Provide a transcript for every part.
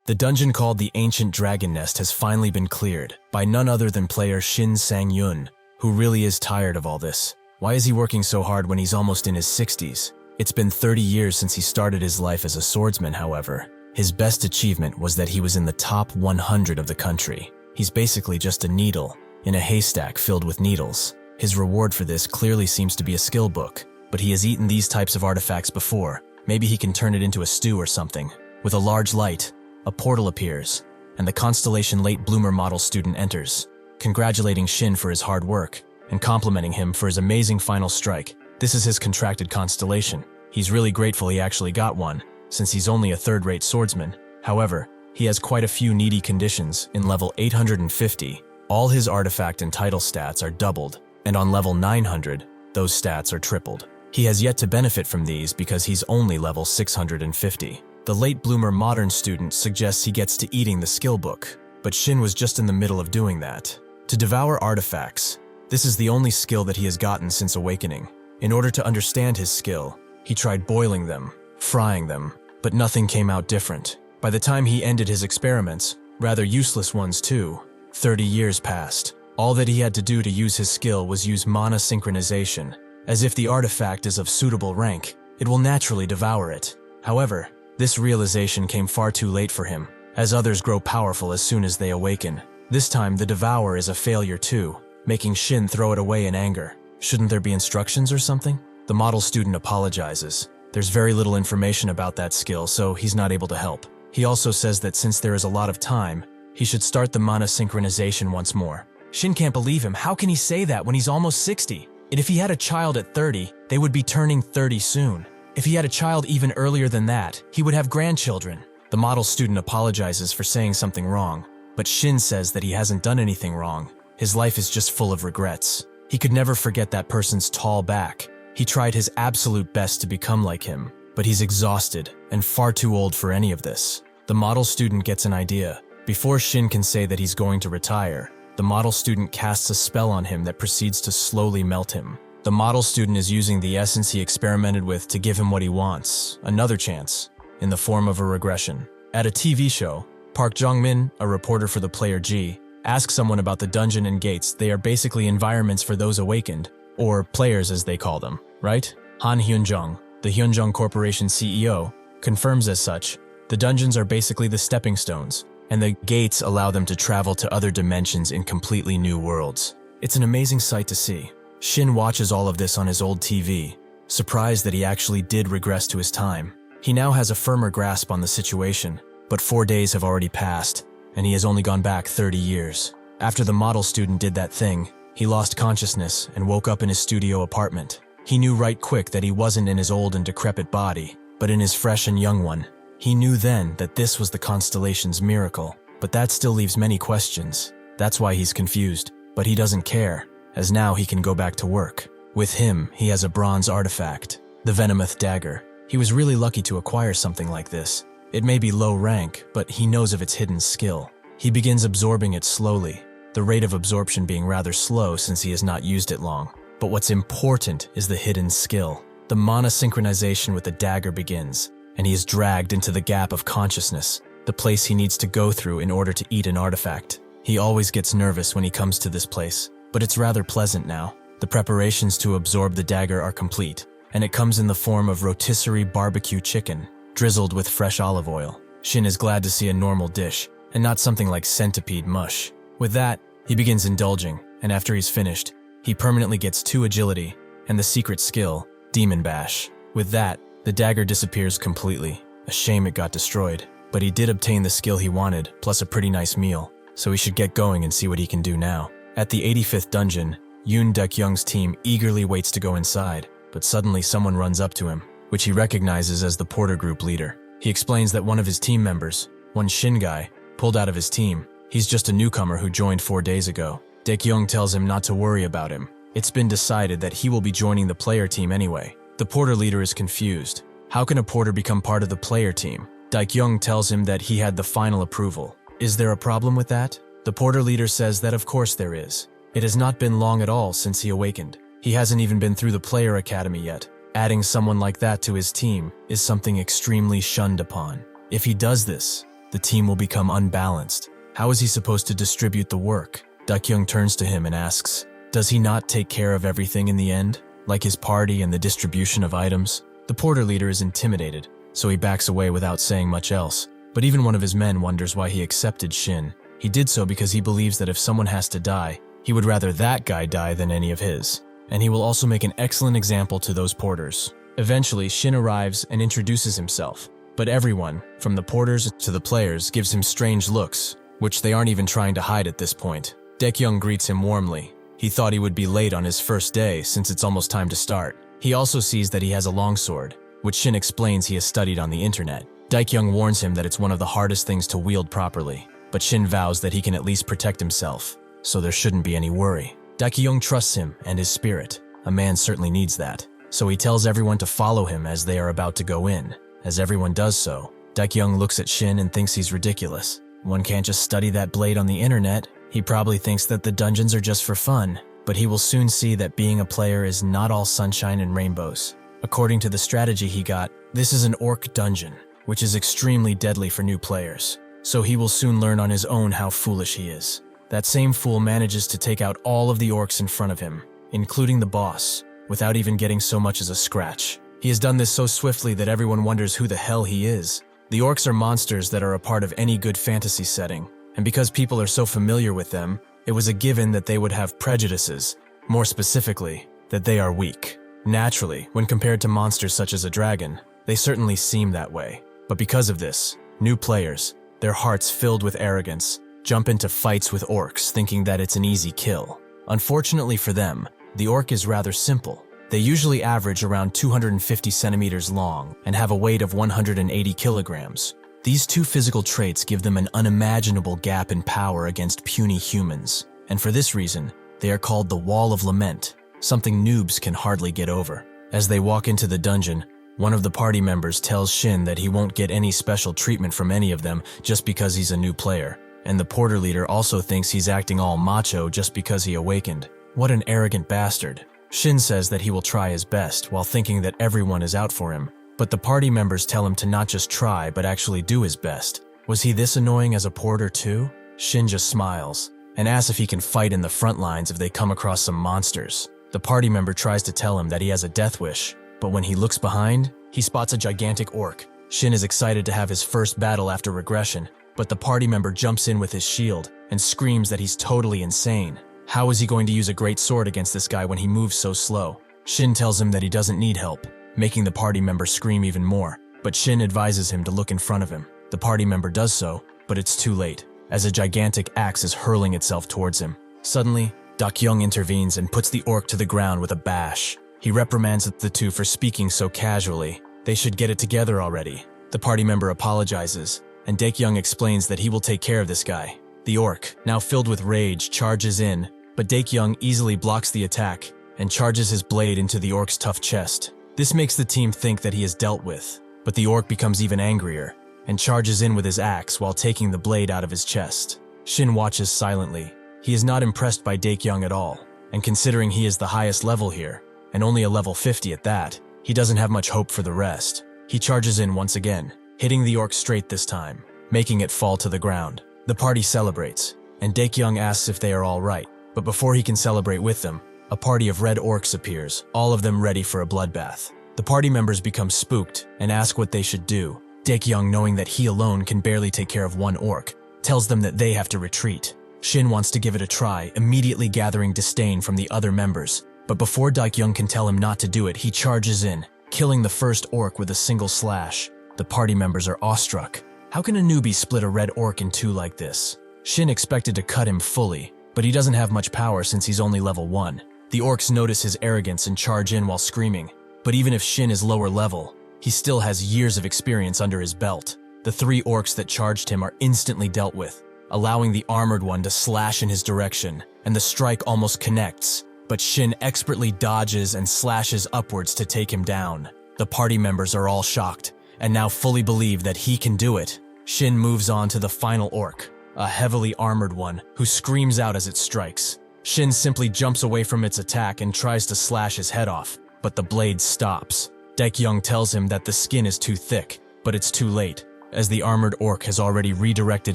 The dungeon called the Ancient Dragon Nest has finally been cleared by none other than player Shin Sang-yun, who really is tired of all this. Why is he working so hard when he's almost in his 60s? It's been 30 years since he started his life as a swordsman, however. His best achievement was that he was in the top 100 of the country. He's basically just a needle in a haystack filled with needles. His reward for this clearly seems to be a skill book, but he has eaten these types of artifacts before. Maybe he can turn it into a stew or something. With a large light, a portal appears, and the constellation late bloomer model student enters, congratulating Shin for his hard work and complimenting him for his amazing final strike. This is his contracted constellation. He's really grateful he actually got one, since he's only a third-rate swordsman. However, he has quite a few needy conditions. In level 850, all his artifact and title stats are doubled, and on level 900, those stats are tripled. He has yet to benefit from these because he's only level 650. The late bloomer modern student suggests he gets to eating the skill book, but Shin was just in the middle of doing that. To devour artifacts, this is the only skill that he has gotten since awakening. In order to understand his skill, he tried boiling them, frying them, but nothing came out different. By the time he ended his experiments, rather useless ones too, 30 years passed. All that he had to do to use his skill was use mana synchronization. As if the artifact is of suitable rank, it will naturally devour it. However, this realization came far too late for him, as others grow powerful as soon as they awaken. This time the devour is a failure too, making Shin throw it away in anger. Shouldn't there be instructions or something? The model student apologizes. There's very little information about that skill, so he's not able to help. He also says that since there is a lot of time, he should start the mana synchronization once more. Shin can't believe him. How can he say that when he's almost 60? And if he had a child at 30, they would be turning 30 soon. If he had a child even earlier than that, he would have grandchildren. The model student apologizes for saying something wrong, but Shin says that he hasn't done anything wrong. His life is just full of regrets. He could never forget that person's tall back. He tried his absolute best to become like him, but he's exhausted and far too old for any of this. The model student gets an idea. Before Shin can say that he's going to retire, the model student casts a spell on him that proceeds to slowly melt him. The model student is using the essence he experimented with to give him what he wants, another chance, in the form of a regression. At a TV show, Park Jong-min, a reporter for the player G, asks someone about the dungeon and gates. They are basically environments for those awakened, or players as they call them, right? Han Hyun-jung, the Hyunjung Corporation CEO, confirms as such. The dungeons are basically the stepping stones, and the gates allow them to travel to other dimensions in completely new worlds. It's an amazing sight to see. Shin watches all of this on his old TV, surprised that he actually did regress to his time. He now has a firmer grasp on the situation, but 4 days have already passed, and he has only gone back 30 years. After the model student did that thing, he lost consciousness and woke up in his studio apartment. He knew right quick that he wasn't in his old and decrepit body, but in his fresh and young one. He knew then that this was the constellation's miracle, but that still leaves many questions. That's why he's confused, but he doesn't care, as now he can go back to work. With him, he has a bronze artifact, the Venomoth dagger. He was really lucky to acquire something like this. It may be low rank, but he knows of its hidden skill. He begins absorbing it slowly, the rate of absorption being rather slow since he has not used it long. But what's important is the hidden skill. The mana synchronization with the dagger begins, and he is dragged into the gap of consciousness, the place he needs to go through in order to eat an artifact. He always gets nervous when he comes to this place, but it's rather pleasant now. The preparations to absorb the dagger are complete, and it comes in the form of rotisserie barbecue chicken, drizzled with fresh olive oil. Shin is glad to see a normal dish, and not something like centipede mush. With that, he begins indulging, and after he's finished, he permanently gets 2 agility, and the secret skill, Demon Bash. With that, the dagger disappears completely. A shame it got destroyed, but he did obtain the skill he wanted, plus a pretty nice meal, so he should get going and see what he can do now. At the 85th dungeon, Yoon Deuk-young's team eagerly waits to go inside, but suddenly someone runs up to him, which he recognizes as the Porter Group leader. He explains that one of his team members, one Shin guy, pulled out of his team. He's just a newcomer who joined 4 days ago. Deuk-young tells him not to worry about him. It's been decided that he will be joining the player team anyway. The Porter leader is confused. How can a Porter become part of the player team? Deuk-young tells him that he had the final approval. Is there a problem with that? The Porter leader says that of course there is. It has not been long at all since he awakened. He hasn't even been through the player academy yet. Adding someone like that to his team is something extremely shunned upon. If he does this the team will become unbalanced. How is he supposed to distribute the work? Dekyung turns to him and asks, does he not take care of everything in the end? Like his party and the distribution of items? The porter leader is intimidated, so he backs away without saying much else. But even one of his men wonders why he accepted Shin. He did so because he believes that if someone has to die, he would rather that guy die than any of his. And he will also make an excellent example to those porters. Eventually, Shin arrives and introduces himself. But everyone, from the porters to the players, gives him strange looks, which they aren't even trying to hide at this point. Dekyung greets him warmly. He thought he would be late on his first day since it's almost time to start. He also sees that he has a longsword, which Shin explains he has studied on the internet. Dekyung warns him that it's one of the hardest things to wield properly, but Shin vows that he can at least protect himself, so there shouldn't be any worry. Dekyung trusts him and his spirit. A man certainly needs that. So he tells everyone to follow him as they are about to go in. As everyone does so, Dekyung looks at Shin and thinks he's ridiculous. One can't just study that blade on the internet. He probably thinks that the dungeons are just for fun, but he will soon see that being a player is not all sunshine and rainbows. According to the strategy he got, this is an orc dungeon, which is extremely deadly for new players. So he will soon learn on his own how foolish he is. That same fool manages to take out all of the orcs in front of him, including the boss, without even getting so much as a scratch. He has done this so swiftly that everyone wonders who the hell he is. The orcs are monsters that are a part of any good fantasy setting, and because people are so familiar with them, it was a given that they would have prejudices, more specifically, that they are weak. Naturally, when compared to monsters such as a dragon, they certainly seem that way. But because of this, new players, their hearts filled with arrogance, jump into fights with orcs thinking that it's an easy kill. Unfortunately for them, the orc is rather simple. They usually average around 250 centimeters long and have a weight of 180 kilograms. These two physical traits give them an unimaginable gap in power against puny humans, and for this reason, they are called the Wall of Lament, something noobs can hardly get over. As they walk into the dungeon, one of the party members tells Shin that he won't get any special treatment from any of them just because he's a new player, and the porter leader also thinks he's acting all macho just because he awakened. What an arrogant bastard. Shin says that he will try his best while thinking that everyone is out for him. But the party members tell him to not just try, but actually do his best. Was he this annoying as a porter too? Shin just smiles and asks if he can fight in the front lines if they come across some monsters. The party member tries to tell him that he has a death wish, but when he looks behind, he spots a gigantic orc. Shin is excited to have his first battle after regression, but the party member jumps in with his shield and screams that he's totally insane. How is he going to use a great sword against this guy when he moves so slow? Shin tells him that he doesn't need help, making the party member scream even more, but Shin advises him to look in front of him. The party member does so, but it's too late, as a gigantic axe is hurling itself towards him. Suddenly, Dekyung intervenes and puts the orc to the ground with a bash. He reprimands the two for speaking so casually. They should get it together already. The party member apologizes, and Dekyung explains that he will take care of this guy. The orc, now filled with rage, charges in, but Dekyung easily blocks the attack and charges his blade into the orc's tough chest. This makes the team think that he is dealt with, but the orc becomes even angrier and charges in with his axe while taking the blade out of his chest. Shin watches silently. He is not impressed by Dekyung at all, and considering he is the highest level here, and only a level 50 at that, he doesn't have much hope for the rest. He charges in once again, hitting the orc straight this time, making it fall to the ground. The party celebrates, and Dekyung asks if they are all right, but before he can celebrate with them, a party of red orcs appears, all of them ready for a bloodbath. The party members become spooked and ask what they should do. Dekyung, knowing that he alone can barely take care of one orc, tells them that they have to retreat. Shin wants to give it a try, immediately gathering disdain from the other members, but before Dekyung can tell him not to do it, he charges in, killing the first orc with a single slash. The party members are awestruck. How can a newbie split a red orc in two like this? Shin expected to cut him fully, but he doesn't have much power since he's only level 1. The orcs notice his arrogance and charge in while screaming, but even if Shin is lower level, he still has years of experience under his belt. The 3 orcs that charged him are instantly dealt with, allowing the armored one to slash in his direction, and the strike almost connects, but Shin expertly dodges and slashes upwards to take him down. The party members are all shocked, and now fully believe that he can do it. Shin moves on to the final orc, a heavily armored one, who screams out as it strikes. Shin simply jumps away from its attack and tries to slash his head off, but the blade stops. Dekyung tells him that the skin is too thick, but it's too late. as the armored orc has already redirected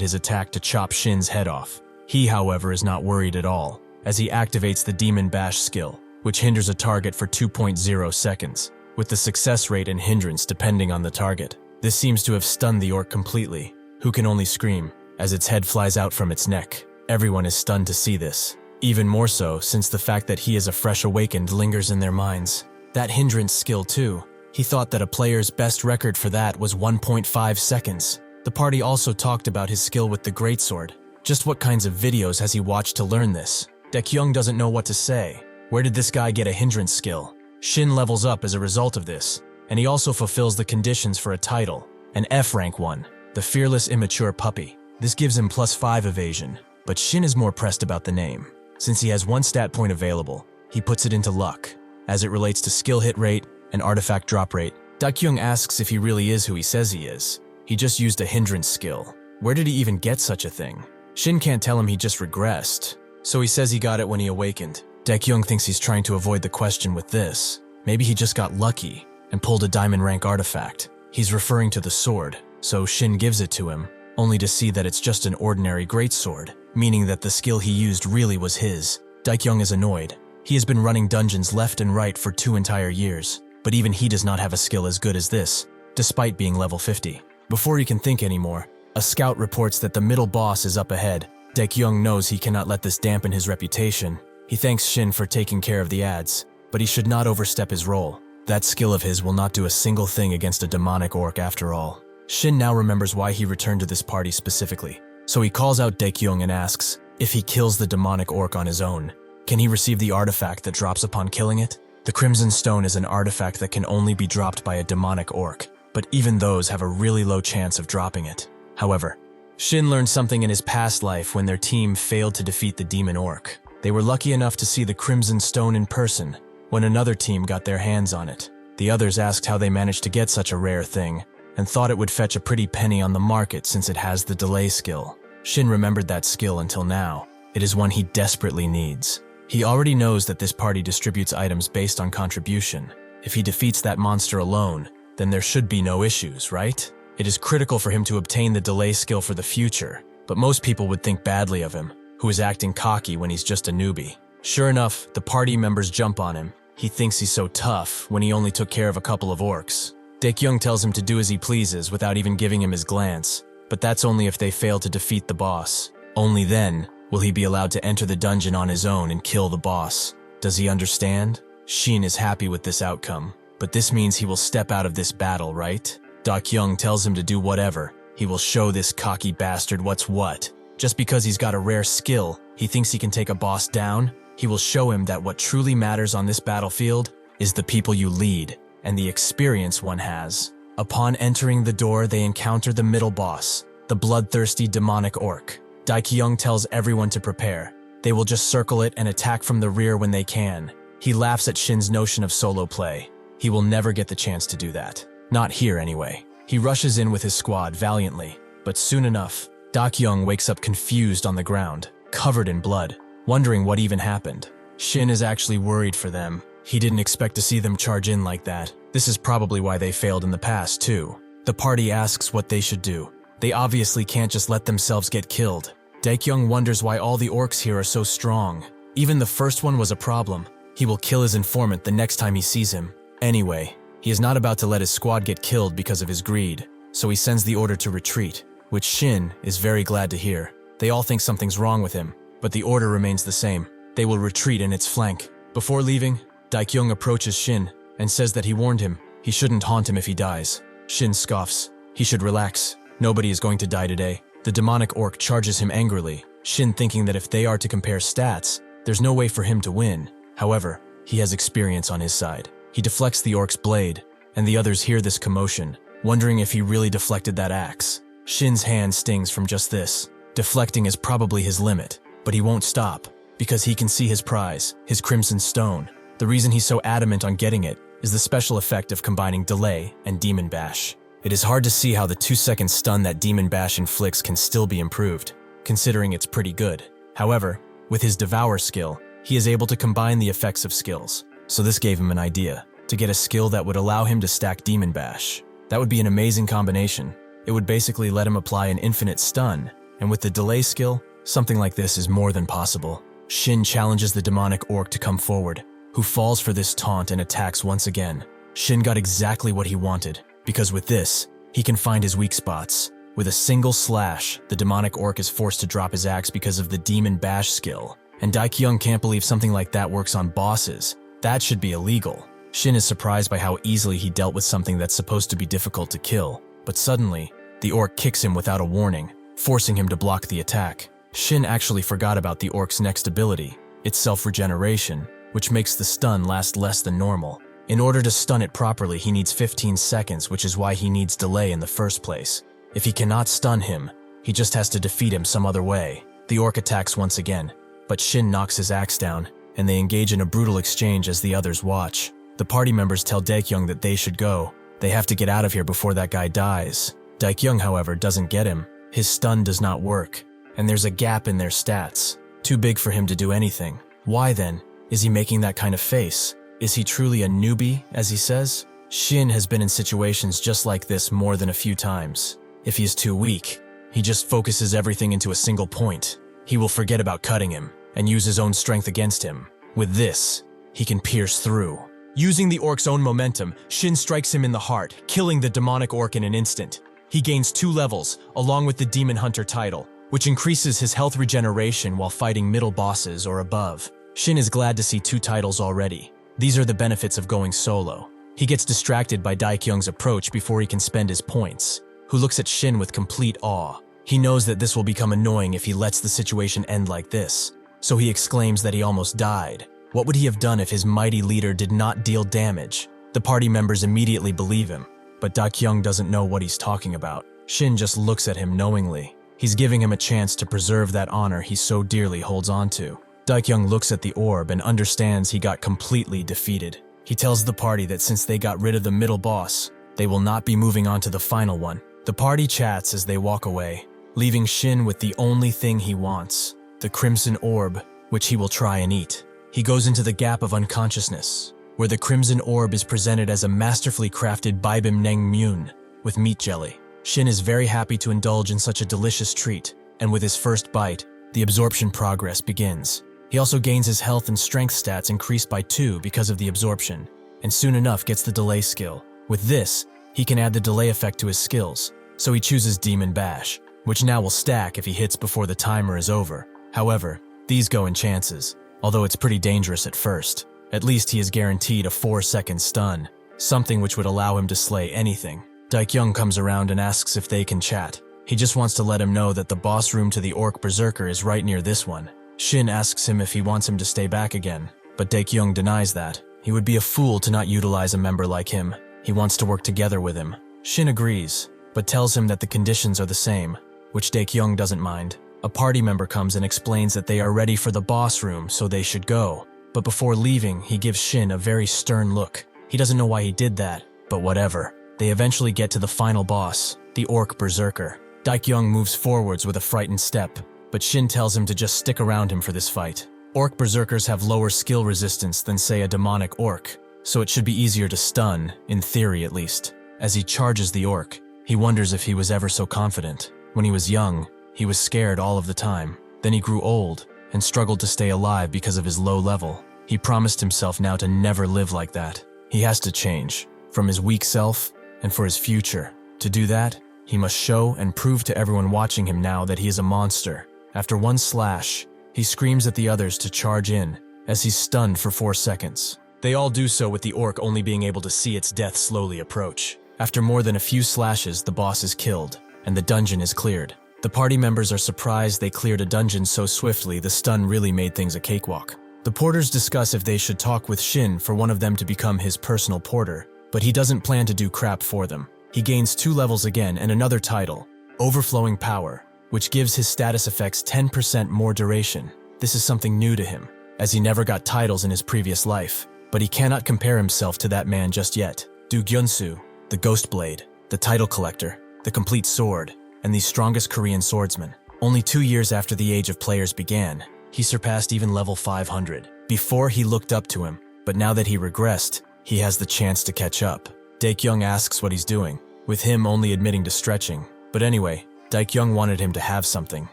his attack to chop Shin's head off. He, however, is not worried at all, as he activates the Demon Bash skill, which hinders a target for 2.0 seconds, with the success rate and hindrance depending on the target. This seems to have stunned the orc completely, who can only scream, as its head flies out from its neck. Everyone is stunned to see this, even more so since the fact that he is a fresh awakened lingers in their minds. That hindrance skill too, he thought that a player's best record for that was 1.5 seconds. The party also talked about his skill with the greatsword. Just what kinds of videos has he watched to learn this? Daekyung doesn't know what to say. Where did this guy get a hindrance skill? Shin levels up as a result of this, and he also fulfills the conditions for a title, an F-rank one, the Fearless Immature Puppy. This gives him +5 evasion, but Shin is more pressed about the name. Since he has one stat point available, he puts it into luck, as it relates to skill hit rate and artifact drop rate. Daekyung asks if he really is who he says he is. He just used a hindrance skill. Where did he even get such a thing? Shin can't tell him he just regressed, so he says he got it when he awakened. Daekyung thinks he's trying to avoid the question with this. Maybe he just got lucky and pulled a diamond rank artifact. He's referring to the sword, so Shin gives it to him, only to see that it's just an ordinary greatsword, meaning that the skill he used really was his. Daekyung is annoyed. He has been running dungeons left and right for 2 entire years, but even he does not have a skill as good as this, despite being level 50. Before he can think anymore, a scout reports that the middle boss is up ahead. Daekyung knows he cannot let this dampen his reputation. He thanks Shin for taking care of the ads, but he should not overstep his role. That skill of his will not do a single thing against a demonic orc after all. Shin now remembers why he returned to this party specifically, so he calls out Daekyung and asks if he kills the demonic orc on his own, can he receive the artifact that drops upon killing it? The Crimson Stone is an artifact that can only be dropped by a demonic orc, but even those have a really low chance of dropping it. However, Shin learned something in his past life when their team failed to defeat the demon orc. They were lucky enough to see the Crimson Stone in person when another team got their hands on it. The others asked how they managed to get such a rare thing, and thought it would fetch a pretty penny on the market since it has the delay skill. Shin remembered that skill until now. It is one he desperately needs. He already knows that this party distributes items based on contribution. If he defeats that monster alone, then there should be no issues, right? It is critical for him to obtain the delay skill for the future, but most people would think badly of him, who is acting cocky when he's just a newbie. Sure enough, the party members jump on him. He thinks he's so tough when he only took care of a couple of orcs. Daekyung tells him to do as he pleases without even giving him his glance, but that's only if they fail to defeat the boss. Only then will he be allowed to enter the dungeon on his own and kill the boss. Does he understand? Shin is happy with this outcome, but this means he will step out of this battle, right? Daekyung tells him to do whatever. He will show this cocky bastard what's what. Just because he's got a rare skill, he thinks he can take a boss down? He will show him that what truly matters on this battlefield is the people you lead and the experience one has. Upon entering the door, they encounter the middle boss, the bloodthirsty demonic orc. Daekyung tells everyone to prepare. They will just circle it and attack from the rear when they can. He laughs at Shin's notion of solo play. He will never get the chance to do that. Not here anyway. He rushes in with his squad valiantly, but soon enough, Daekyung wakes up confused on the ground, covered in blood, wondering what even happened. Shin is actually worried for them. He didn't expect to see them charge in like that. This is probably why they failed in the past too. The party asks what they should do. They obviously can't just let themselves get killed. Daekyung wonders why all the orcs here are so strong. Even the first one was a problem. He will kill his informant the next time he sees him. Anyway, he is not about to let his squad get killed because of his greed, so he sends the order to retreat, which Shin is very glad to hear. They all think something's wrong with him, but the order remains the same. They will retreat in its flank. Before leaving, Daekyung approaches Shin and says that he warned him. He shouldn't haunt him if he dies. Shin scoffs. He should relax. Nobody is going to die today. The demonic orc charges him angrily, Shin thinking that if they are to compare stats, there's no way for him to win. However, he has experience on his side. He deflects the orc's blade, and the others hear this commotion, wondering if he really deflected that axe. Shin's hand stings from just this. Deflecting is probably his limit, but he won't stop, because he can see his prize, his Crimson Stone. The reason he's so adamant on getting it is the special effect of combining Delay and Demon Bash. It is hard to see how the 2-second stun that Demon Bash inflicts can still be improved, considering it's pretty good. However, with his Devours skill, he is able to combine the effects of skills, so this gave him an idea, to get a skill that would allow him to stack Demon Bash. That would be an amazing combination. It would basically let him apply an infinite stun, and with the delay skill, something like this is more than possible. Shin challenges the demonic orc to come forward, who falls for this taunt and attacks once again. Shin got exactly what he wanted, because with this, he can find his weak spots. With a single slash, the demonic orc is forced to drop his axe because of the demon bash skill, and Daekyung can't believe something like that works on bosses. That should be illegal. Shin is surprised by how easily he dealt with something that's supposed to be difficult to kill, but suddenly, the orc kicks him without a warning, forcing him to block the attack. Shin actually forgot about the orc's next ability, its self-regeneration, which makes the stun last less than normal. In order to stun it properly, he needs 15 seconds, which is why he needs delay in the first place. If he cannot stun him, he just has to defeat him some other way. The orc attacks once again, but Shin knocks his axe down, and they engage in a brutal exchange as the others watch. The party members tell Daekyung that they should go. They have to get out of here before that guy dies. Daekyung, however, doesn't get him. His stun does not work, and there's a gap in their stats, too big for him to do anything. Why then is he making that kind of face? Is he truly a newbie, as he says? Shin has been in situations just like this more than a few times. If he is too weak, he just focuses everything into a single point. He will forget about cutting him and use his own strength against him. With this, he can pierce through. Using the orc's own momentum, Shin strikes him in the heart, killing the demonic orc in an instant. He gains 2 levels, along with the Demon Hunter title, which increases his health regeneration while fighting middle bosses or above. Shin is glad to see 2 titles already. These are the benefits of going solo. He gets distracted by Daekyung's approach before he can spend his points, who looks at Shin with complete awe. He knows that this will become annoying if he lets the situation end like this, so he exclaims that he almost died. What would he have done if his mighty leader did not deal damage? The party members immediately believe him, but Daekyung doesn't know what he's talking about. Shin just looks at him knowingly. He's giving him a chance to preserve that honor he so dearly holds on to. Daekyung looks at the orb and understands he got completely defeated. He tells the party that since they got rid of the middle boss, they will not be moving on to the final one. The party chats as they walk away, leaving Shin with the only thing he wants, the crimson orb, which he will try and eat. He goes into the gap of unconsciousness, where the crimson orb is presented as a masterfully crafted Bibim Neng Myun with meat jelly. Shin is very happy to indulge in such a delicious treat, and with his first bite, the absorption progress begins. He also gains his health and strength stats increased by 2 because of the absorption, and soon enough gets the delay skill. With this, he can add the delay effect to his skills, so he chooses Demon Bash, which now will stack if he hits before the timer is over. However, these go in chances, although it's pretty dangerous at first. At least he is guaranteed a 4-second stun, something which would allow him to slay anything. Daekyung comes around and asks if they can chat. He just wants to let him know that the boss room to the orc berserker is right near this one. Shin asks him if he wants him to stay back again, but Daekyung denies that. He would be a fool to not utilize a member like him. He wants to work together with him. Shin agrees, but tells him that the conditions are the same, which Daekyung doesn't mind. A party member comes and explains that they are ready for the boss room, so they should go. But before leaving, he gives Shin a very stern look. He doesn't know why he did that, but whatever. They eventually get to the final boss, the orc berserker. Daekyung moves forwards with a frightened step, but Shin tells him to just stick around him for this fight. Orc berserkers have lower skill resistance than, say, a demonic orc, so it should be easier to stun, in theory at least. As he charges the orc, he wonders if he was ever so confident. When he was young, he was scared all of the time. Then he grew old and struggled to stay alive because of his low level. He promised himself now to never live like that. He has to change, from his weak self and for his future. To do that, he must show and prove to everyone watching him now that he is a monster. After one slash, he screams at the others to charge in, as he's stunned for 4 seconds. They all do so with the orc only being able to see its death slowly approach. After more than a few slashes, the boss is killed, and the dungeon is cleared. The party members are surprised they cleared a dungeon so swiftly. The stun really made things a cakewalk. The porters discuss if they should talk with Shin for one of them to become his personal porter, but he doesn't plan to do crap for them. He gains 2 levels again and another title, Overflowing Power, which gives his status effects 10% more duration. This is something new to him, as he never got titles in his previous life, but he cannot compare himself to that man just yet. Do Gyunsu, the Ghost Blade, the Title Collector, the Complete Sword, and the strongest Korean swordsman. Only 2 years after the Age of Players began, he surpassed even level 500. Before, he looked up to him, but now that he regressed, he has the chance to catch up. Daekyung asks what he's doing, with him only admitting to stretching. But anyway, Daekyung wanted him to have something,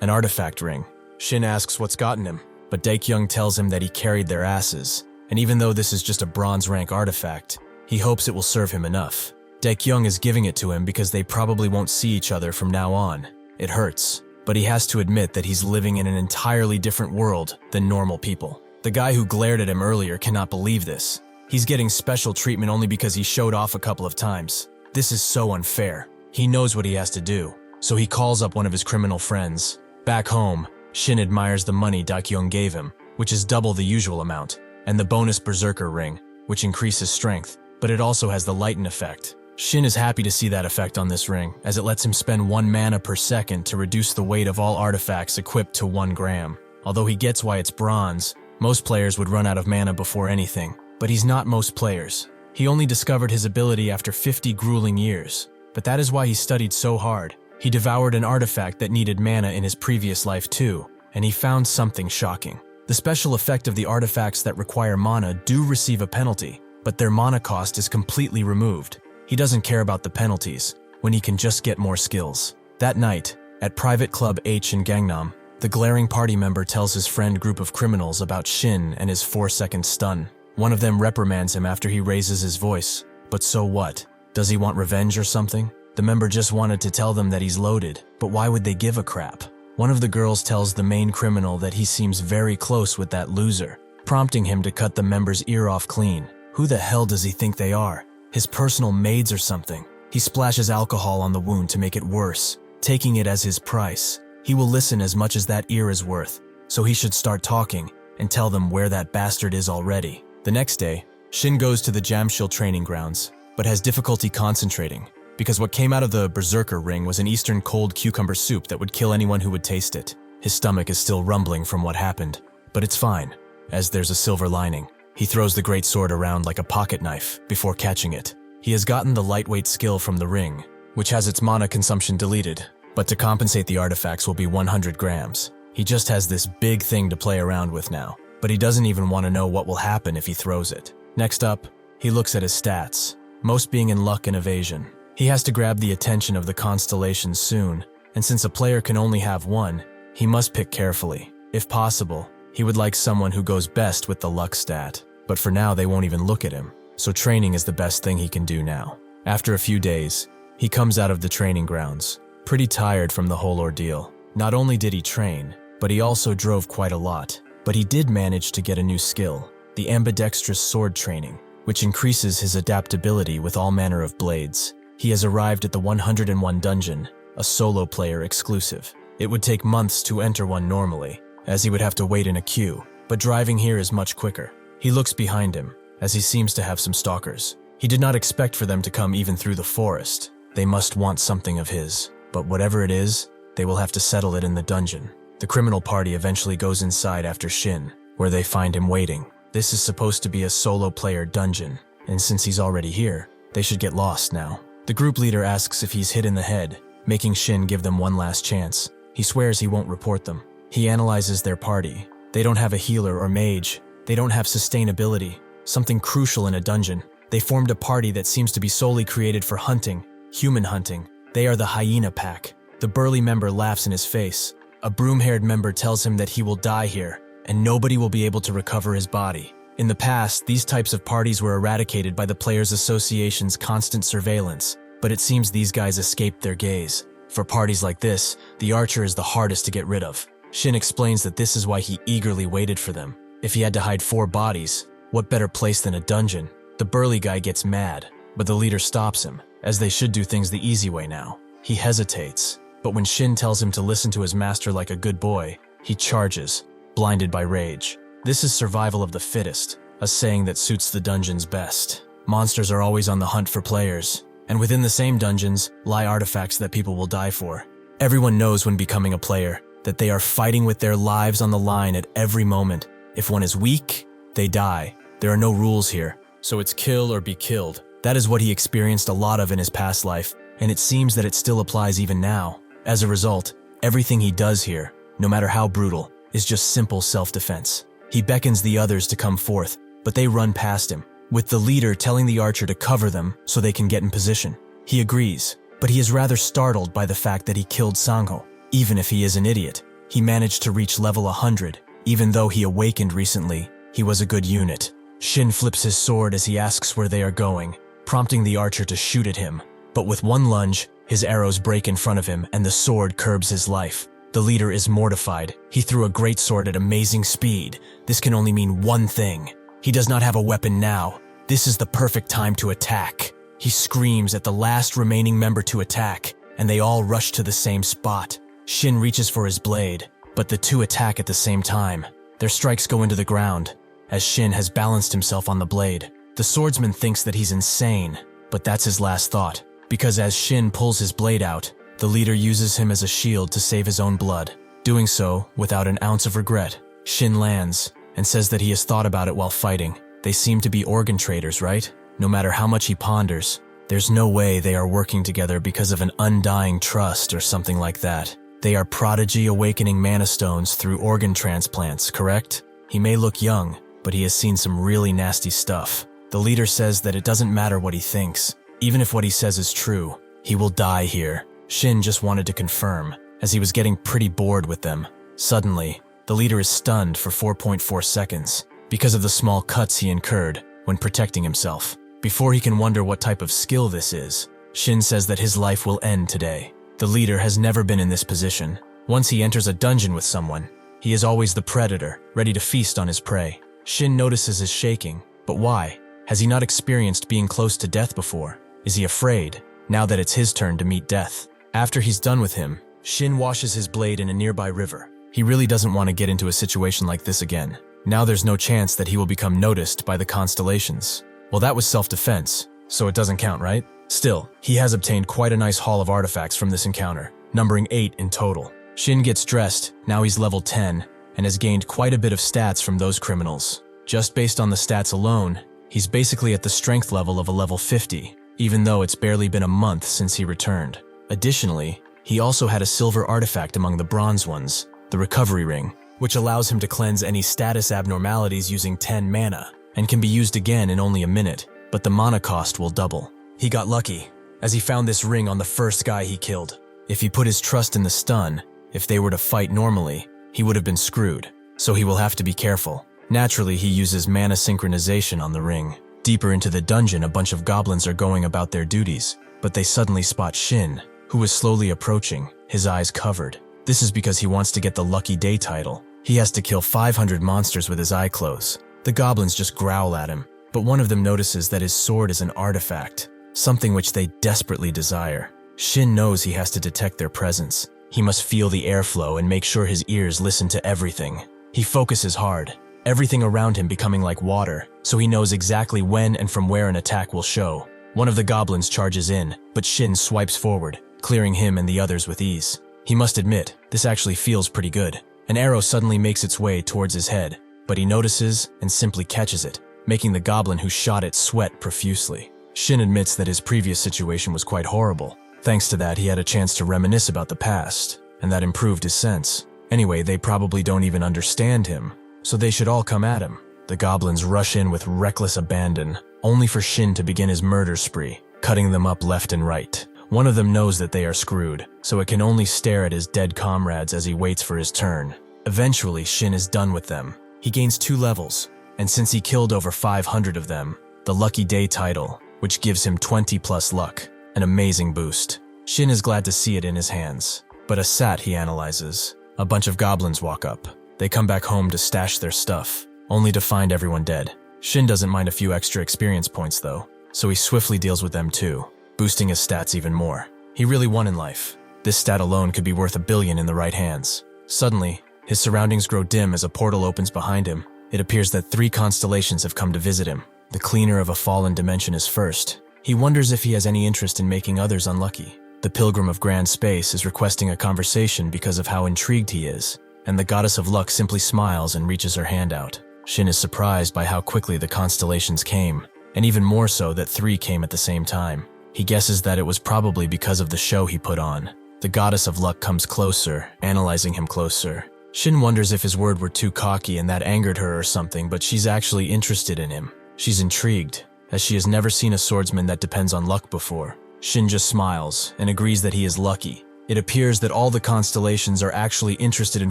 an artifact ring. Shin asks what's gotten him, but Daekyung tells him that he carried their asses, and even though this is just a bronze rank artifact, he hopes it will serve him enough. Daekyung is giving it to him because they probably won't see each other from now on. It hurts, but he has to admit that he's living in an entirely different world than normal people. The guy who glared at him earlier cannot believe this. He's getting special treatment only because he showed off a couple of times. This is so unfair. He knows what he has to do, so he calls up one of his criminal friends. Back home, Shin admires the money Daekyung gave him, which is double the usual amount, and the bonus berserker ring, which increases strength, but it also has the lighten effect. Shin is happy to see that effect on this ring, as it lets him spend 1 mana per second to reduce the weight of all artifacts equipped to 1 gram. Although he gets why it's bronze, most players would run out of mana before anything, but he's not most players. He only discovered his ability after 50 grueling years, but that is why he studied so hard. He devoured an artifact that needed mana in his previous life too, and he found something shocking. The special effect of the artifacts that require mana do receive a penalty, but their mana cost is completely removed. He doesn't care about the penalties, when he can just get more skills. That night, at Private Club H in Gangnam, the glaring party member tells his friend group of criminals about Shin and his 4-second stun. One of them reprimands him after he raises his voice. But so what? Does he want revenge or something? The member just wanted to tell them that he's loaded, but why would they give a crap? One of the girls tells the main criminal that he seems very close with that loser, prompting him to cut the member's ear off clean. Who the hell does he think they are? His personal maids or something? He splashes alcohol on the wound to make it worse, taking it as his price. He will listen as much as that ear is worth, so he should start talking and tell them where that bastard is already. The next day, Shin goes to the Jamshil training grounds, but has difficulty concentrating, because what came out of the berserker ring was an Eastern cold cucumber soup that would kill anyone who would taste it. His stomach is still rumbling from what happened, but it's fine, as there's a silver lining. He throws the great sword around like a pocket knife before catching it. He has gotten the lightweight skill from the ring, which has its mana consumption deleted, but to compensate the artifacts will be 100 grams. He just has this big thing to play around with now, but he doesn't even want to know what will happen if he throws it. Next up, he looks at his stats, most being in luck and evasion. He has to grab the attention of the constellations soon, and since a player can only have one, he must pick carefully. If possible, he would like someone who goes best with the luck stat, but for now they won't even look at him, so training is the best thing he can do now. After a few days, he comes out of the training grounds, pretty tired from the whole ordeal. Not only did he train, but he also drove quite a lot. But he did manage to get a new skill, the ambidextrous sword training, which increases his adaptability with all manner of blades. He has arrived at the 101 dungeon, a solo player exclusive. It would take months to enter one normally, as he would have to wait in a queue, but driving here is much quicker. He looks behind him, as he seems to have some stalkers. He did not expect for them to come even through the forest. They must want something of his, but whatever it is, they will have to settle it in the dungeon. The criminal party eventually goes inside after Shin, where they find him waiting. This is supposed to be a solo player dungeon, and since he's already here, they should get lost now. The group leader asks if he's hit in the head, making Shin give them one last chance. He swears he won't report them. He analyzes their party. They don't have a healer or mage. They don't have sustainability, something crucial in a dungeon. They formed a party that seems to be solely created for hunting, human hunting. They are the hyena pack. The burly member laughs in his face. A broom-haired member tells him that he will die here, and nobody will be able to recover his body. In the past, these types of parties were eradicated by the Players Association's constant surveillance, but it seems these guys escaped their gaze. For parties like this, the archer is the hardest to get rid of. Shin explains that this is why he eagerly waited for them. If he had to hide 4 bodies, what better place than a dungeon? The burly guy gets mad, but the leader stops him, as they should do things the easy way now. He hesitates, but when Shin tells him to listen to his master like a good boy, he charges, blinded by rage. This is survival of the fittest, a saying that suits the dungeons best. Monsters are always on the hunt for players, and within the same dungeons lie artifacts that people will die for. Everyone knows when becoming a player that they are fighting with their lives on the line at every moment. If one is weak, they die. There are no rules here, so it's kill or be killed. That is what he experienced a lot of in his past life, and it seems that it still applies even now. As a result, everything he does here, no matter how brutal, is just simple self-defense. He beckons the others to come forth, but they run past him, with the leader telling the archer to cover them so they can get in position. He agrees, but he is rather startled by the fact that he killed Sangho. Even if he is an idiot, he managed to reach level 100. Even though he awakened recently, he was a good unit. Shin flips his sword as he asks where they are going, prompting the archer to shoot at him. But with one lunge, his arrows break in front of him and the sword curbs his life. The leader is mortified. He threw a great sword at amazing speed. This can only mean one thing. He does not have a weapon now. This is the perfect time to attack. He screams at the last remaining member to attack, and they all rush to the same spot. Shin reaches for his blade, but the two attack at the same time. Their strikes go into the ground, as Shin has balanced himself on the blade. The swordsman thinks that he's insane, but that's his last thought, because as Shin pulls his blade out, the leader uses him as a shield to save his own blood. Doing so, without an ounce of regret, Shin lands and says that he has thought about it while fighting. They seem to be organ traders, right? No matter how much he ponders, there's no way they are working together because of an undying trust or something like that. They are prodigy awakening mana stones through organ transplants, correct? He may look young, but he has seen some really nasty stuff. The leader says that it doesn't matter what he thinks. Even if what he says is true, he will die here. Shin just wanted to confirm, as he was getting pretty bored with them. Suddenly, the leader is stunned for 4.4 seconds because of the small cuts he incurred when protecting himself. Before he can wonder what type of skill this is, Shin says that his life will end today. The leader has never been in this position. Once he enters a dungeon with someone, he is always the predator, ready to feast on his prey. Shin notices his shaking, but why? Has he not experienced being close to death before? Is he afraid, now that it's his turn to meet death? After he's done with him, Shin washes his blade in a nearby river. He really doesn't want to get into a situation like this again. Now there's no chance that he will become noticed by the constellations. Well, that was self-defense, so it doesn't count, right? Still, he has obtained quite a nice haul of artifacts from this encounter, numbering 8 in total. Shin gets dressed, now he's level 10, and has gained quite a bit of stats from those criminals. Just based on the stats alone, he's basically at the strength level of a level 50, even though it's barely been a month since he returned. Additionally, he also had a silver artifact among the bronze ones, the recovery ring, which allows him to cleanse any status abnormalities using 10 mana, and can be used again in only a minute, but the mana cost will double. He got lucky, as he found this ring on the first guy he killed. If he put his trust in the stun, if they were to fight normally, he would have been screwed, so he will have to be careful. Naturally, he uses mana synchronization on the ring. Deeper into the dungeon, a bunch of goblins are going about their duties, but they suddenly spot Shin, who is slowly approaching, his eyes covered. This is because he wants to get the Lucky Day title. He has to kill 500 monsters with his eye closed. The goblins just growl at him, but one of them notices that his sword is an artifact, something which they desperately desire. Shin knows he has to detect their presence. He must feel the airflow and make sure his ears listen to everything. He focuses hard, everything around him becoming like water, so he knows exactly when and from where an attack will show. One of the goblins charges in, but Shin swipes forward, clearing him and the others with ease. He must admit, this actually feels pretty good. An arrow suddenly makes its way towards his head, but he notices and simply catches it, making the goblin who shot it sweat profusely. Shin admits that his previous situation was quite horrible. Thanks to that, he had a chance to reminisce about the past, and that improved his sense. Anyway, they probably don't even understand him, so they should all come at him. The goblins rush in with reckless abandon, only for Shin to begin his murder spree, cutting them up left and right. One of them knows that they are screwed, so it can only stare at his dead comrades as he waits for his turn. Eventually, Shin is done with them. He gains 2 levels, and since he killed over 500 of them, the Lucky Day title, which gives him 20 plus luck, an amazing boost. Shin is glad to see it in his hands, but a sat he analyzes. A bunch of goblins walk up. They come back home to stash their stuff, only to find everyone dead. Shin doesn't mind a few extra experience points though, so he swiftly deals with them too, boosting his stats even more. He really won in life. This stat alone could be worth 1 billion in the right hands. Suddenly, his surroundings grow dim as a portal opens behind him. It appears that 3 constellations have come to visit him. The cleaner of a fallen dimension is first. He wonders if he has any interest in making others unlucky. The pilgrim of grand space is requesting a conversation because of how intrigued he is, and the goddess of luck simply smiles and reaches her hand out. Shin is surprised by how quickly the constellations came, and even more so that 3 came at the same time. He guesses that it was probably because of the show he put on. The goddess of luck comes closer, analyzing him closer. Shin wonders if his word were too cocky and that angered her or something, but she's actually interested in him. She's intrigued, as she has never seen a swordsman that depends on luck before. Shin just smiles and agrees that he is lucky. It appears that all the constellations are actually interested in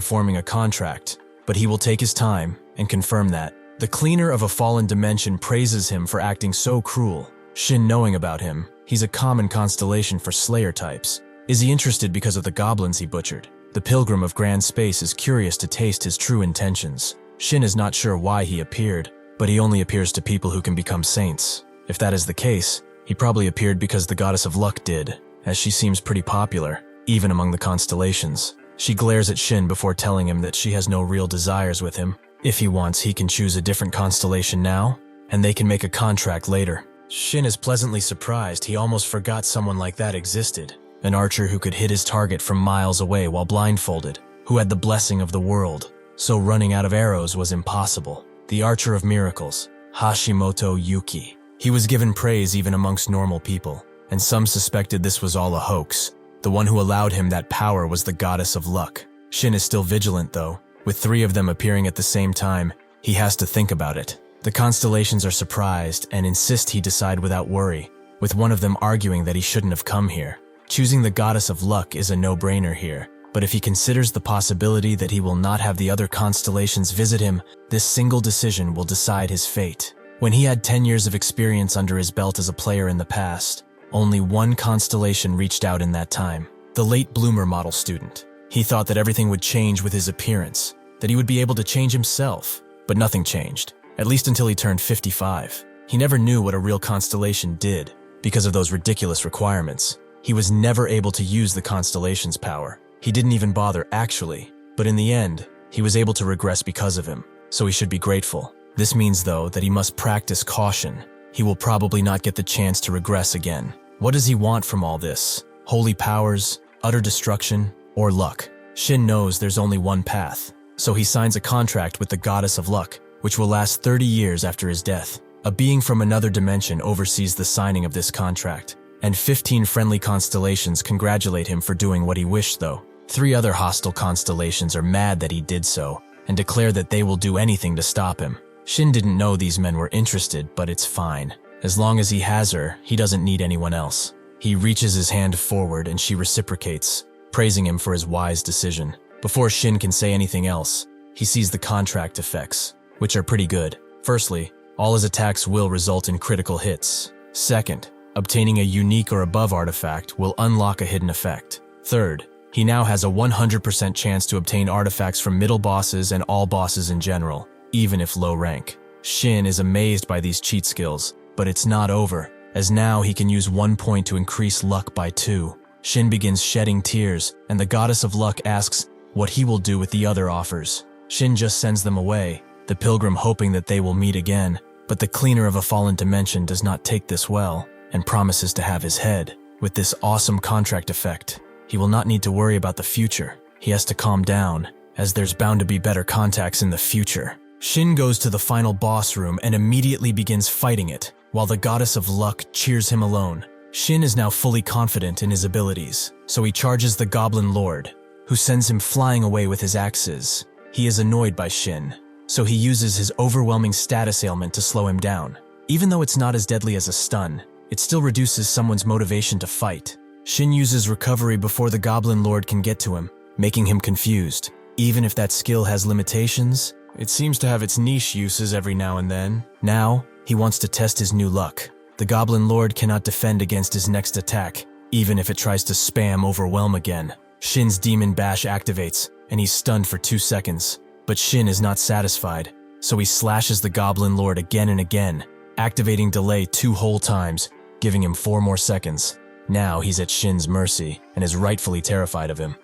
forming a contract, but he will take his time and confirm that. The cleaner of a fallen dimension praises him for acting so cruel. Shin knowing about him, he's a common constellation for Slayer types. Is he interested because of the goblins he butchered? The pilgrim of grand space is curious to taste his true intentions. Shin is not sure why he appeared, but he only appears to people who can become saints. If that is the case, he probably appeared because the goddess of luck did, as she seems pretty popular, even among the constellations. She glares at Shin before telling him that she has no real desires with him. If he wants, he can choose a different constellation now, and they can make a contract later. Shin is pleasantly surprised he almost forgot someone like that existed. An archer who could hit his target from miles away while blindfolded, who had the blessing of the world, so running out of arrows was impossible. The Archer of Miracles, Hashimoto Yuki. He was given praise even amongst normal people, and some suspected this was all a hoax. The one who allowed him that power was the goddess of luck. Shin is still vigilant though. With 3 of them appearing at the same time, he has to think about it. The constellations are surprised and insist he decide without worry, with one of them arguing that he shouldn't have come here. Choosing the goddess of luck is a no-brainer here, but if he considers the possibility that he will not have the other constellations visit him, this single decision will decide his fate. When he had 10 years of experience under his belt as a player in the past, only one constellation reached out in that time. The late bloomer model student. He thought that everything would change with his appearance, that he would be able to change himself, but nothing changed, at least until he turned 55. He never knew what a real constellation did, because of those ridiculous requirements. He was never able to use the constellation's power. He didn't even bother actually, but in the end, he was able to regress because of him, so he should be grateful. This means though that he must practice caution. He will probably not get the chance to regress again. What does he want from all this? Holy powers, utter destruction, or luck? Shin knows there's only one path, so he signs a contract with the goddess of luck, which will last 30 years after his death. A being from another dimension oversees the signing of this contract, and 15 friendly constellations congratulate him for doing what he wished though. 3 other hostile constellations are mad that he did so, and declare that they will do anything to stop him. Shin didn't know these men were interested, but it's fine. As long as he has her, he doesn't need anyone else. He reaches his hand forward and she reciprocates, praising him for his wise decision. Before Shin can say anything else, he sees the contract effects, which are pretty good. Firstly, all his attacks will result in critical hits. Second, obtaining a unique or above artifact will unlock a hidden effect. Third, he now has a 100% chance to obtain artifacts from middle bosses and all bosses in general, even if low rank. Shin is amazed by these cheat skills, but it's not over, as now he can use 1 point to increase luck by 2. Shin begins shedding tears, and the goddess of luck asks what he will do with the other offers. Shin just sends them away, the pilgrim hoping that they will meet again, but the cleaner of a fallen dimension does not take this well, and promises to have his head. With this awesome contract effect, he will not need to worry about the future. He has to calm down, as there's bound to be better contacts in the future. Shin goes to the final boss room and immediately begins fighting it, while the goddess of luck cheers him alone. Shin is now fully confident in his abilities, so he charges the Goblin Lord, who sends him flying away with his axes. He is annoyed by Shin, so he uses his overwhelming status ailment to slow him down. Even though it's not as deadly as a stun, it still reduces someone's motivation to fight. Shin uses recovery before the Goblin Lord can get to him, making him confused. Even if that skill has limitations, it seems to have its niche uses every now and then. Now, he wants to test his new luck. The Goblin Lord cannot defend against his next attack, even if it tries to spam Overwhelm again. Shin's Demon Bash activates, and he's stunned for 2 seconds. But Shin is not satisfied, so he slashes the Goblin Lord again and again, activating Delay 2 whole times, giving him 4 more seconds. Now he's at Shin's mercy, and is rightfully terrified of him.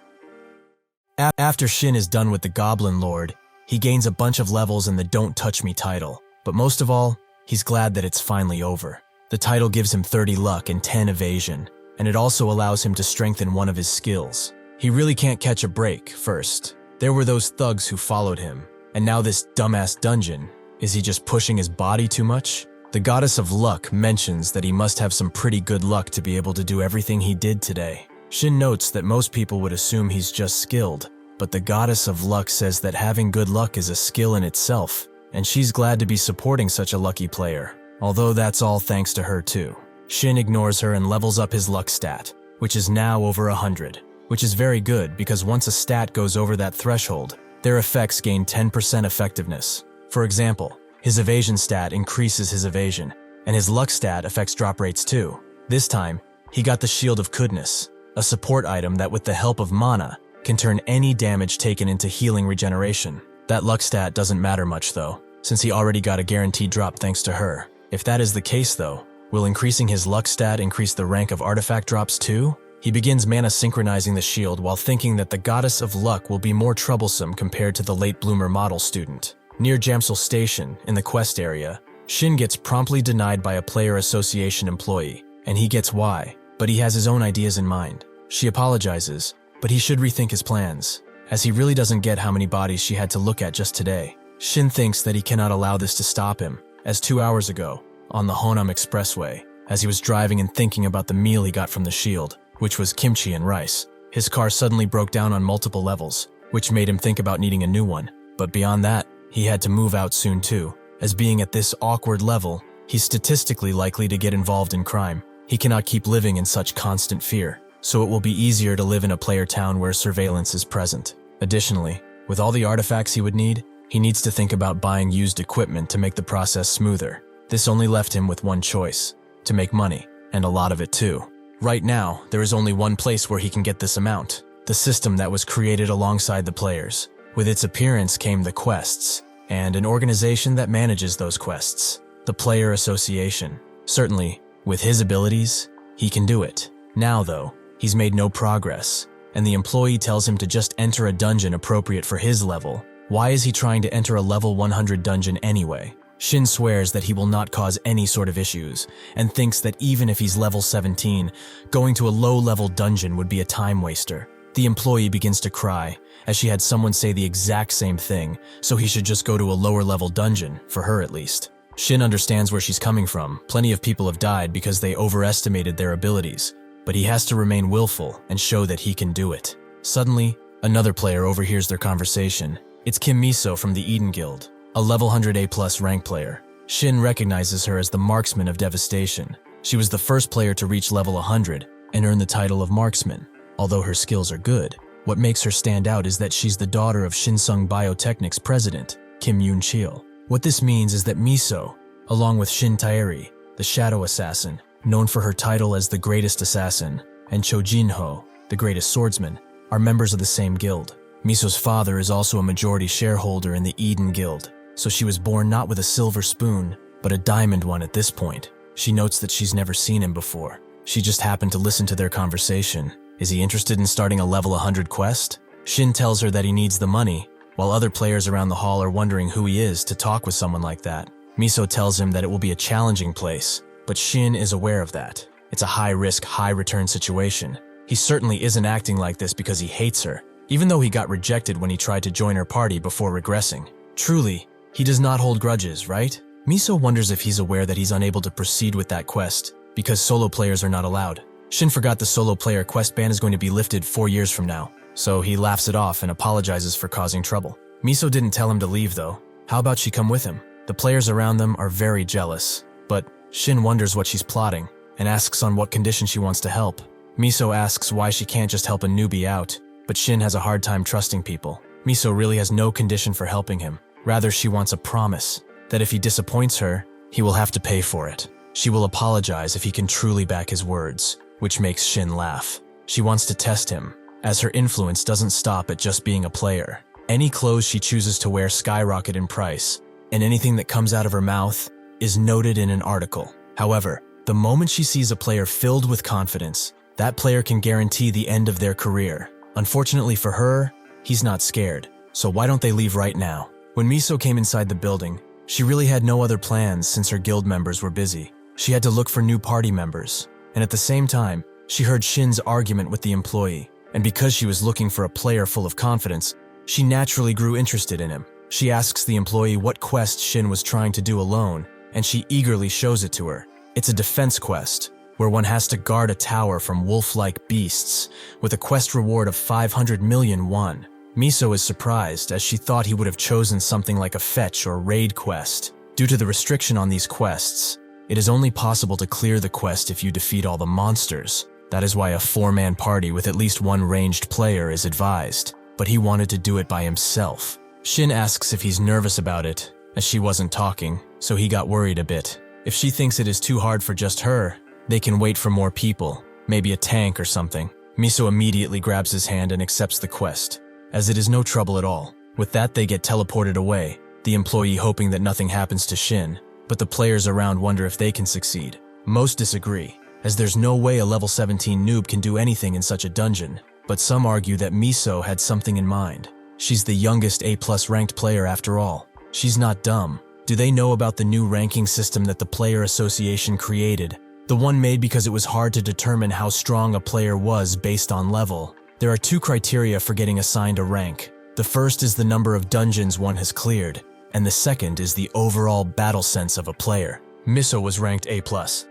After Shin is done with the Goblin Lord, he gains a bunch of levels and the Don't Touch Me title. But most of all, he's glad that it's finally over. The title gives him 30 luck and 10 evasion, and it also allows him to strengthen one of his skills. He really can't catch a break. First, there were those thugs who followed him, and now this dumbass dungeon. Is he just pushing his body too much? The goddess of luck mentions that he must have some pretty good luck to be able to do everything he did today. Shin notes that most people would assume he's just skilled, but the goddess of luck says that having good luck is a skill in itself, and she's glad to be supporting such a lucky player, although that's all thanks to her too. Shin ignores her and levels up his luck stat, which is now over 100, which is very good because once a stat goes over that threshold, their effects gain 10% effectiveness. For example, his evasion stat increases his evasion, and his luck stat affects drop rates too. This time, he got the Shield of Goodness, a support item that with the help of mana, can turn any damage taken into healing regeneration. That luck stat doesn't matter much though, since he already got a guaranteed drop thanks to her. If that is the case though, will increasing his luck stat increase the rank of artifact drops too? He begins mana synchronizing the shield while thinking that the Goddess of Luck will be more troublesome compared to the late bloomer model student. Near Jamsil Station, in the quest area, Shin gets promptly denied by a player association employee, and he gets why, but he has his own ideas in mind. She apologizes, but he should rethink his plans, as he really doesn't get how many bodies she had to look at just today. Shin thinks that he cannot allow this to stop him, as 2 hours ago, on the Honam Expressway, as he was driving and thinking about the meal he got from the shield, which was kimchi and rice, his car suddenly broke down on multiple levels, which made him think about needing a new one. But beyond that, he had to move out soon too, as being at this awkward level, he's statistically likely to get involved in crime. He cannot keep living in such constant fear, so it will be easier to live in a player town where surveillance is present. Additionally, with all the artifacts he would need, he needs to think about buying used equipment to make the process smoother. This only left him with one choice: to make money, and a lot of it too. Right now, there is only one place where he can get this amount: the system that was created alongside the players. With its appearance came the quests, and an organization that manages those quests, the Player Association. Certainly, with his abilities, he can do it. Now though, he's made no progress, and the employee tells him to just enter a dungeon appropriate for his level. Why is he trying to enter a level 100 dungeon anyway? Shin swears that he will not cause any sort of issues, and thinks that even if he's level 17, going to a low-level dungeon would be a time waster. The employee begins to cry, as she had someone say the exact same thing, so he should just go to a lower-level dungeon, for her at least. Shin understands where she's coming from. Plenty of people have died because they overestimated their abilities, but he has to remain willful and show that he can do it. Suddenly, another player overhears their conversation. It's Kim Miso from the Eden Guild, a level 100A+ rank player. Shin recognizes her as the Marksman of Devastation. She was the first player to reach level 100 and earn the title of Marksman. Although her skills are good, what makes her stand out is that she's the daughter of Shinsung Biotechnic's president, Kim Yoon-chil. What this means is that Miso, along with Shin Taeri, the Shadow Assassin, known for her title as the Greatest Assassin, and Cho Jin-ho, the Greatest Swordsman, are members of the same guild. Miso's father is also a majority shareholder in the Eden Guild, so she was born not with a silver spoon, but a diamond one at this point. She notes that she's never seen him before. She just happened to listen to their conversation. Is he interested in starting a level 100 quest? Shin tells her that he needs the money, while other players around the hall are wondering who he is to talk with someone like that. Miso tells him that it will be a challenging place, but Shin is aware of that. It's a high-risk, high-return situation. He certainly isn't acting like this because he hates her, even though he got rejected when he tried to join her party before regressing. Truly, he does not hold grudges, right? Miso wonders if he's aware that he's unable to proceed with that quest, because solo players are not allowed. Shin forgot the solo player quest ban is going to be lifted 4 years from now, so he laughs it off and apologizes for causing trouble. Miso didn't tell him to leave though. How about she come with him? The players around them are very jealous, but Shin wonders what she's plotting and asks on what condition she wants to help. Miso asks why she can't just help a newbie out, but Shin has a hard time trusting people. Miso really has no condition for helping him. Rather, she wants a promise that if he disappoints her, he will have to pay for it. She will apologize if he can truly back his words, which makes Shin laugh. She wants to test him, as her influence doesn't stop at just being a player. Any clothes she chooses to wear skyrocket in price, and anything that comes out of her mouth is noted in an article. However, the moment she sees a player filled with confidence, that player can guarantee the end of their career. Unfortunately for her, he's not scared, so why don't they leave right now? When Miso came inside the building, she really had no other plans since her guild members were busy. She had to look for new party members, and at the same time, she heard Shin's argument with the employee, and because she was looking for a player full of confidence, she naturally grew interested in him. She asks the employee what quest Shin was trying to do alone, and she eagerly shows it to her. It's a defense quest, where one has to guard a tower from wolf-like beasts, with a quest reward of 500 million won. Miso is surprised, as she thought he would have chosen something like a fetch or raid quest. Due to the restriction on these quests, It is only possible to clear the quest if you defeat all the monsters. That is why a 4-man party with at least one ranged player is advised, but he wanted to do it by himself. Shin asks if he's nervous about it, as she wasn't talking, so he got worried a bit. If she thinks it is too hard for just her, they can wait for more people, maybe a tank or something. Miso immediately grabs his hand and accepts the quest, as it is no trouble at all. With that, they get teleported away, the employee hoping that nothing happens to Shin, but the players around wonder if they can succeed. Most disagree, as there's no way a level 17 noob can do anything in such a dungeon, but some argue that Miso had something in mind. She's the youngest A+ ranked player after all. She's not dumb. Do they know about the new ranking system that the Player Association created? The one made because it was hard to determine how strong a player was based on level. There are 2 criteria for getting assigned a rank. The first is the number of dungeons one has cleared, and the second is the overall battle sense of a player. Miso was ranked A+,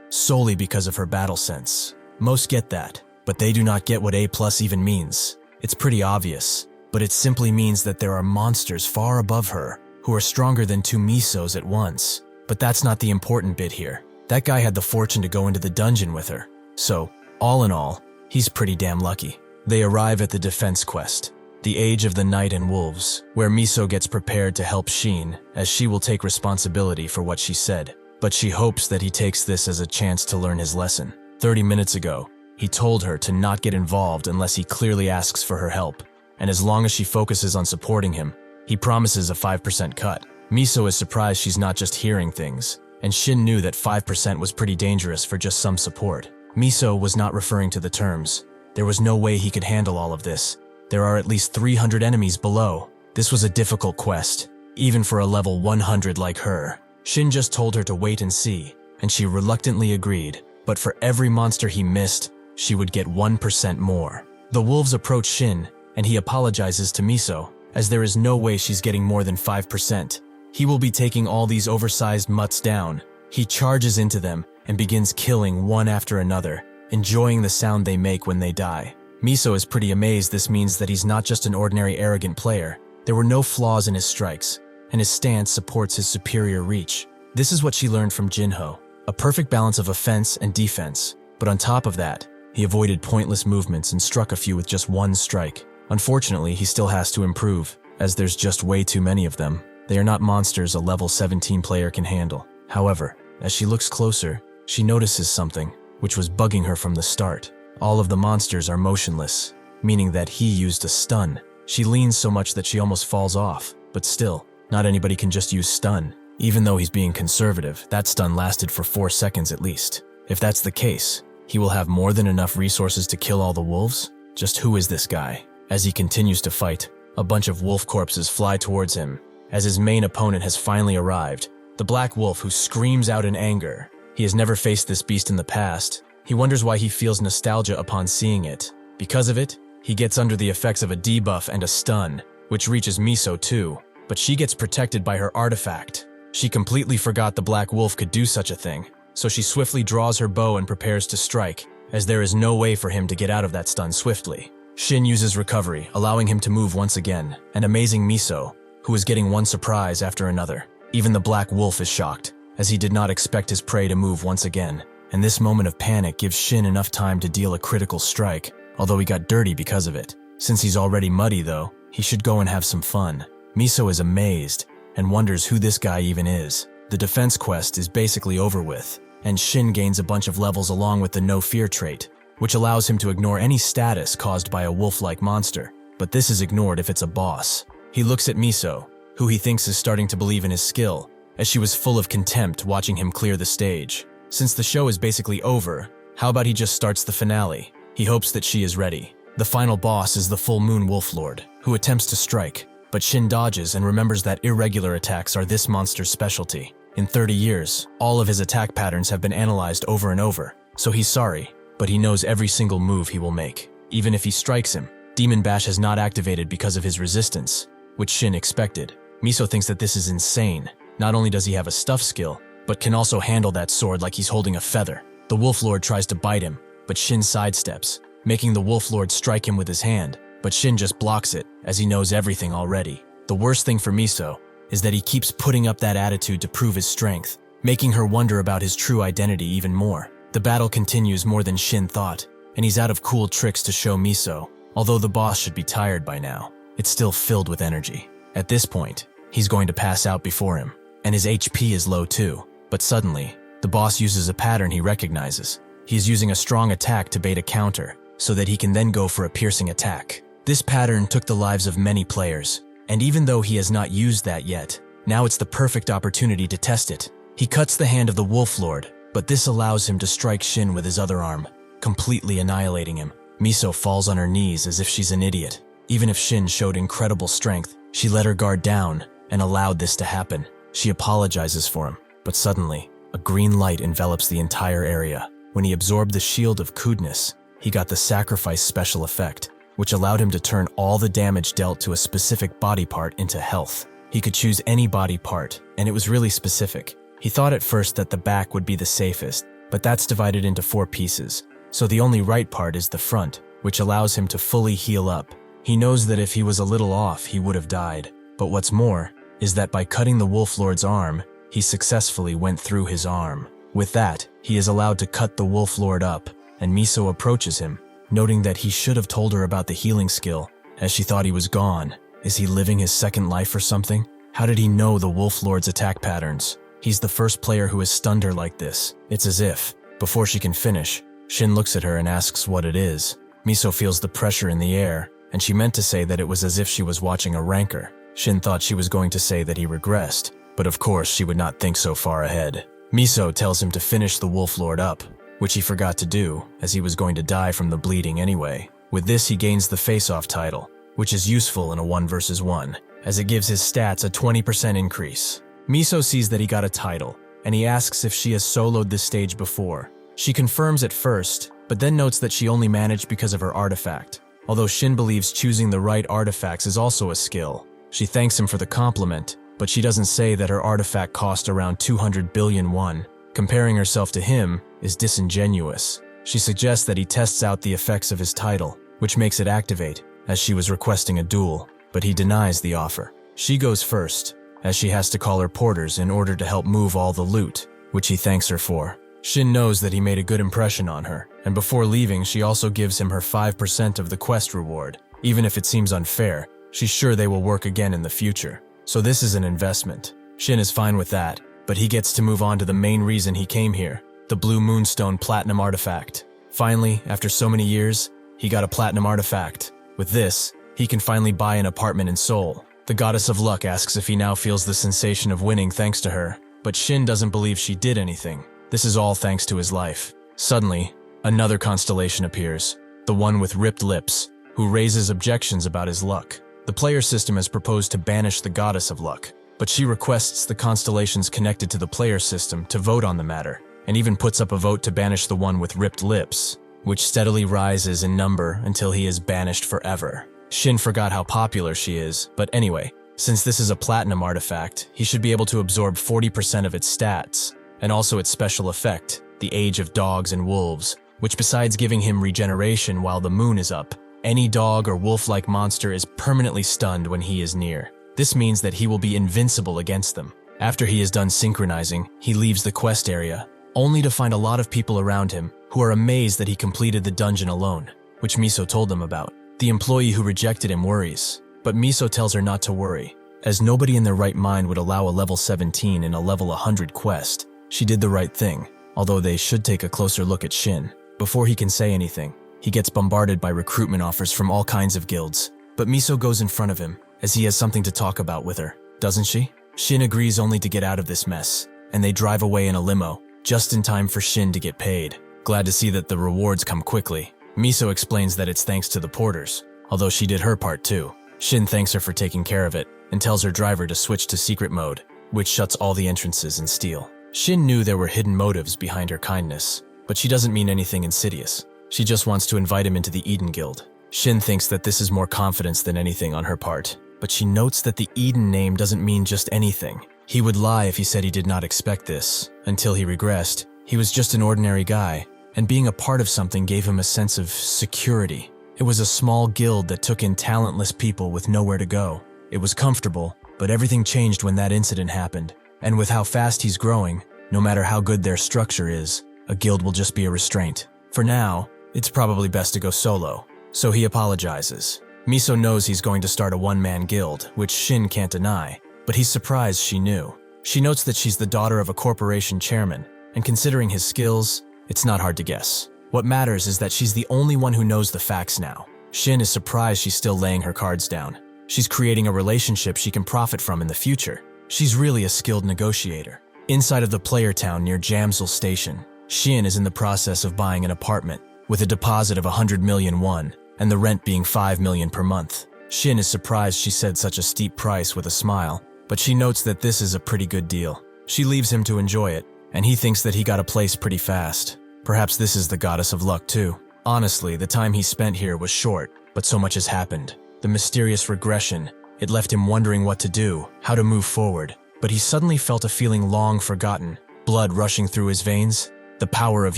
solely because of her battle sense. Most get that, but they do not get what A+ even means. It's pretty obvious, but it simply means that there are monsters far above her who are stronger than 2 Misos at once. But that's not the important bit here. That guy had the fortune to go into the dungeon with her. So, all in all, he's pretty damn lucky. They arrive at the defense quest, the Age of the Night and Wolves, where Miso gets prepared to help Shin, as she will take responsibility for what she said. But she hopes that he takes this as a chance to learn his lesson. 30 minutes ago, he told her to not get involved unless he clearly asks for her help, and as long as she focuses on supporting him, he promises a 5% cut. Miso is surprised she's not just hearing things, and Shin knew that 5% was pretty dangerous for just some support. Miso was not referring to the terms. There was no way he could handle all of this. There are at least 300 enemies below. This was a difficult quest, even for a level 100 like her. Shin just told her to wait and see, and she reluctantly agreed, but for every monster he missed, she would get 1% more. The wolves approach Shin, and he apologizes to Miso, as there is no way she's getting more than 5%. He will be taking all these oversized mutts down. He charges into them and begins killing one after another, enjoying the sound they make when they die. Miso is pretty amazed. This means that he's not just an ordinary arrogant player. There were no flaws in his strikes, and his stance supports his superior reach. This is what she learned from Jinho, a perfect balance of offense and defense. But on top of that, he avoided pointless movements and struck a few with just one strike. Unfortunately, he still has to improve, as there's just way too many of them. They are not monsters a level 17 player can handle. However, as she looks closer, she notices something, which was bugging her from the start. All of the monsters are motionless, meaning that he used a stun. She leans so much that she almost falls off, but still, not anybody can just use stun. Even though he's being conservative, that stun lasted for 4 seconds at least. If that's the case, he will have more than enough resources to kill all the wolves? Just who is this guy? As he continues to fight, a bunch of wolf corpses fly towards him. As his main opponent has finally arrived, the black wolf who screams out in anger. He has never faced this beast in the past. He wonders why he feels nostalgia upon seeing it. Because of it, he gets under the effects of a debuff and a stun, which reaches Miso too, but she gets protected by her artifact. She completely forgot the black wolf could do such a thing, so she swiftly draws her bow and prepares to strike, as there is no way for him to get out of that stun swiftly. Shin uses recovery, allowing him to move once again, and amazing Miso, who is getting one surprise after another. Even the black wolf is shocked, as he did not expect his prey to move once again, and this moment of panic gives Shin enough time to deal a critical strike, although he got dirty because of it. Since he's already muddy though, he should go and have some fun. Miso is amazed, and wonders who this guy even is. The defense quest is basically over with, and Shin gains a bunch of levels along with the no fear trait, which allows him to ignore any status caused by a wolf-like monster. But this is ignored if it's a boss. He looks at Miso, who he thinks is starting to believe in his skill, as she was full of contempt watching him clear the stage. Since the show is basically over, how about he just starts the finale? He hopes that she is ready. The final boss is the full moon wolf lord, who attempts to strike, but Shin dodges and remembers that irregular attacks are this monster's specialty. In 30 years, all of his attack patterns have been analyzed over and over, so he's sorry, but he knows every single move he will make. Even if he strikes him, Demon Bash has not activated because of his resistance, which Shin expected. Miso thinks that this is insane. Not only does he have a stuff skill, but can also handle that sword like he's holding a feather. The Wolf Lord tries to bite him, but Shin sidesteps, making the Wolf Lord strike him with his hand, but Shin just blocks it, as he knows everything already. The worst thing for Miso is that he keeps putting up that attitude to prove his strength, making her wonder about his true identity even more. The battle continues more than Shin thought, and he's out of cool tricks to show Miso. Although the boss should be tired by now, it's still filled with energy. At this point, he's going to pass out before him, and his HP is low too. But suddenly, the boss uses a pattern he recognizes. He's using a strong attack to bait a counter, so that he can then go for a piercing attack. This pattern took the lives of many players, and even though he has not used that yet, now it's the perfect opportunity to test it. He cuts the hand of the Wolf Lord, but this allows him to strike Shin with his other arm, completely annihilating him. Miso falls on her knees as if she's an idiot. Even if Shin showed incredible strength, she let her guard down and allowed this to happen. She apologizes for him, but suddenly, a green light envelops the entire area. When he absorbed the Shield of Coodness, he got the Sacrifice special effect, which allowed him to turn all the damage dealt to a specific body part into health. He could choose any body part, and it was really specific. He thought at first that the back would be the safest, but that's divided into 4 pieces, so the only right part is the front, which allows him to fully heal up. He knows that if he was a little off, he would have died. But what's more, is that by cutting the Wolf Lord's arm, he successfully went through his arm. With that, he is allowed to cut the Wolf Lord up, and Miso approaches him, noting that he should have told her about the healing skill, as she thought he was gone. Is he living his second life or something? How did he know the Wolf Lord's attack patterns? He's the first player who has stunned her like this. It's as if, before she can finish, Shin looks at her and asks what it is. Miso feels the pressure in the air, and she meant to say that it was as if she was watching a rancor. Shin thought she was going to say that he regressed, but of course she would not think so far ahead. Miso tells him to finish the Wolf Lord up, which he forgot to do, as he was going to die from the bleeding anyway. With this, he gains the face-off title, which is useful in a 1 versus 1, as it gives his stats a 20% increase. Miso sees that he got a title, and he asks if she has soloed this stage before. She confirms at first, but then notes that she only managed because of her artifact. Although Shin believes choosing the right artifacts is also a skill. She thanks him for the compliment, but she doesn't say that her artifact cost around 200 billion won. Comparing herself to him is disingenuous. She suggests that he tests out the effects of his title, which makes it activate, as she was requesting a duel, but he denies the offer. She goes first, as she has to call her porters in order to help move all the loot, which he thanks her for. Shin knows that he made a good impression on her, and before leaving she also gives him her 5% of the quest reward. Even if it seems unfair, she's sure they will work again in the future. So this is an investment. Shin is fine with that, but he gets to move on to the main reason he came here, the Blue Moonstone Platinum Artifact. Finally, after so many years, he got a Platinum Artifact. With this, he can finally buy an apartment in Seoul. The Goddess of Luck asks if he now feels the sensation of winning thanks to her, but Shin doesn't believe she did anything. This is all thanks to his life. Suddenly, another constellation appears, the one with ripped lips, who raises objections about his luck. The player system has proposed to banish the Goddess of Luck, but she requests the constellations connected to the player system to vote on the matter, and even puts up a vote to banish the one with ripped lips, which steadily rises in number until he is banished forever. Shin forgot how popular she is, but anyway, since this is a platinum artifact, he should be able to absorb 40% of its stats, and also its special effect, the Age of Dogs and Wolves, which besides giving him regeneration while the moon is up, any dog or wolf-like monster is permanently stunned when he is near. This means that he will be invincible against them. After he is done synchronizing, he leaves the quest area, only to find a lot of people around him who are amazed that he completed the dungeon alone, which Miso told them about. The employee who rejected him worries, but Miso tells her not to worry, as nobody in their right mind would allow a level 17 in a level 100 quest. She did the right thing, although they should take a closer look at Shin. Before he can say anything, he gets bombarded by recruitment offers from all kinds of guilds, but Miso goes in front of him, as he has something to talk about with her, doesn't she? Shin agrees only to get out of this mess, and they drive away in a limo, just in time for Shin to get paid. Glad to see that the rewards come quickly. Miso explains that it's thanks to the porters, although she did her part too. Shin thanks her for taking care of it, and tells her driver to switch to secret mode, which shuts all the entrances in steel. Shin knew there were hidden motives behind her kindness, but she doesn't mean anything insidious. She just wants to invite him into the Eden Guild. Shin thinks that this is more confidence than anything on her part, but she notes that the Eden name doesn't mean just anything. He would lie if he said he did not expect this. Until he regressed, he was just an ordinary guy, and being a part of something gave him a sense of security. It was a small guild that took in talentless people with nowhere to go. It was comfortable, but everything changed when that incident happened. And with how fast he's growing, No matter how good their structure is, a guild will just be a restraint. For now, it's probably best to go solo. So he apologizes. Miso knows he's going to start a one-man guild, which Shin can't deny, but he's surprised she knew. She notes that she's the daughter of a corporation chairman, and considering his skills, it's not hard to guess. What matters is that she's the only one who knows the facts now. Shin is surprised she's still laying her cards down. She's creating a relationship she can profit from in the future. She's really a skilled negotiator. Inside of the player town near Jamsil Station, Shin is in the process of buying an apartment with a deposit of 100 million won and the rent being 5 million per month. Shin is surprised she said such a steep price with a smile, but she notes that this is a pretty good deal. She leaves him to enjoy it, and he thinks that he got a place pretty fast. Perhaps this is the goddess of luck too. Honestly, the time he spent here was short, but so much has happened. The mysterious regression, it left him wondering what to do, how to move forward. But he suddenly felt a feeling long forgotten, blood rushing through his veins. The power of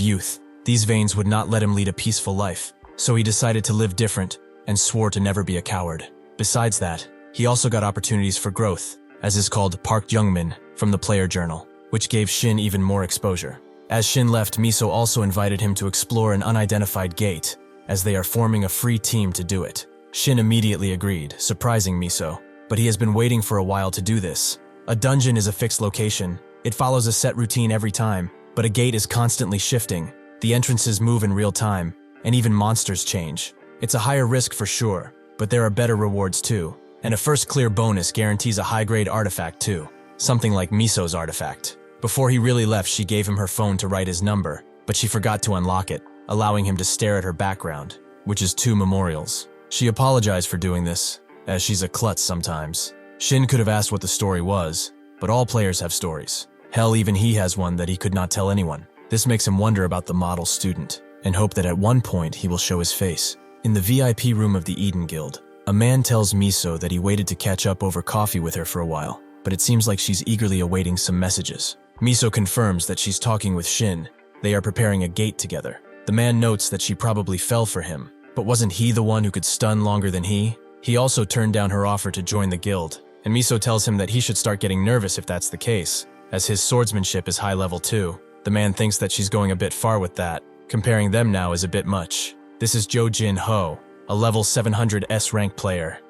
youth. These veins would not let him lead a peaceful life, so he decided to live different and swore to never be a coward. Besides that, he also got opportunities for growth, as is called Park Jungmin from the player journal, which gave Shin even more exposure. As Shin left, Miso also invited him to explore an unidentified gate, as they are forming a free team to do it. Shin immediately agreed, surprising Miso, but he has been waiting for a while to do this. A dungeon is a fixed location. It follows a set routine every time, but a gate is constantly shifting. The entrances move in real time, and even monsters change. It's a higher risk for sure, but there are better rewards too. And a first clear bonus guarantees a high-grade artifact too, something like Miso's artifact. Before he really left, she gave him her phone to write his number, but she forgot to unlock it, allowing him to stare at her background, which is 2 memorials. She apologized for doing this, as she's a klutz sometimes. Shin could have asked what the story was, but all players have stories. Hell, even he has one that he could not tell anyone. This makes him wonder about the model student, and hope that at one point he will show his face. In the VIP room of the Eden Guild, a man tells Miso that he waited to catch up over coffee with her for a while, but it seems like she's eagerly awaiting some messages. Miso confirms that she's talking with Shin. They are preparing a gate together. The man notes that she probably fell for him, but wasn't he the one who could stun longer than he? He also turned down her offer to join the guild, and Miso tells him that he should start getting nervous if that's the case, as his swordsmanship is high level too. The man thinks that she's going a bit far with that. Comparing them now is a bit much. This is Jo Jin Ho, a level 700 S-rank player.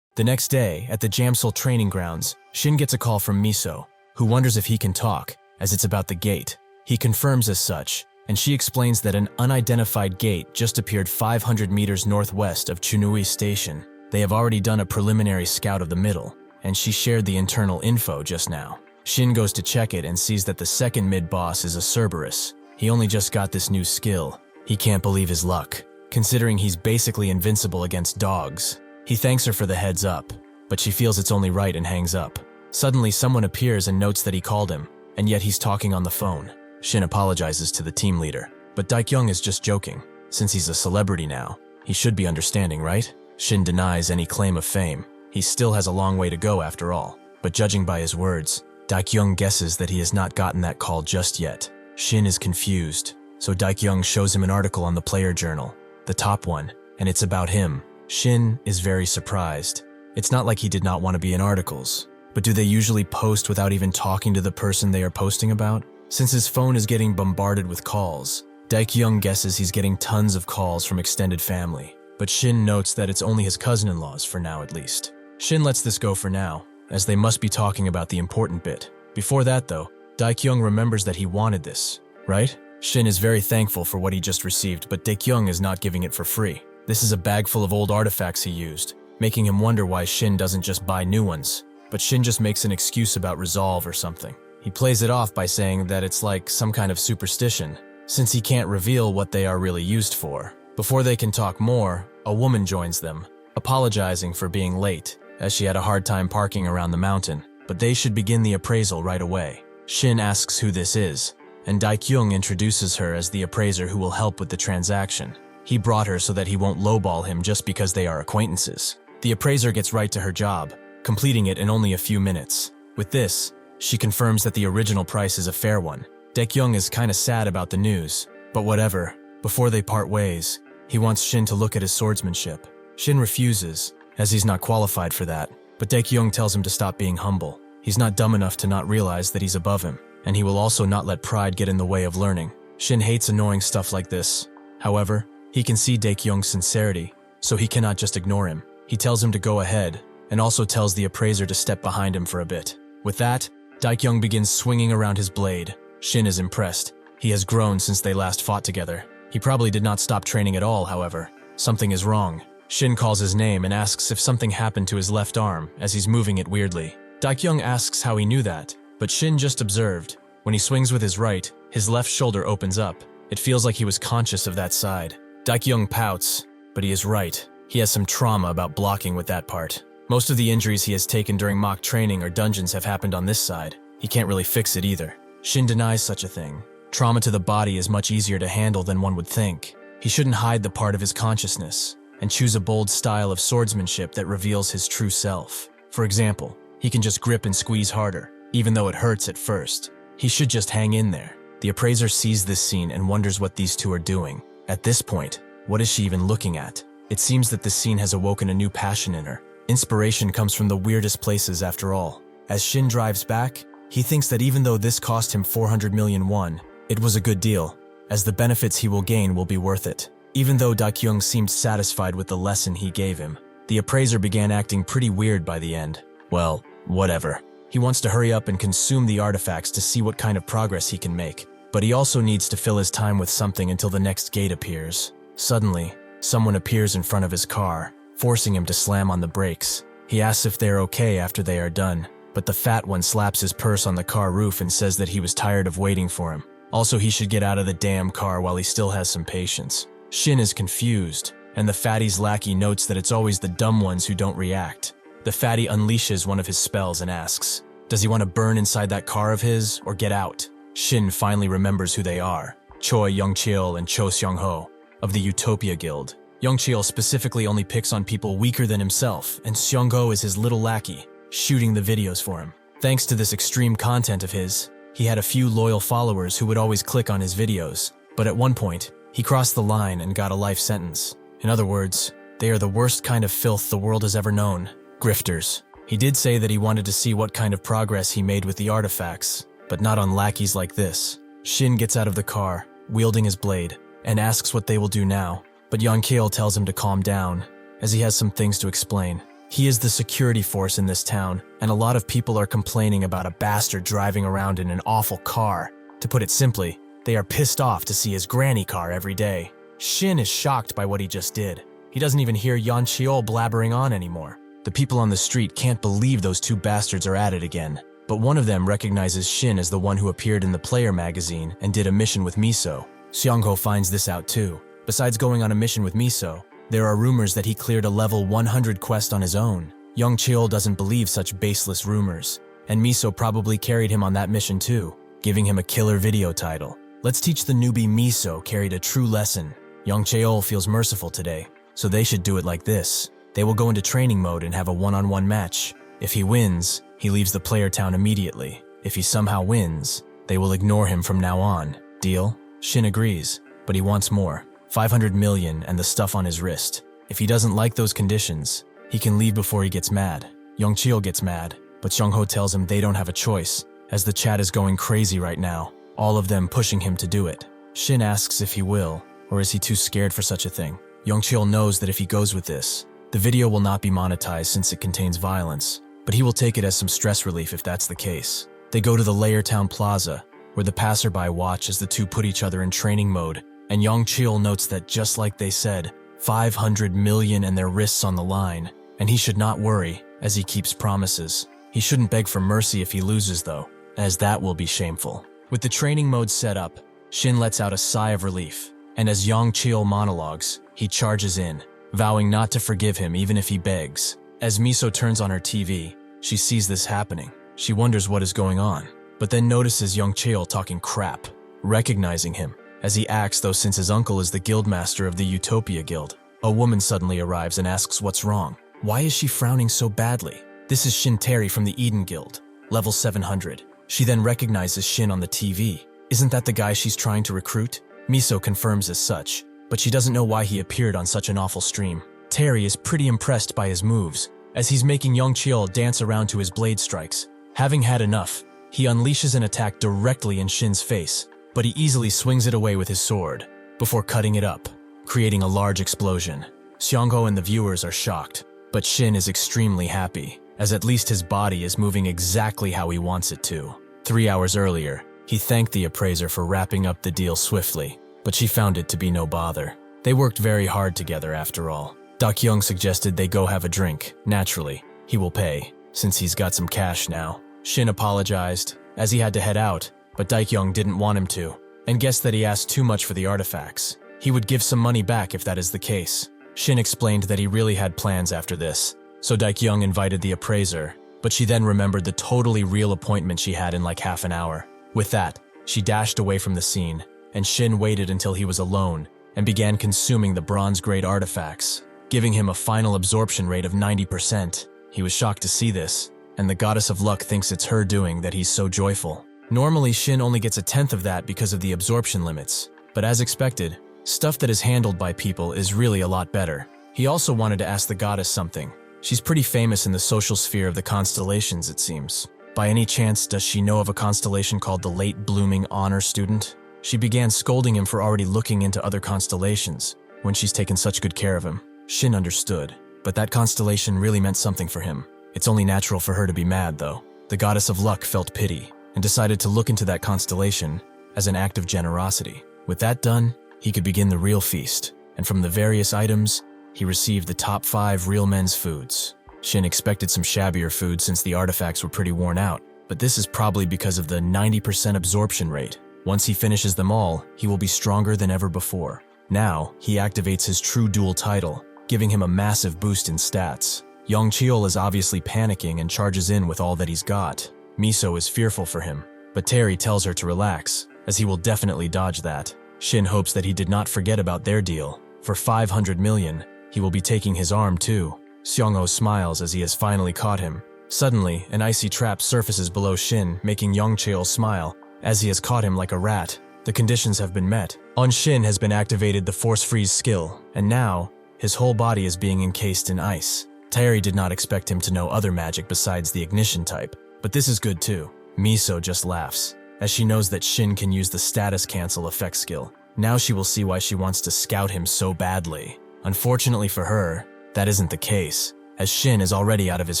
The next day, at the Jamsil training grounds, Shin gets a call from Miso, who wonders if he can talk, as it's about the gate. He confirms as such, and she explains that an unidentified gate just appeared 500 meters northwest of Chunui Station. They have already done a preliminary scout of the middle, and she shared the internal info just now. Shin goes to check it and sees that the second mid-boss is a Cerberus. He only just got this new skill. He can't believe his luck, considering he's basically invincible against dogs. He thanks her for the heads up, but she feels it's only right and hangs up. Suddenly, someone appears and notes that he called him, and yet he's talking on the phone. Shin apologizes to the team leader, but Daekyung is just joking. Since he's a celebrity now, he should be understanding, right? Shin denies any claim of fame. He still has a long way to go after all, but judging by his words, Daekyung guesses that he has not gotten that call just yet. Shin is confused, so Daekyung shows him an article on the player journal, the top one, and it's about him. Shin is very surprised. It's not like he did not want to be in articles, but do they usually post without even talking to the person they are posting about? Since his phone is getting bombarded with calls, Daekyung guesses he's getting tons of calls from extended family, but Shin notes that it's only his cousin-in-laws for now at least. Shin lets this go for now, as they must be talking about the important bit. Before that though, Daekyung remembers that he wanted this, right? Shin is very thankful for what he just received, but Daekyung is not giving it for free. This is a bag full of old artifacts he used, making him wonder why Shin doesn't just buy new ones. But Shin just makes an excuse about resolve or something. He plays it off by saying that it's like some kind of superstition, since he can't reveal what they are really used for. Before they can talk more, a woman joins them, apologizing for being late, as she had a hard time parking around the mountain, but they should begin the appraisal right away. Shin asks who this is, and Daekyung introduces her as the appraiser who will help with the transaction. He brought her so that he won't lowball him just because they are acquaintances. The appraiser gets right to her job, completing it in only a few minutes. With this, she confirms that the original price is a fair one. Daekyung is kinda sad about the news, but whatever. Before they part ways, he wants Shin to look at his swordsmanship. Shin refuses, as he's not qualified for that, but Daekyung tells him to stop being humble. He's not dumb enough to not realize that he's above him, and he will also not let pride get in the way of learning. Shin hates annoying stuff like this. However, he can see Daekyung's sincerity, so he cannot just ignore him. He tells him to go ahead, and also tells the appraiser to step behind him for a bit. With that, Daekyung begins swinging around his blade. Shin is impressed. He has grown since they last fought together. He probably did not stop training at all, however. Something is wrong. Shin calls his name and asks if something happened to his left arm as he's moving it weirdly. Daekyung asks how he knew that, but Shin just observed. When he swings with his right, his left shoulder opens up. It feels like he was conscious of that side. Daekyung pouts, but he is right. He has some trauma about blocking with that part. Most of the injuries he has taken during mock training or dungeons have happened on this side. He can't really fix it either. Shin denies such a thing. Trauma to the body is much easier to handle than one would think. He shouldn't hide the part of his consciousness and choose a bold style of swordsmanship that reveals his true self. For example, he can just grip and squeeze harder, even though it hurts at first. He should just hang in there. The appraiser sees this scene and wonders what these two are doing. At this point, what is she even looking at? It seems that this scene has awoken a new passion in her. Inspiration comes from the weirdest places after all. As Shin drives back, he thinks that even though this cost him 400 million won, it was a good deal, as the benefits he will gain will be worth it. Even though Daekyung seemed satisfied with the lesson he gave him, the appraiser began acting pretty weird by the end. Well, whatever. He wants to hurry up and consume the artifacts to see what kind of progress he can make, but he also needs to fill his time with something until the next gate appears. Suddenly, someone appears in front of his car, forcing him to slam on the brakes. He asks if they're okay after they are done, but the fat one slaps his purse on the car roof and says that he was tired of waiting for him. Also, he should get out of the damn car while he still has some patience. Shin is confused, and the fatty's lackey notes that it's always the dumb ones who don't react. The fatty unleashes one of his spells and asks, does he want to burn inside that car of his or get out? Shin finally remembers who they are, Choi Young-cheol and Cho Seong-ho, of the Utopia Guild. Young-cheol specifically only picks on people weaker than himself, and Seong-ho is his little lackey, shooting the videos for him. Thanks to this extreme content of his, he had a few loyal followers who would always click on his videos, but at one point, he crossed the line and got a life sentence. In other words, they are the worst kind of filth the world has ever known. Grifters. He did say that he wanted to see what kind of progress he made with the artifacts, but not on lackeys like this. Shin gets out of the car, wielding his blade, and asks what they will do now, but Young-cheol tells him to calm down, as he has some things to explain. He is the security force in this town, and a lot of people are complaining about a bastard driving around in an awful car. To put it simply, they are pissed off to see his granny car every day. Shin is shocked by what he just did. He doesn't even hear Young-cheol blabbering on anymore. The people on the street can't believe those two bastards are at it again, but one of them recognizes Shin as the one who appeared in the Player magazine and did a mission with Miso. Seong-ho finds this out too. Besides going on a mission with Miso, there are rumors that he cleared a level 100 quest on his own. Young-cheol doesn't believe such baseless rumors, and Miso probably carried him on that mission too, giving him a killer video title. Let's teach the newbie Miso carried a true lesson. Young-cheol feels merciful today, so they should do it like this. They will go into training mode and have a one-on-one match. If he wins, he leaves the player town immediately. If he somehow wins, they will ignore him from now on. Deal? Shin agrees, but he wants more. 500 million and the stuff on his wrist. If he doesn't like those conditions, he can leave before he gets mad. Young-cheol gets mad, but Seong-ho tells him they don't have a choice, as the chat is going crazy right now, all of them pushing him to do it. Shin asks if he will, or is he too scared for such a thing? Young-cheol knows that if he goes with this, the video will not be monetized since it contains violence, but he will take it as some stress relief if that's the case. They go to the Layer Town Plaza, where the passerby watch as the two put each other in training mode, and Young-cheol notes that just like they said, 500 million and their wrists on the line, and he should not worry, as he keeps promises. He shouldn't beg for mercy if he loses though, as that will be shameful. With the training mode set up, Shin lets out a sigh of relief, and as Young-cheol monologues, he charges in, vowing not to forgive him even if he begs. As Miso turns on her TV, she sees this happening. She wonders what is going on, but then notices Young-cheol talking crap, recognizing him, as he acts though since his uncle is the guildmaster of the Utopia Guild. A woman suddenly arrives and asks what's wrong. Why is she frowning so badly? This is Shin Terry from the Eden Guild, level 700. She then recognizes Shin on the TV. Isn't that the guy she's trying to recruit? Miso confirms as such, but she doesn't know why he appeared on such an awful stream. Terry is pretty impressed by his moves, as he's making Young-cheol dance around to his blade strikes. Having had enough, he unleashes an attack directly in Shin's face, but he easily swings it away with his sword, before cutting it up, creating a large explosion. Xiangho and the viewers are shocked, but Shin is extremely happy, as at least his body is moving exactly how he wants it to. 3 hours earlier, he thanked the appraiser for wrapping up the deal swiftly, but she found it to be no bother. They worked very hard together after all. Dakyung suggested they go have a drink. Naturally, he will pay, since he's got some cash now. Shin apologized, as he had to head out, but Dakyung didn't want him to, and guessed that he asked too much for the artifacts. He would give some money back if that is the case. Shin explained that he really had plans after this, so Dakyung invited the appraiser, but she then remembered the totally real appointment she had in like half an hour. With that, she dashed away from the scene, and Shin waited until he was alone and began consuming the bronze-grade artifacts, giving him a final absorption rate of 90%. He was shocked to see this, and the goddess of luck thinks it's her doing that he's so joyful. Normally, Shin only gets a tenth of that because of the absorption limits, but as expected, stuff that is handled by people is really a lot better. He also wanted to ask the goddess something. She's pretty famous in the social sphere of the constellations, it seems. By any chance, does she know of a constellation called the Late Blooming Honor Student? She began scolding him for already looking into other constellations, when she's taken such good care of him. Shin understood, but that constellation really meant something for him. It's only natural for her to be mad, though. The goddess of luck felt pity, and decided to look into that constellation as an act of generosity. With that done, he could begin the real feast, and from the various items, he received the top 5 real men's foods. Shin expected some shabbier food since the artifacts were pretty worn out, but this is probably because of the 90% absorption rate. Once he finishes them all, he will be stronger than ever before. Now, he activates his true dual title, giving him a massive boost in stats. Yongcheol is obviously panicking and charges in with all that he's got. Miso is fearful for him, but Terry tells her to relax, as he will definitely dodge that. Shin hopes that he did not forget about their deal. For 500 million, he will be taking his arm too. Xiangho smiles as he has finally caught him. Suddenly, an icy trap surfaces below Shin, making Yongcheol smile, as he has caught him like a rat. The conditions have been met. On Shin has been activated the Force Freeze skill, and now, his whole body is being encased in ice. Terry did not expect him to know other magic besides the ignition type, but this is good too. Miso just laughs, as she knows that Shin can use the status cancel effect skill. Now she will see why she wants to scout him so badly. Unfortunately for her, that isn't the case, as Shin is already out of his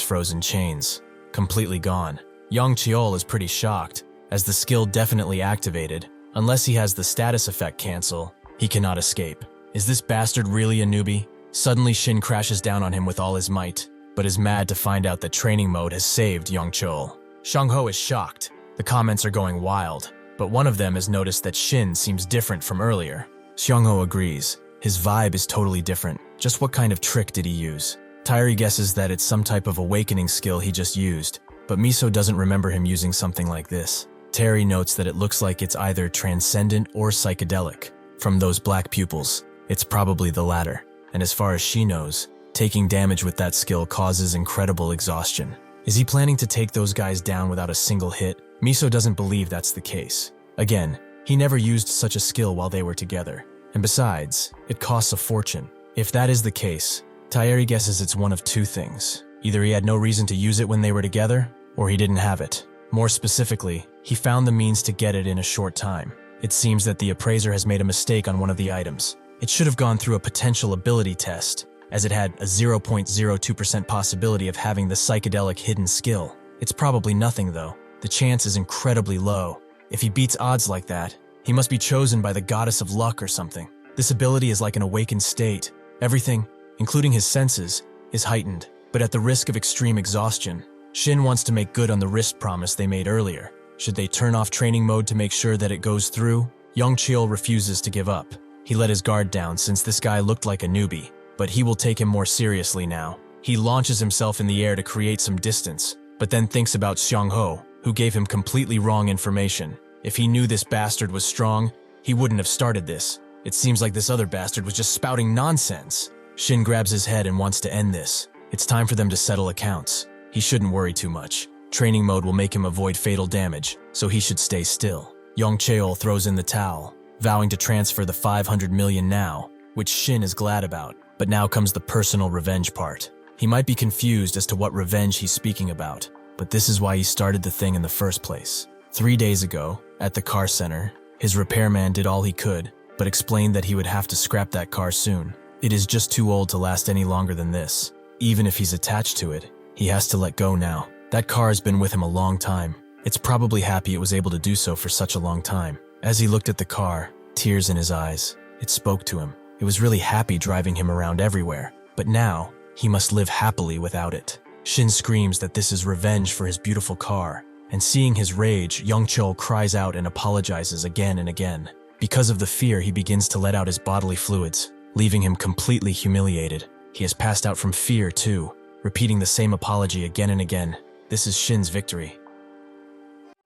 frozen chains, completely gone. Yongcheol is pretty shocked, as the skill definitely activated. Unless he has the status effect cancel, he cannot escape. Is this bastard really a newbie? Suddenly Shin crashes down on him with all his might, but is mad to find out that training mode has saved Yongcheol. Xiangho is shocked. The comments are going wild, but one of them has noticed that Shin seems different from earlier. Xiangho agrees. His vibe is totally different. Just what kind of trick did he use? Tairi guesses that it's some type of awakening skill he just used, but Miso doesn't remember him using something like this. Terry notes that it looks like it's either transcendent or psychedelic. From those black pupils, it's probably the latter. And as far as she knows, taking damage with that skill causes incredible exhaustion. Is he planning to take those guys down without a single hit? Miso doesn't believe that's the case. Again, he never used such a skill while they were together. And besides, it costs a fortune. If that is the case, Tairi guesses it's one of two things. Either he had no reason to use it when they were together, or he didn't have it. More specifically, he found the means to get it in a short time. It seems that the appraiser has made a mistake on one of the items. It should have gone through a potential ability test, as it had a 0.02% possibility of having the psychedelic hidden skill. It's probably nothing though. The chance is incredibly low. If he beats odds like that, he must be chosen by the goddess of luck or something. This ability is like an awakened state. Everything, including his senses, is heightened, but at the risk of extreme exhaustion. Shin wants to make good on the wrist promise they made earlier. Should they turn off training mode to make sure that it goes through? Yongcheol refuses to give up. He let his guard down since this guy looked like a newbie, but he will take him more seriously now. He launches himself in the air to create some distance, but then thinks about Xiangho, who gave him completely wrong information. If he knew this bastard was strong, he wouldn't have started this. It seems like this other bastard was just spouting nonsense. Shin grabs his head and wants to end this. It's time for them to settle accounts. He shouldn't worry too much. Training mode will make him avoid fatal damage, so he should stay still. Yongcheol throws in the towel, vowing to transfer the 500 million now, which Shin is glad about. But now comes the personal revenge part. He might be confused as to what revenge he's speaking about. but this is why he started the thing in the first place. 3 days ago, at the car center, his repairman did all he could, but explained that he would have to scrap that car soon. It is just too old to last any longer than this. Even if he's attached to it, he has to let go now. That car has been with him a long time. It's probably happy it was able to do so for such a long time. As he looked at the car, tears in his eyes, it spoke to him. It was really happy driving him around everywhere, but now he must live happily without it. Shin screams that this is revenge for his beautiful car, and seeing his rage, Young-chul cries out and apologizes again and again. Because of the fear, he begins to let out his bodily fluids, leaving him completely humiliated. He has passed out from fear too, repeating the same apology again and again. This is Shin's victory.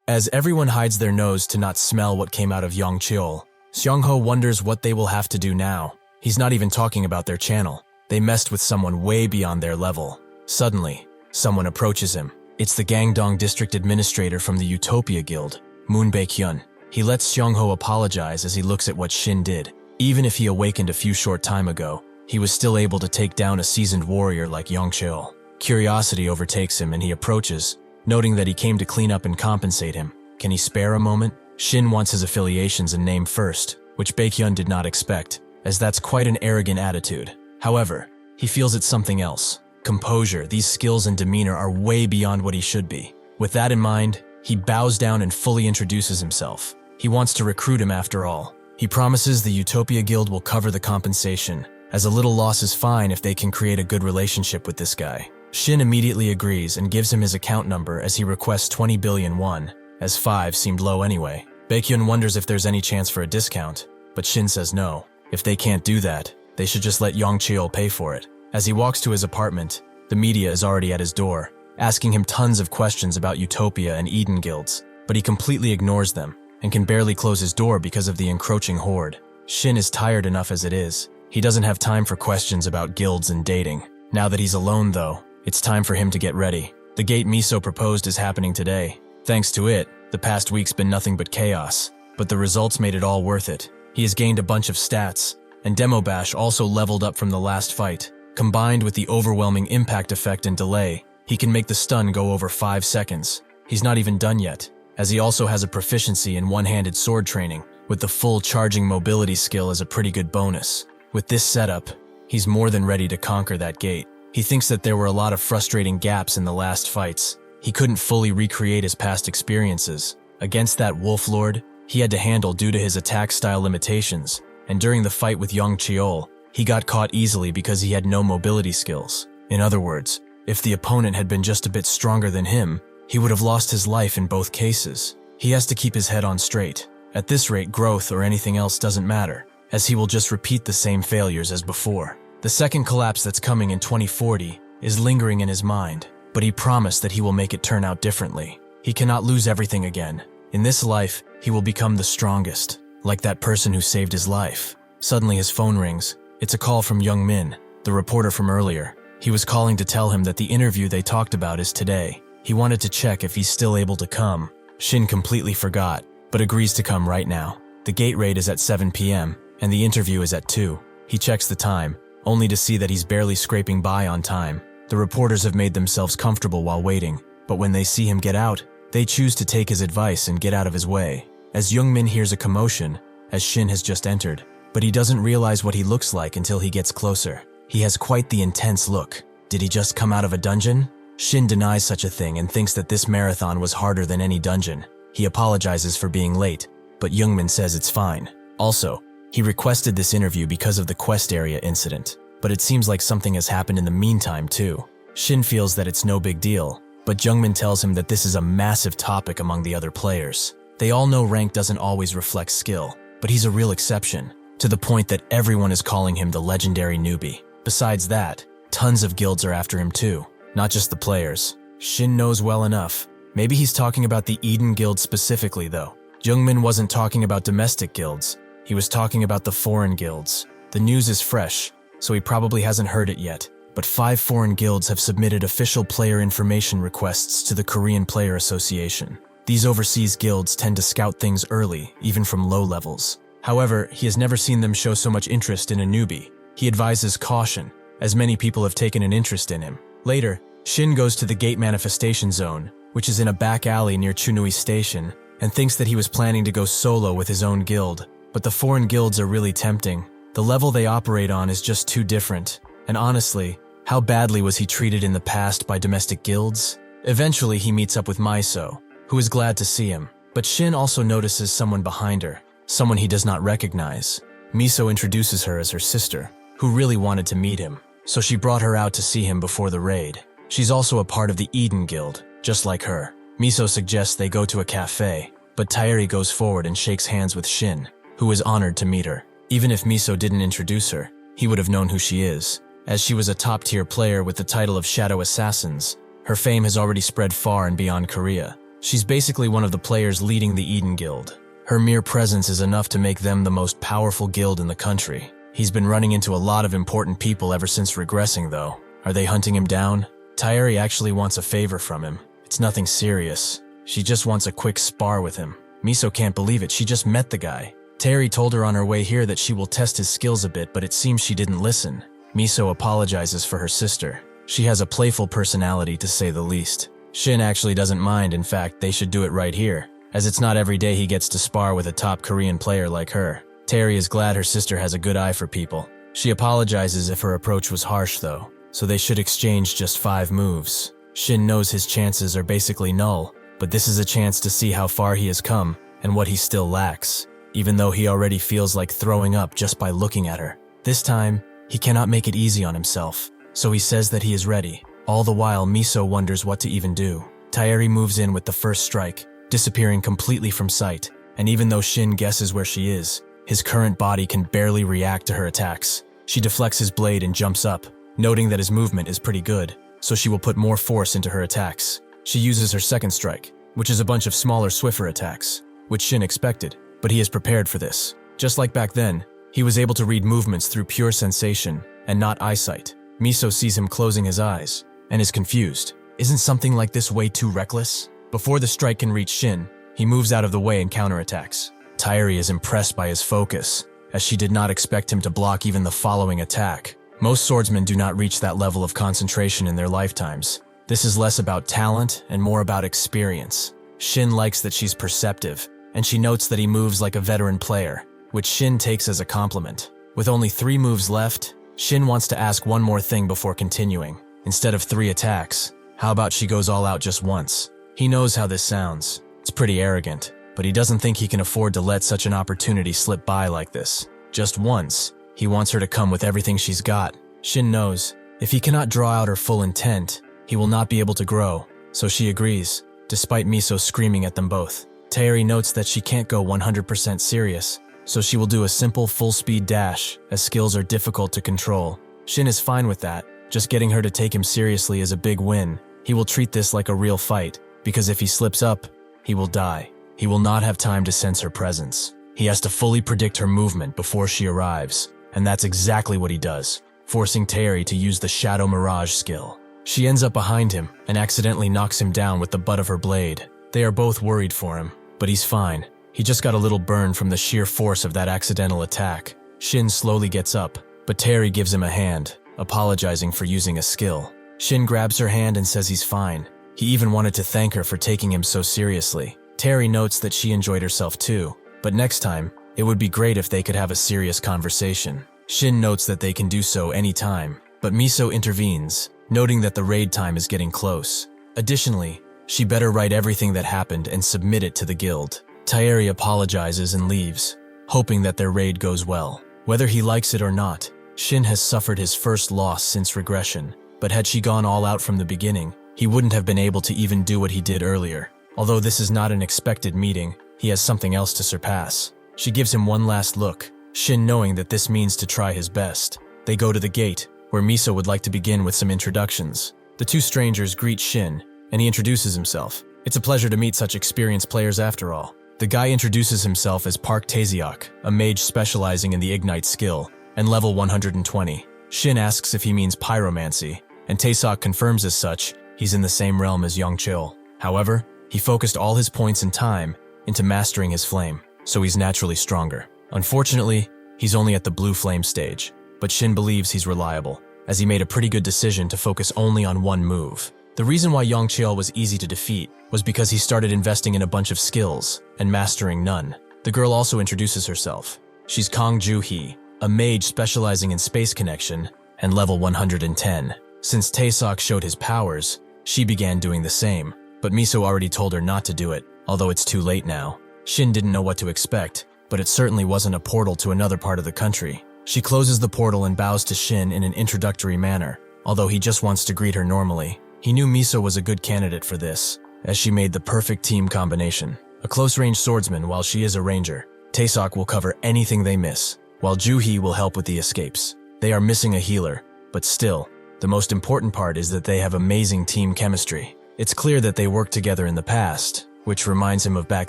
As everyone hides their nose to not smell what came out of Young-chul, Seong-ho wonders what they will have to do now. He's not even talking about their channel. They messed with someone way beyond their level. Suddenly, someone approaches him. It's the Gangdong district administrator from the Utopia Guild, Moon Baek-hyun. He lets Seong-ho apologize as he looks at what Shin did. Even if he awakened a few short time ago, he was still able to take down a seasoned warrior like Young-chul. Curiosity overtakes him and he approaches, noting that he came to clean up and compensate him. Can he spare a moment? Shin wants his affiliations and name first, which Baek-hyun did not expect, as that's quite an arrogant attitude. However, he feels it's something else. Composure, these skills and demeanor are way beyond what he should be. With that in mind, he bows down and fully introduces himself. He wants to recruit him after all. He promises the Utopia Guild will cover the compensation, as a little loss is fine if they can create a good relationship with this guy. Shin immediately agrees and gives him his account number as he requests 20 billion won, as 5 seemed low anyway. Baek-hyun wonders if there's any chance for a discount, but Shin says no. If they can't do that, they should just let Young-chul pay for it. As he walks to his apartment, the media is already at his door, asking him tons of questions about Utopia and Eden guilds, but he completely ignores them and can barely close his door because of the encroaching horde. Shin is tired enough as it is. He doesn't have time for questions about guilds and dating. Now that he's alone though, it's time for him to get ready. The gate Miso proposed is happening today. Thanks to it, the past week's been nothing but chaos, but the results made it all worth it. He has gained a bunch of stats, and Demo Bash also leveled up from the last fight. Combined with the overwhelming impact effect and delay, he can make the stun go over 5 seconds. He's not even done yet, as he also has a proficiency in one-handed sword training, with the full charging mobility skill as a pretty good bonus. With this setup, he's more than ready to conquer that gate. He thinks that there were a lot of frustrating gaps in the last fights. He couldn't fully recreate his past experiences. Against that Wolf Lord, he had to handle due to his attack style limitations, and during the fight with Young-chul, he got caught easily because he had no mobility skills. In other words, if the opponent had been just a bit stronger than him, he would have lost his life in both cases. He has to keep his head on straight. At this rate, growth or anything else doesn't matter, as he will just repeat the same failures as before. The second collapse that's coming in 2040 is lingering in his mind, but he promised that he will make it turn out differently. He cannot lose everything again. In this life, he will become the strongest, like that person who saved his life. Suddenly his phone rings. It's a call from Young Min, the reporter from earlier. He was calling to tell him that the interview they talked about is today. He wanted to check if he's still able to come. Shin completely forgot, but agrees to come right now. The gate raid is at 7 p.m., and the interview is at 2. He checks the time, only to see that he's barely scraping by on time. The reporters have made themselves comfortable while waiting, but when they see him get out, they choose to take his advice and get out of his way. As Young Min hears a commotion, as Shin has just entered, but he doesn't realize what he looks like until he gets closer. He has quite the intense look. Did he just come out of a dungeon? Shin denies such a thing and thinks that this marathon was harder than any dungeon. He apologizes for being late, but Youngmin says it's fine. Also, he requested this interview because of the quest area incident, but it seems like something has happened in the meantime too. Shin feels that it's no big deal, but Youngmin tells him that this is a massive topic among the other players. They all know rank doesn't always reflect skill, but he's a real exception, to the point that everyone is calling him the legendary newbie. Besides that, tons of guilds are after him too, not just the players. Shin knows well enough. Maybe he's talking about the Eden Guild specifically though. Youngmin wasn't talking about domestic guilds, he was talking about the foreign guilds. The news is fresh, so he probably hasn't heard it yet, but 5 foreign guilds have submitted official player information requests to the Korean Player Association. These overseas guilds tend to scout things early, even from low levels. However, he has never seen them show so much interest in a newbie. He advises caution, as many people have taken an interest in him. Later, Shin goes to the gate manifestation zone, which is in a back alley near Chunui Station, and thinks that he was planning to go solo with his own guild. But the foreign guilds are really tempting. The level they operate on is just too different. And honestly, how badly was he treated in the past by domestic guilds? Eventually, he meets up with Miso, who is glad to see him. But Shin also notices someone behind her, someone he does not recognize. Miso introduces her as her sister, who really wanted to meet him, so she brought her out to see him before the raid. She's also a part of the Eden Guild, just like her. Miso suggests they go to a cafe, but Taeri goes forward and shakes hands with Shin, who is honored to meet her. Even if Miso didn't introduce her, he would have known who she is, as she was a top-tier player with the title of Shadow Assassins. Her fame has already spread far and beyond Korea. She's basically one of the players leading the Eden Guild. Her mere presence is enough to make them the most powerful guild in the country. He's been running into a lot of important people ever since regressing, though. Are they hunting him down? Taeri actually wants a favor from him. It's nothing serious. She just wants a quick spar with him. Miso can't believe it, she just met the guy. Taeri told her on her way here that she will test his skills a bit, but it seems she didn't listen. Miso apologizes for her sister. She has a playful personality, to say the least. Shin actually doesn't mind. In fact, they should do it right here, as it's not every day he gets to spar with a top Korean player like her. Taeri is glad her sister has a good eye for people. She apologizes if her approach was harsh though, so they should exchange just 5 moves. Shin knows his chances are basically null, but this is a chance to see how far he has come and what he still lacks, even though he already feels like throwing up just by looking at her. This time, he cannot make it easy on himself, so he says that he is ready. All the while, Miso wonders what to even do. Taeri moves in with the first strike, disappearing completely from sight, and even though Shin guesses where she is, his current body can barely react to her attacks. She deflects his blade and jumps up, noting that his movement is pretty good, so she will put more force into her attacks. She uses her second strike, which is a bunch of smaller, swifter attacks, which Shin expected, but he is prepared for this. Just like back then, he was able to read movements through pure sensation and not eyesight. Miso sees him closing his eyes and is confused. Isn't something like this way too reckless? Before the strike can reach Shin, he moves out of the way and counterattacks. Taeri is impressed by his focus, as she did not expect him to block even the following attack. Most swordsmen do not reach that level of concentration in their lifetimes. This is less about talent and more about experience. Shin likes that she's perceptive, and she notes that he moves like a veteran player, which Shin takes as a compliment. With only 3 moves left, Shin wants to ask one more thing before continuing. Instead of 3 attacks, how about she goes all out just once? He knows how this sounds. It's pretty arrogant, but he doesn't think he can afford to let such an opportunity slip by like this. Just once, he wants her to come with everything she's got. Shin knows, if he cannot draw out her full intent, he will not be able to grow, so she agrees, despite Miso screaming at them both. Taeri notes that she can't go 100% serious, so she will do a simple full-speed dash, as skills are difficult to control. Shin is fine with that. Just getting her to take him seriously is a big win. He will treat this like a real fight, because if he slips up, he will die. He will not have time to sense her presence. He has to fully predict her movement before she arrives, and that's exactly what he does, forcing Taeri to use the Shadow Mirage skill. She ends up behind him and accidentally knocks him down with the butt of her blade. They are both worried for him, but he's fine. He just got a little burn from the sheer force of that accidental attack. Shin slowly gets up, but Taeri gives him a hand, apologizing for using a skill. Shin grabs her hand and says he's fine. He even wanted to thank her for taking him so seriously. Taeri notes that she enjoyed herself too, but next time, it would be great if they could have a serious conversation. Shin notes that they can do so anytime, but Miso intervenes, noting that the raid time is getting close. Additionally, she better write everything that happened and submit it to the guild. Taeri apologizes and leaves, hoping that their raid goes well. Whether he likes it or not, Shin has suffered his first loss since regression, but had she gone all out from the beginning, he wouldn't have been able to even do what he did earlier. Although this is not an expected meeting, he has something else to surpass. She gives him one last look, Shin knowing that this means to try his best. They go to the gate, where Miso would like to begin with some introductions. The 2 strangers greet Shin, and he introduces himself. It's a pleasure to meet such experienced players after all. The guy introduces himself as Park Taeseok, a mage specializing in the Ignite skill, and level 120. Shin asks if he means pyromancy, and Taeseok confirms as such. He's in the same realm as Youngchil. However, he focused all his points and time into mastering his flame, so he's naturally stronger. Unfortunately, he's only at the blue flame stage, but Shin believes he's reliable, as he made a pretty good decision to focus only on one move. The reason why Yongcheol was easy to defeat was because he started investing in a bunch of skills and mastering none. The girl also introduces herself. She's Kong Ju-hee, a mage specializing in space connection and level 110. Since Taesok showed his powers, she began doing the same, but Miso already told her not to do it, although it's too late now. Shin didn't know what to expect, but it certainly wasn't a portal to another part of the country. She closes the portal and bows to Shin in an introductory manner, although he just wants to greet her normally. He knew Miso was a good candidate for this, as she made the perfect team combination. A close-range swordsman while she is a ranger, Taesok will cover anything they miss, while Ju-hee will help with the escapes. They are missing a healer, but still, the most important part is that they have amazing team chemistry. It's clear that they worked together in the past, which reminds him of back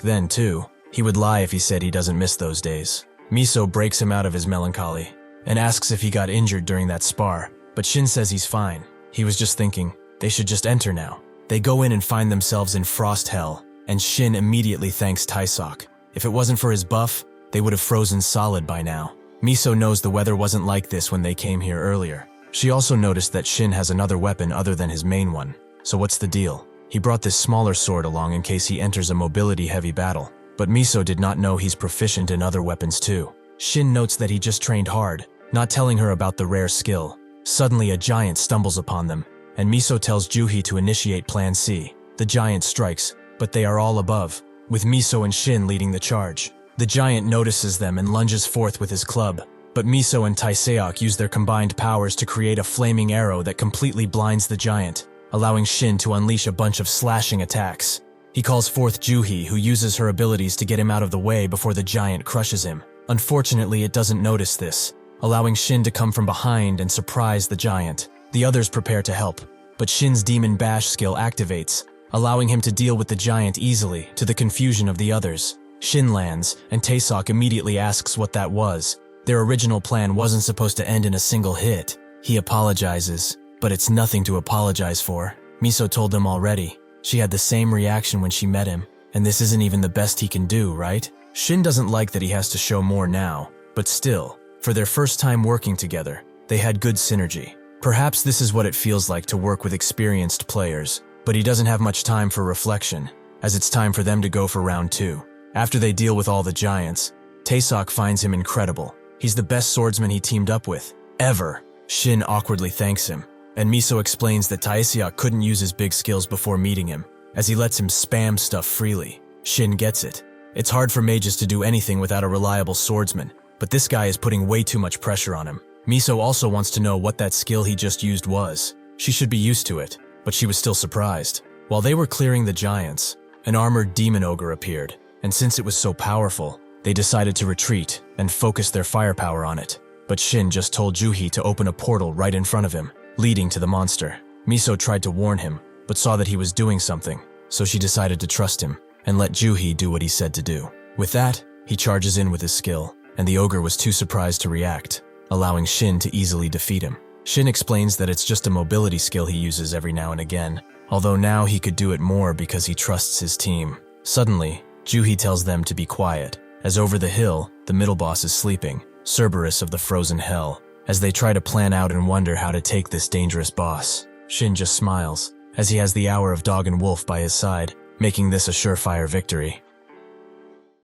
then too. He would lie if he said he doesn't miss those days. Miso breaks him out of his melancholy and asks if he got injured during that spar, but Shin says he's fine. He was just thinking, they should just enter now. They go in and find themselves in frost hell, and Shin immediately thanks Taesok. If it wasn't for his buff, they would have frozen solid by now. Miso knows the weather wasn't like this when they came here earlier. She also noticed that Shin has another weapon other than his main one. So what's the deal? He brought this smaller sword along in case he enters a mobility-heavy battle. But Miso did not know he's proficient in other weapons too. Shin notes that he just trained hard, not telling her about the rare skill. Suddenly a giant stumbles upon them, and Miso tells Ju-hee to initiate Plan C. The giant strikes, but they are all above, with Miso and Shin leading the charge. The giant notices them and lunges forth with his club, but Miso and Taesok use their combined powers to create a flaming arrow that completely blinds the giant, allowing Shin to unleash a bunch of slashing attacks. He calls forth Ju-hee, who uses her abilities to get him out of the way before the giant crushes him. Unfortunately, it doesn't notice this, allowing Shin to come from behind and surprise the giant. The others prepare to help, but Shin's Demon Bash skill activates, allowing him to deal with the giant easily, to the confusion of the others. Shin lands, and Taesok immediately asks what that was. Their original plan wasn't supposed to end in a single hit. He apologizes, but it's nothing to apologize for. Miso told them already. She had the same reaction when she met him, and this isn't even the best he can do, right? Shin doesn't like that he has to show more now, but still, for their first time working together, they had good synergy. Perhaps this is what it feels like to work with experienced players, but he doesn't have much time for reflection, as it's time for them to go for round 2. After they deal with all the giants, Taesok finds him incredible. He's the best swordsman he teamed up with, ever. Shin awkwardly thanks him, and Miso explains that Taesok couldn't use his big skills before meeting him, as he lets him spam stuff freely. Shin gets it. It's hard for mages to do anything without a reliable swordsman, but this guy is putting way too much pressure on him. Miso also wants to know what that skill he just used was. She should be used to it, but she was still surprised. While they were clearing the giants, an armored demon ogre appeared, and since it was so powerful, they decided to retreat and focus their firepower on it. But Shin just told Ju-hee to open a portal right in front of him, leading to the monster. Miso tried to warn him, but saw that he was doing something, so she decided to trust him and let Ju-hee do what he said to do. With that, he charges in with his skill, and the ogre was too surprised to react, allowing Shin to easily defeat him. Shin explains that it's just a mobility skill he uses every now and again, although now he could do it more because he trusts his team. Suddenly, Ju-hee tells them to be quiet, as over the hill, the middle boss is sleeping, Cerberus of the frozen hell, as they try to plan out and wonder how to take this dangerous boss. Shin just smiles, as he has the hour of dog and wolf by his side, making this a surefire victory.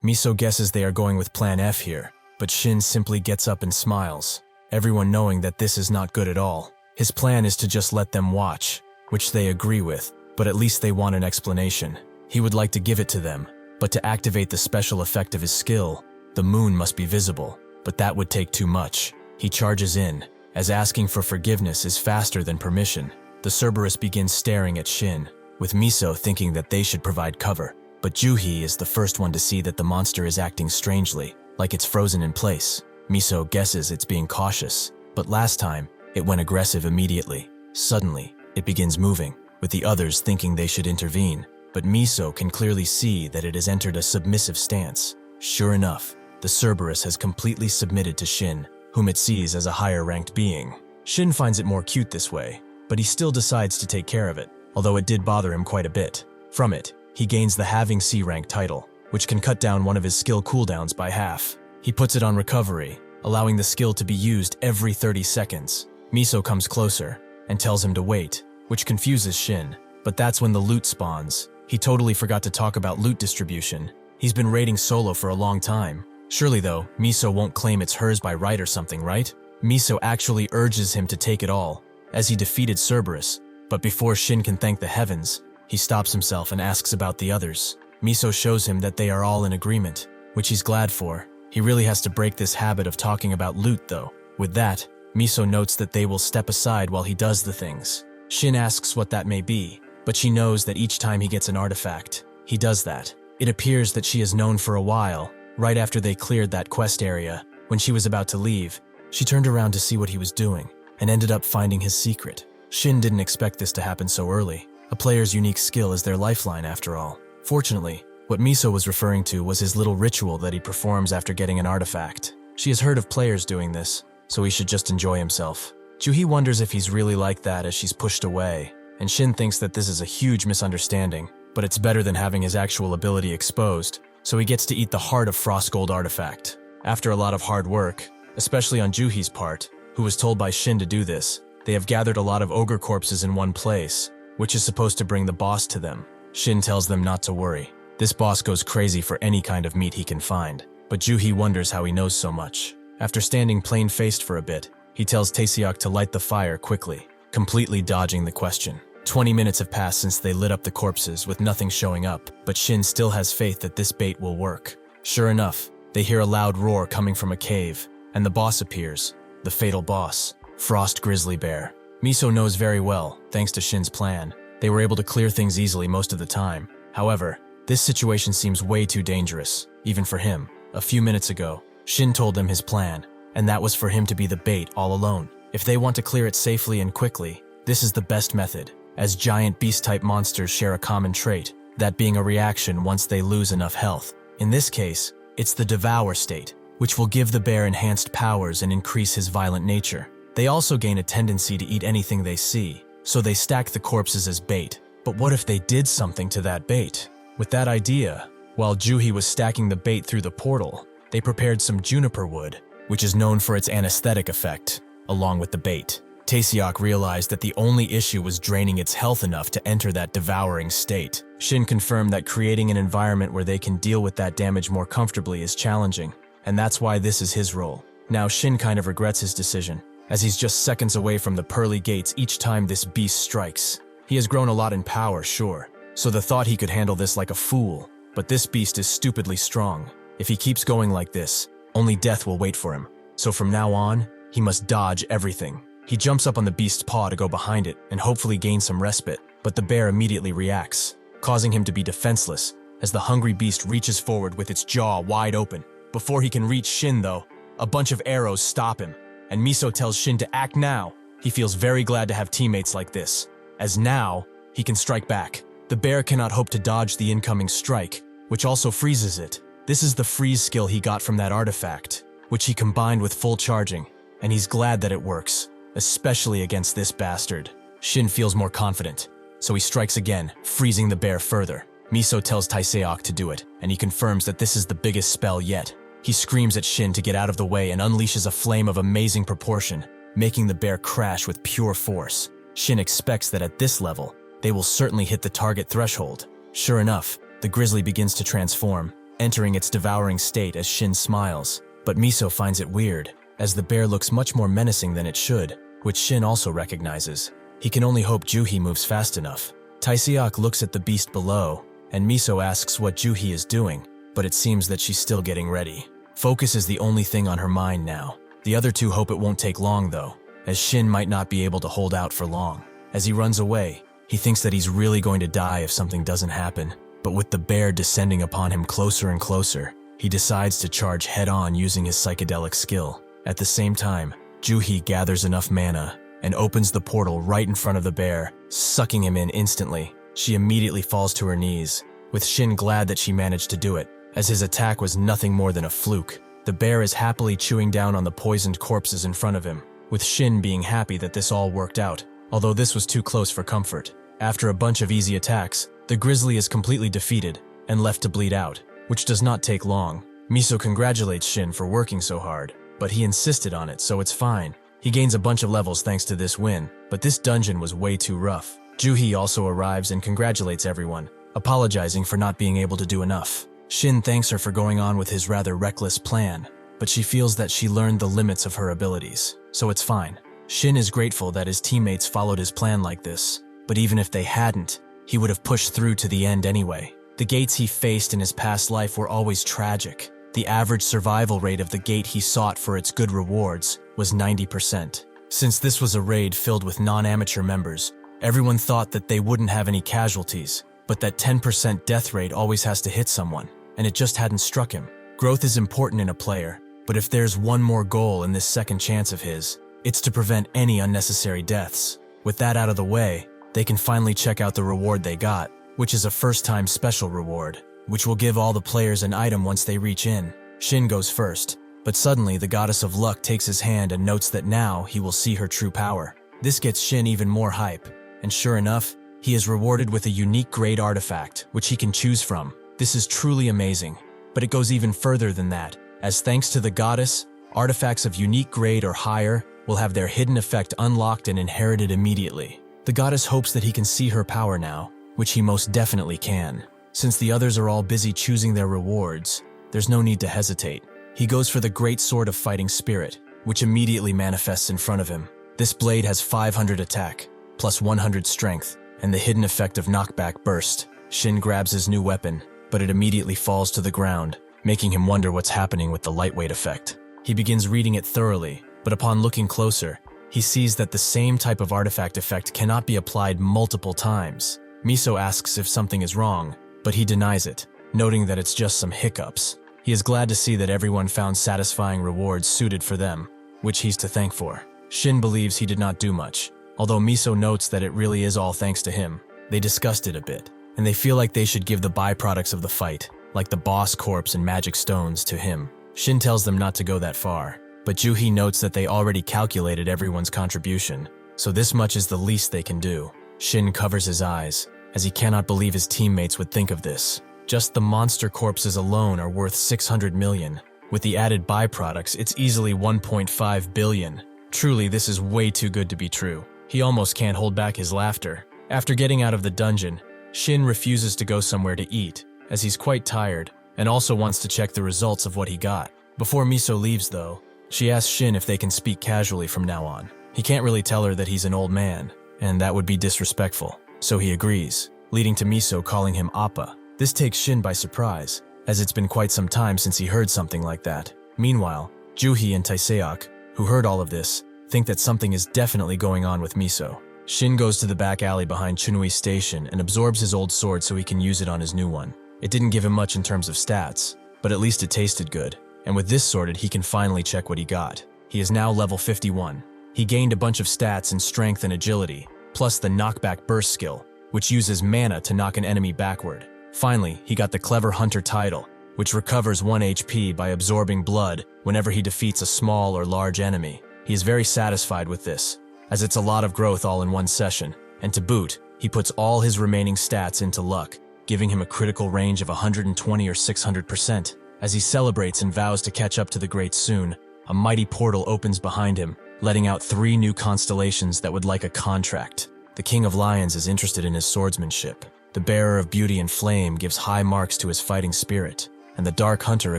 Miso guesses they are going with Plan F here, but Shin simply gets up and smiles, everyone knowing that this is not good at all. His plan is to just let them watch, which they agree with, but at least they want an explanation. He would like to give it to them, but to activate the special effect of his skill, the moon must be visible, but that would take too much. He charges in, as asking for forgiveness is faster than permission. The Cerberus begins staring at Shin, with Miso thinking that they should provide cover, but Ju-hee is the first one to see that the monster is acting strangely, like it's frozen in place. Miso guesses it's being cautious, but last time, it went aggressive immediately. Suddenly, it begins moving, with the others thinking they should intervene, but Miso can clearly see that it has entered a submissive stance. Sure enough, the Cerberus has completely submitted to Shin, whom it sees as a higher-ranked being. Shin finds it more cute this way, but he still decides to take care of it, although it did bother him quite a bit. From it, he gains the Having C-rank title, which can cut down one of his skill cooldowns by half. He puts it on recovery, allowing the skill to be used every 30 seconds. Miso comes closer and tells him to wait, which confuses Shin, But that's when the loot spawns. He totally forgot to talk about loot distribution. He's been raiding solo for a long time. Surely though, Miso won't claim it's hers by right or something, right? Miso actually urges him to take it all, as he defeated Cerberus. But before Shin can thank the heavens, he stops himself and asks about the others. Miso shows him that they are all in agreement, which he's glad for. He really has to break this habit of talking about loot though. With that, Miso notes that they will step aside while he does the things. Shin asks what that may be, but she knows that each time he gets an artifact, he does that. It appears that she has known for a while. Right after they cleared that quest area, when she was about to leave, she turned around to see what he was doing, and ended up finding his secret. Shin didn't expect this to happen so early. A player's unique skill is their lifeline after all. Fortunately, what Miso was referring to was his little ritual that he performs after getting an artifact. She has heard of players doing this, so he should just enjoy himself. Juhi wonders if he's really like that as she's pushed away, and Shin thinks that this is a huge misunderstanding, but it's better than having his actual ability exposed, so he gets to eat the heart of Frost Gold artifact. After a lot of hard work, especially on Juhi's part, who was told by Shin to do this, they have gathered a lot of ogre corpses in one place, which is supposed to bring the boss to them. Shin tells them not to worry. This boss goes crazy for any kind of meat he can find, but Juhi wonders how he knows so much. After standing plain-faced for a bit, he tells Taesiok to light the fire quickly, completely dodging the question. 20 minutes have passed since they lit up the corpses with nothing showing up, but Shin still has faith that this bait will work. Sure enough, they hear a loud roar coming from a cave, and the boss appears, the fatal boss, Frost Grizzly Bear. Miso knows very well, thanks to Shin's plan, they were able to clear things easily most of the time. However, this situation seems way too dangerous, even for him. A few minutes ago, Shin told them his plan, and that was for him to be the bait all alone. If they want to clear it safely and quickly, this is the best method, as giant beast-type monsters share a common trait, that being a reaction once they lose enough health. In this case, it's the Devour state, which will give the bear enhanced powers and increase his violent nature. They also gain a tendency to eat anything they see, so they stack the corpses as bait. But what if they did something to that bait? With that idea, while Juhi was stacking the bait through the portal, they prepared some juniper wood, which is known for its anesthetic effect, along with the bait. Taesiok realized that the only issue was draining its health enough to enter that devouring state. Shin confirmed that creating an environment where they can deal with that damage more comfortably is challenging, and that's why this is his role. Now Shin kind of regrets his decision, as he's just seconds away from the pearly gates each time this beast strikes. He has grown a lot in power, sure, so the thought he could handle this like a fool, but this beast is stupidly strong. If he keeps going like this, only death will wait for him. So from now on, he must dodge everything. He jumps up on the beast's paw to go behind it and hopefully gain some respite, but the bear immediately reacts, causing him to be defenseless as the hungry beast reaches forward with its jaw wide open. Before he can reach Shin though, a bunch of arrows stop him, and Miso tells Shin to act now. He feels very glad to have teammates like this, as now he can strike back. The bear cannot hope to dodge the incoming strike, which also freezes it. This is the freeze skill he got from that artifact, which he combined with full charging, and he's glad that it works, especially against this bastard. Shin feels more confident, so he strikes again, freezing the bear further. Miso tells Taesiok to do it, and he confirms that this is the biggest spell yet. He screams at Shin to get out of the way and unleashes a flame of amazing proportion, making the bear crash with pure force. Shin expects that at this level, they will certainly hit the target threshold. Sure enough, the grizzly begins to transform, entering its devouring state as Shin smiles. But Miso finds it weird, as the bear looks much more menacing than it should, which Shin also recognizes. He can only hope Juhi moves fast enough. Taesiok looks at the beast below, and Miso asks what Juhi is doing, but it seems that she's still getting ready. Focus is the only thing on her mind now. The other two hope it won't take long though, as Shin might not be able to hold out for long. As he runs away, he thinks that he's really going to die if something doesn't happen, but with the bear descending upon him closer and closer, he decides to charge head-on using his psychedelic skill. At the same time, Juhi gathers enough mana and opens the portal right in front of the bear, sucking him in instantly. She immediately falls to her knees, with Shin glad that she managed to do it, as his attack was nothing more than a fluke. The bear is happily chewing down on the poisoned corpses in front of him, with Shin being happy that this all worked out, although this was too close for comfort. After a bunch of easy attacks, the grizzly is completely defeated and left to bleed out, which does not take long. Miso congratulates Shin for working so hard, but he insisted on it, so it's fine. He gains a bunch of levels thanks to this win, but this dungeon was way too rough. Juhi also arrives and congratulates everyone, apologizing for not being able to do enough. Shin thanks her for going on with his rather reckless plan, but she feels that she learned the limits of her abilities, so it's fine. Shin is grateful that his teammates followed his plan like this, but even if they hadn't, he would have pushed through to the end anyway. The gates he faced in his past life were always tragic. The average survival rate of the gate he sought for its good rewards was 90%. Since this was a raid filled with non-amateur members, everyone thought that they wouldn't have any casualties, but that 10% death rate always has to hit someone, and it just hadn't struck him. Growth is important in a player, but if there's one more goal in this second chance of his, it's to prevent any unnecessary deaths. With that out of the way, they can finally check out the reward they got, which is a first-time special reward, which will give all the players an item once they reach in. Shin goes first, but suddenly the goddess of luck takes his hand and notes that now he will see her true power. This gets Shin even more hype, and sure enough, he is rewarded with a unique grade artifact, which he can choose from. This is truly amazing, but it goes even further than that, as thanks to the goddess, artifacts of unique grade or higher will have their hidden effect unlocked and inherited immediately. The goddess hopes that he can see her power now, which he most definitely can. Since the others are all busy choosing their rewards, there's no need to hesitate. He goes for the Great Sword of Fighting Spirit, which immediately manifests in front of him. This blade has 500 attack, plus 100 strength, and the hidden effect of knockback burst. Shin grabs his new weapon, but it immediately falls to the ground, making him wonder what's happening with the lightweight effect. He begins reading it thoroughly, but upon looking closer, he sees that the same type of artifact effect cannot be applied multiple times. Miso asks if something is wrong, but he denies it, noting that it's just some hiccups. He is glad to see that everyone found satisfying rewards suited for them, which he's to thank for. Shin believes he did not do much, although Miso notes that it really is all thanks to him. They discussed it a bit, and they feel like they should give the byproducts of the fight, like the boss corpse and magic stones, to him. Shin tells them not to go that far, but Juhi notes that they already calculated everyone's contribution, so this much is the least they can do. Shin covers his eyes, as he cannot believe his teammates would think of this. Just the monster corpses alone are worth 600 million. With the added byproducts, it's easily 1.5 billion. Truly, this is way too good to be true. He almost can't hold back his laughter. After getting out of the dungeon, Shin refuses to go somewhere to eat, as he's quite tired, and also wants to check the results of what he got. Before Miso leaves, though, she asks Shin if they can speak casually from now on. He can't really tell her that he's an old man, and that would be disrespectful, so he agrees, leading to Miso calling him Appa. This takes Shin by surprise, as it's been quite some time since he heard something like that. Meanwhile, Juhi and Taiseok, who heard all of this, think that something is definitely going on with Miso. Shin goes to the back alley behind Chunui Station and absorbs his old sword so he can use it on his new one. It didn't give him much in terms of stats, but at least it tasted good, and with this sorted he can finally check what he got. He is now level 51. He gained a bunch of stats in strength and agility, plus the knockback burst skill, which uses mana to knock an enemy backward. Finally, he got the Clever Hunter title, which recovers 1 HP by absorbing blood whenever he defeats a small or large enemy. He is very satisfied with this, as it's a lot of growth all in one session, and to boot, he puts all his remaining stats into luck, giving him a critical range of 120 or 600%. As he celebrates and vows to catch up to the greats soon, a mighty portal opens behind him, letting out 3 new constellations that would like a contract. The King of Lions is interested in his swordsmanship. The Bearer of Beauty and Flame gives high marks to his fighting spirit, and the Dark Hunter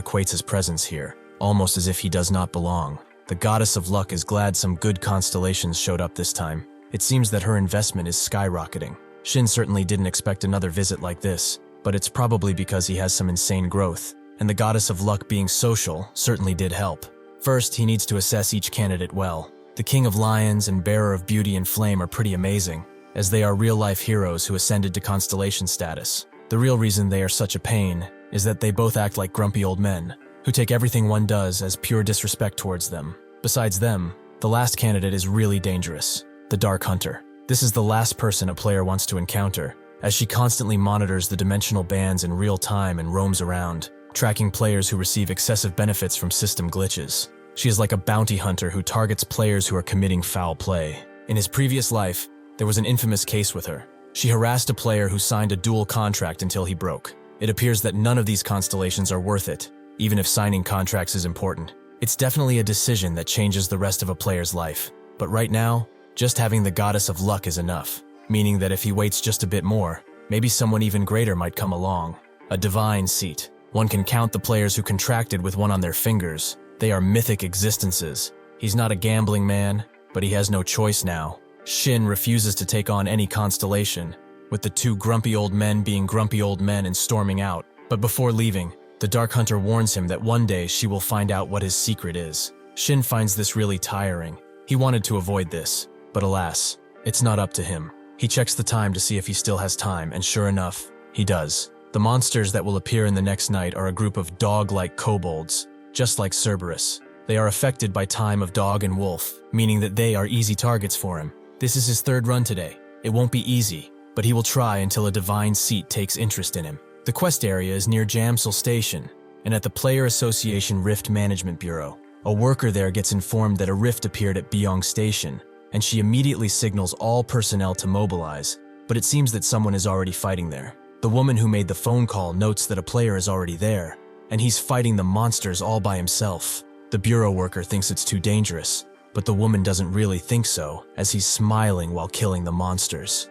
equates his presence here, almost as if he does not belong. The Goddess of Luck is glad some good constellations showed up this time. It seems that her investment is skyrocketing. Shin certainly didn't expect another visit like this, but it's probably because he has some insane growth, and the Goddess of Luck being social certainly did help. First, he needs to assess each candidate well. The King of Lions and Bearer of Beauty and Flame are pretty amazing, as they are real-life heroes who ascended to constellation status. The real reason they are such a pain is that they both act like grumpy old men, who take everything one does as pure disrespect towards them. Besides them, the last candidate is really dangerous, the Dark Hunter. This is the last person a player wants to encounter, as she constantly monitors the dimensional bands in real time and roams around, tracking players who receive excessive benefits from system glitches. She is like a bounty hunter who targets players who are committing foul play. In his previous life, there was an infamous case with her. She harassed a player who signed a dual contract until he broke. It appears that none of these constellations are worth it, even if signing contracts is important. It's definitely a decision that changes the rest of a player's life, but right now, just having the Goddess of Luck is enough. meaning that if he waits just a bit more, maybe someone even greater might come along. A divine seat. One can count the players who contracted with one on their fingers. They are mythic existences. He's not a gambling man, but he has no choice now. Shin refuses to take on any constellation, with the two grumpy old men being grumpy old men and storming out. But before leaving, the Dark Hunter warns him that one day she will find out what his secret is. Shin finds this really tiring. He wanted to avoid this, but alas, it's not up to him. He checks the time to see if he still has time, and sure enough, he does. The monsters that will appear in the next night are a group of dog-like kobolds, just like Cerberus. They are affected by time of dog and wolf, meaning that they are easy targets for him. This is his third run today. It won't be easy, but he will try until a divine seat takes interest in him. The quest area is near Jamsil Station, and at the Player Association Rift Management Bureau. A worker there gets informed that a rift appeared at Byong Station, and she immediately signals all personnel to mobilize, but it seems that someone is already fighting there. The woman who made the phone call notes that a player is already there, and he's fighting the monsters all by himself. The bureau worker thinks it's too dangerous, but the woman doesn't really think so, as he's smiling while killing the monsters.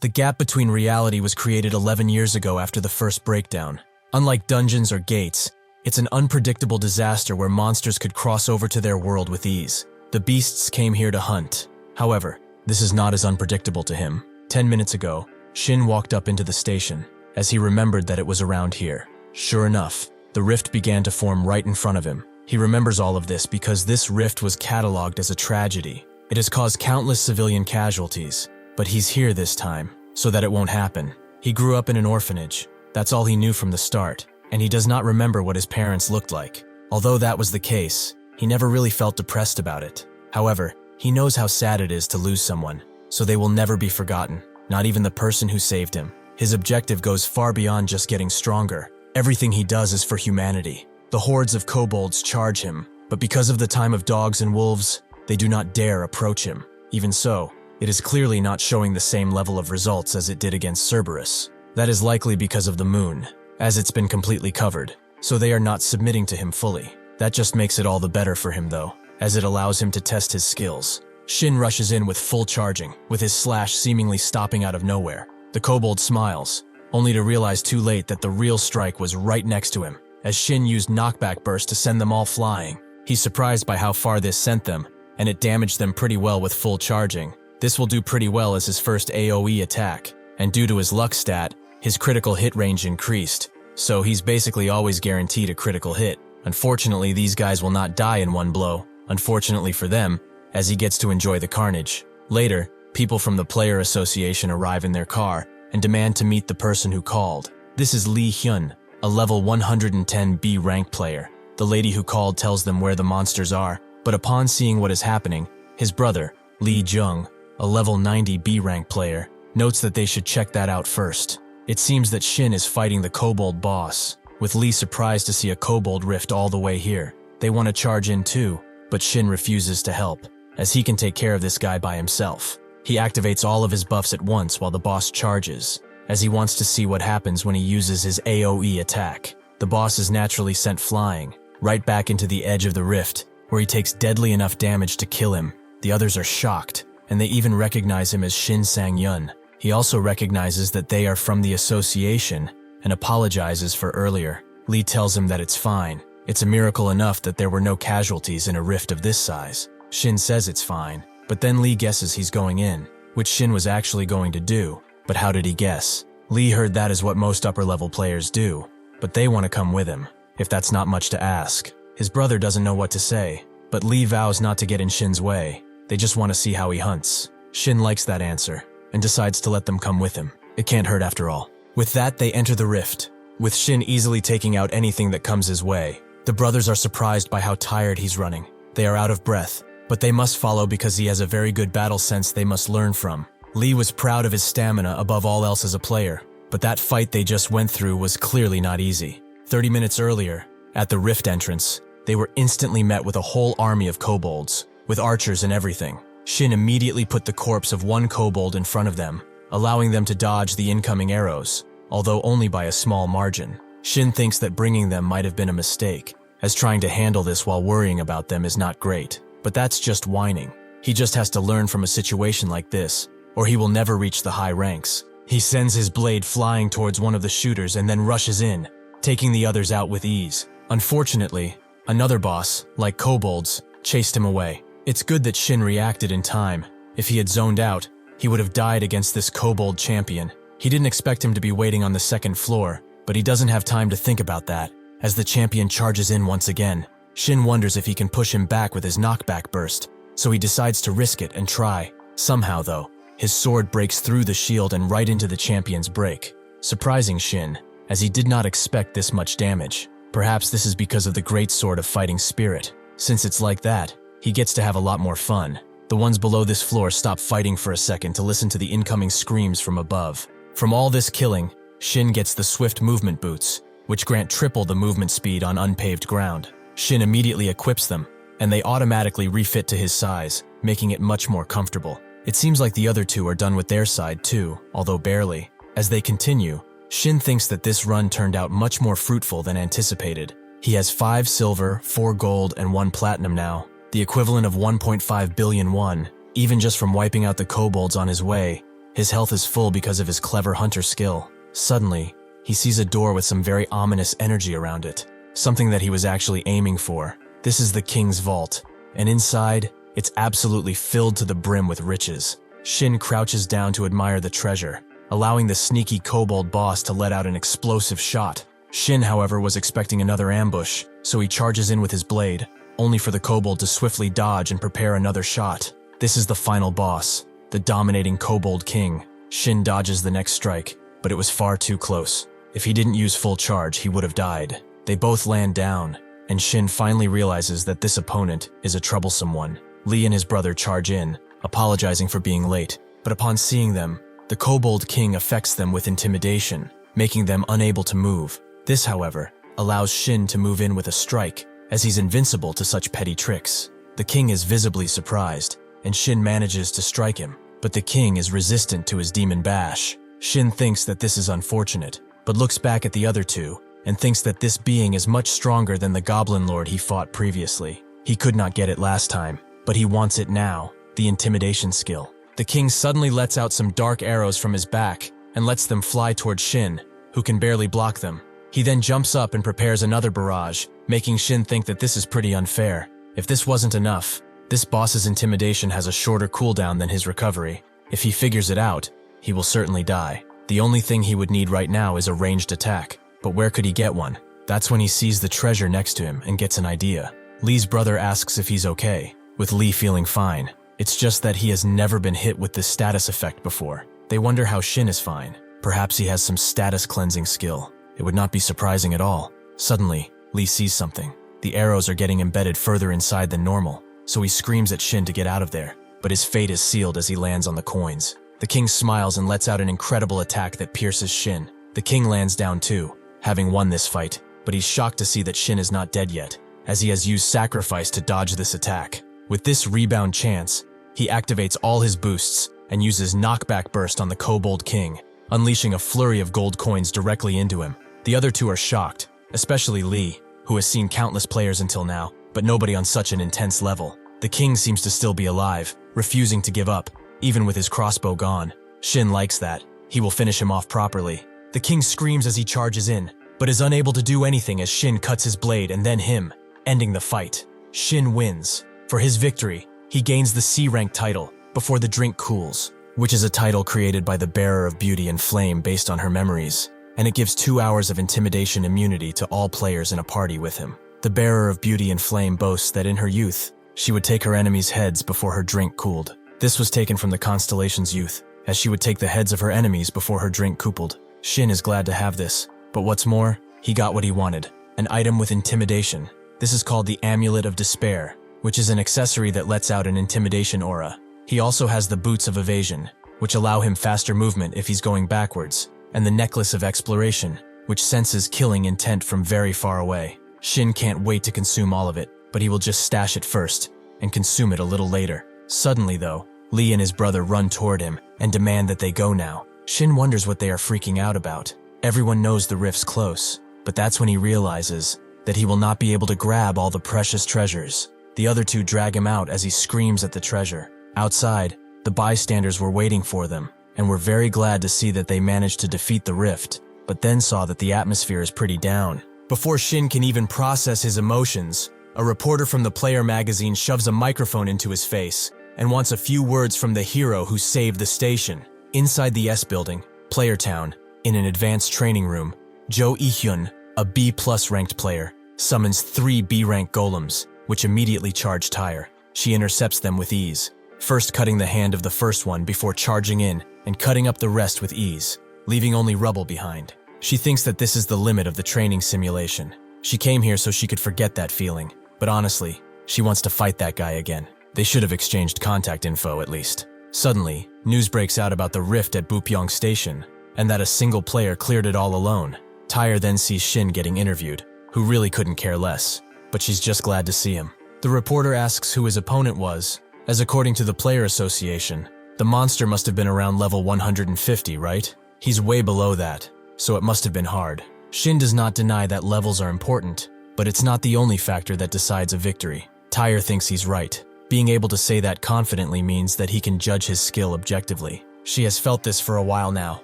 The gap between reality was created 11 years ago after the first breakdown. Unlike dungeons or gates, it's an unpredictable disaster where monsters could cross over to their world with ease. The beasts came here to hunt. However, this is not as unpredictable to him. 10 minutes ago, Shin walked up into the station, as he remembered that it was around here. Sure enough, the rift began to form right in front of him. He remembers all of this because this rift was cataloged as a tragedy. It has caused countless civilian casualties, but he's here this time, so that it won't happen. He grew up in an orphanage. That's all he knew from the start, and he does not remember what his parents looked like. Although that was the case, he never really felt depressed about it. However, he knows how sad it is to lose someone, so they will never be forgotten, not even the person who saved him. His objective goes far beyond just getting stronger. Everything he does is for humanity. The hordes of kobolds charge him, but because of the time of dogs and wolves, they do not dare approach him. Even so, it is clearly not showing the same level of results as it did against Cerberus. That is likely because of the moon, as it's been completely covered, so they are not submitting to him fully. That just makes it all the better for him though, as it allows him to test his skills. Shin rushes in with full charging, with his slash seemingly stopping out of nowhere. The kobold smiles, only to realize too late that the real strike was right next to him, as Shin used knockback burst to send them all flying. He's surprised by how far this sent them, and it damaged them pretty well with full charging. This will do pretty well as his first AoE attack, and due to his luck stat, his critical hit range increased, so he's basically always guaranteed a critical hit. Unfortunately, these guys will not die in one blow, unfortunately for them, as he gets to enjoy the carnage. Later, people from the Player Association arrive in their car and demand to meet the person who called. This is Lee Hyun, a level 110 B rank player. The lady who called tells them where the monsters are, but upon seeing what is happening, his brother, Lee Jung, a level 90 B rank player, notes that they should check that out first. It seems that Shin is fighting the kobold boss, with Lee surprised to see a kobold rift all the way here. They want to charge in too, but Shin refuses to help, as he can take care of this guy by himself. He activates all of his buffs at once while the boss charges, as he wants to see what happens when he uses his AoE attack. The boss is naturally sent flying, right back into the edge of the rift, where he takes deadly enough damage to kill him. The others are shocked, and they even recognize him as Shin Sang-yun. He also recognizes that they are from the association and apologizes for earlier. Lee tells him that it's fine. It's a miracle enough that there were no casualties in a rift of this size. Shin says it's fine, but then Lee guesses he's going in, which Shin was actually going to do. But how did he guess? Lee heard that is what most upper-level players do, but they want to come with him, if that's not much to ask. His brother doesn't know what to say, but Lee vows not to get in Shin's way. They just want to see how he hunts. Shin likes that answer, and decides to let them come with him. It can't hurt after all. With that, they enter the rift, with Shin easily taking out anything that comes his way. The brothers are surprised by how tired he's running. They are out of breath, but they must follow because he has a very good battle sense they must learn from. Lee was proud of his stamina above all else as a player, but that fight they just went through was clearly not easy. 30 minutes earlier, at the rift entrance, they were instantly met with a whole army of kobolds, with archers and everything. Shin immediately put the corpse of one kobold in front of them, allowing them to dodge the incoming arrows, although only by a small margin. Shin thinks that bringing them might have been a mistake, as trying to handle this while worrying about them is not great. But that's just whining. He just has to learn from a situation like this, or he will never reach the high ranks. He sends his blade flying towards one of the shooters and then rushes in, taking the others out with ease. Unfortunately, another boss, like kobolds, chased him away. It's good that Shin reacted in time. If he had zoned out, he would have died against this kobold champion. He didn't expect him to be waiting on the second floor, but he doesn't have time to think about that. As the champion charges in once again, Shin wonders if he can push him back with his knockback burst, so he decides to risk it and try. Somehow, though, his sword breaks through the shield and right into the champion's break, surprising Shin, as he did not expect this much damage. Perhaps this is because of the great sword of fighting spirit. Since it's like that, he gets to have a lot more fun. The ones below this floor stop fighting for a second to listen to the incoming screams from above. From all this killing, Shin gets the swift movement boots, which grant triple the movement speed on unpaved ground. Shin immediately equips them, and they automatically refit to his size, making it much more comfortable. It seems like the other two are done with their side too, although barely. As they continue, Shin thinks that this run turned out much more fruitful than anticipated. He has 5 silver, 4 gold, and 1 platinum now, the equivalent of 1.5 billion won. Even just from wiping out the kobolds on his way, his health is full because of his clever hunter skill. Suddenly, he sees a door with some very ominous energy around it, something that he was actually aiming for. This is the king's vault, and inside, it's absolutely filled to the brim with riches. Shin crouches down to admire the treasure, allowing the sneaky kobold boss to let out an explosive shot. Shin, however, was expecting another ambush, so he charges in with his blade, only for the kobold to swiftly dodge and prepare another shot. This is the final boss, the dominating kobold king. Shin dodges the next strike, but it was far too close. If he didn't use full charge, he would have died. They both land down, and Shin finally realizes that this opponent is a troublesome one. Lee and his brother charge in, apologizing for being late, but upon seeing them, the kobold king affects them with intimidation, making them unable to move. This, however, allows Shin to move in with a strike, as he's invincible to such petty tricks. The king is visibly surprised, and Shin manages to strike him, but the king is resistant to his demon bash. Shin thinks that this is unfortunate, but looks back at the other two, and thinks that this being is much stronger than the goblin lord he fought previously. He could not get it last time, but he wants it now, the intimidation skill. The king suddenly lets out some dark arrows from his back and lets them fly toward Shin, who can barely block them. He then jumps up and prepares another barrage, making Shin think that this is pretty unfair. If this wasn't enough, this boss's intimidation has a shorter cooldown than his recovery. If he figures it out, he will certainly die. The only thing he would need right now is a ranged attack, but where could he get one? That's when he sees the treasure next to him and gets an idea. Lee's brother asks if he's okay, with Lee feeling fine. It's just that he has never been hit with this status effect before. They wonder how Shin is fine. Perhaps he has some status cleansing skill. It would not be surprising at all. Suddenly, Lee sees something. The arrows are getting embedded further inside than normal, so he screams at Shin to get out of there, but his fate is sealed as he lands on the coins. The king smiles and lets out an incredible attack that pierces Shin. The king lands down too, having won this fight, but he's shocked to see that Shin is not dead yet, as he has used sacrifice to dodge this attack. With this rebound chance, he activates all his boosts and uses knockback burst on the kobold king, unleashing a flurry of gold coins directly into him. The other two are shocked, especially Lee, who has seen countless players until now, but nobody on such an intense level. The king seems to still be alive, refusing to give up, even with his crossbow gone. Shin likes that. He will finish him off properly. The king screams as he charges in, but is unable to do anything as Shin cuts his blade and then him, ending the fight. Shin wins. For his victory, he gains the C-rank title, Before the Drink Cools, which is a title created by the Bearer of Beauty and Flame based on her memories, and it gives 2 hours of intimidation immunity to all players in a party with him. The Bearer of Beauty and Flame boasts that in her youth, she would take her enemies' heads before her drink cooled. This was taken from the constellation's youth, as she would take the heads of her enemies before her drink cooled. Shin is glad to have this, but what's more, he got what he wanted, an item with intimidation. This is called the Amulet of Despair, which is an accessory that lets out an intimidation aura. He also has the Boots of Evasion, which allow him faster movement if he's going backwards, and the Necklace of Exploration, which senses killing intent from very far away. Shin can't wait to consume all of it, but he will just stash it first, and consume it a little later. Suddenly though, Lee and his brother run toward him, and demand that they go now. Shin wonders what they are freaking out about. Everyone knows the rift's close, but that's when he realizes that he will not be able to grab all the precious treasures. The other two drag him out as he screams at the treasure. Outside, the The bystanders were waiting for them, and were very glad to see that they managed to defeat the rift, but then saw that the atmosphere is pretty down. Before Shin can even process his emotions, a reporter from the Player magazine shoves a microphone into his face and wants a few words from the hero who saved the station. Inside the S building, Player Town, in an advanced training room, Jo Ehyun, a B+ ranked player, summons 3 B-rank golems, which immediately charge Tyre. She intercepts them with ease, first cutting the hand of the first one before charging in and cutting up the rest with ease, leaving only rubble behind. She thinks that this is the limit of the training simulation. She came here so she could forget that feeling, but honestly, she wants to fight that guy again. They should have exchanged contact info at least. Suddenly, news breaks out about the rift at Bupyeong Station, and that a single player cleared it all alone. Tyre then sees Shin getting interviewed, who really couldn't care less, but she's just glad to see him. The reporter asks who his opponent was, as according to the Player Association, the monster must have been around level 150, right? He's way below that, so it must have been hard. Shin does not deny that levels are important, but it's not the only factor that decides a victory. Tyre thinks he's right. Being able to say that confidently means that he can judge his skill objectively. She has felt this for a while now,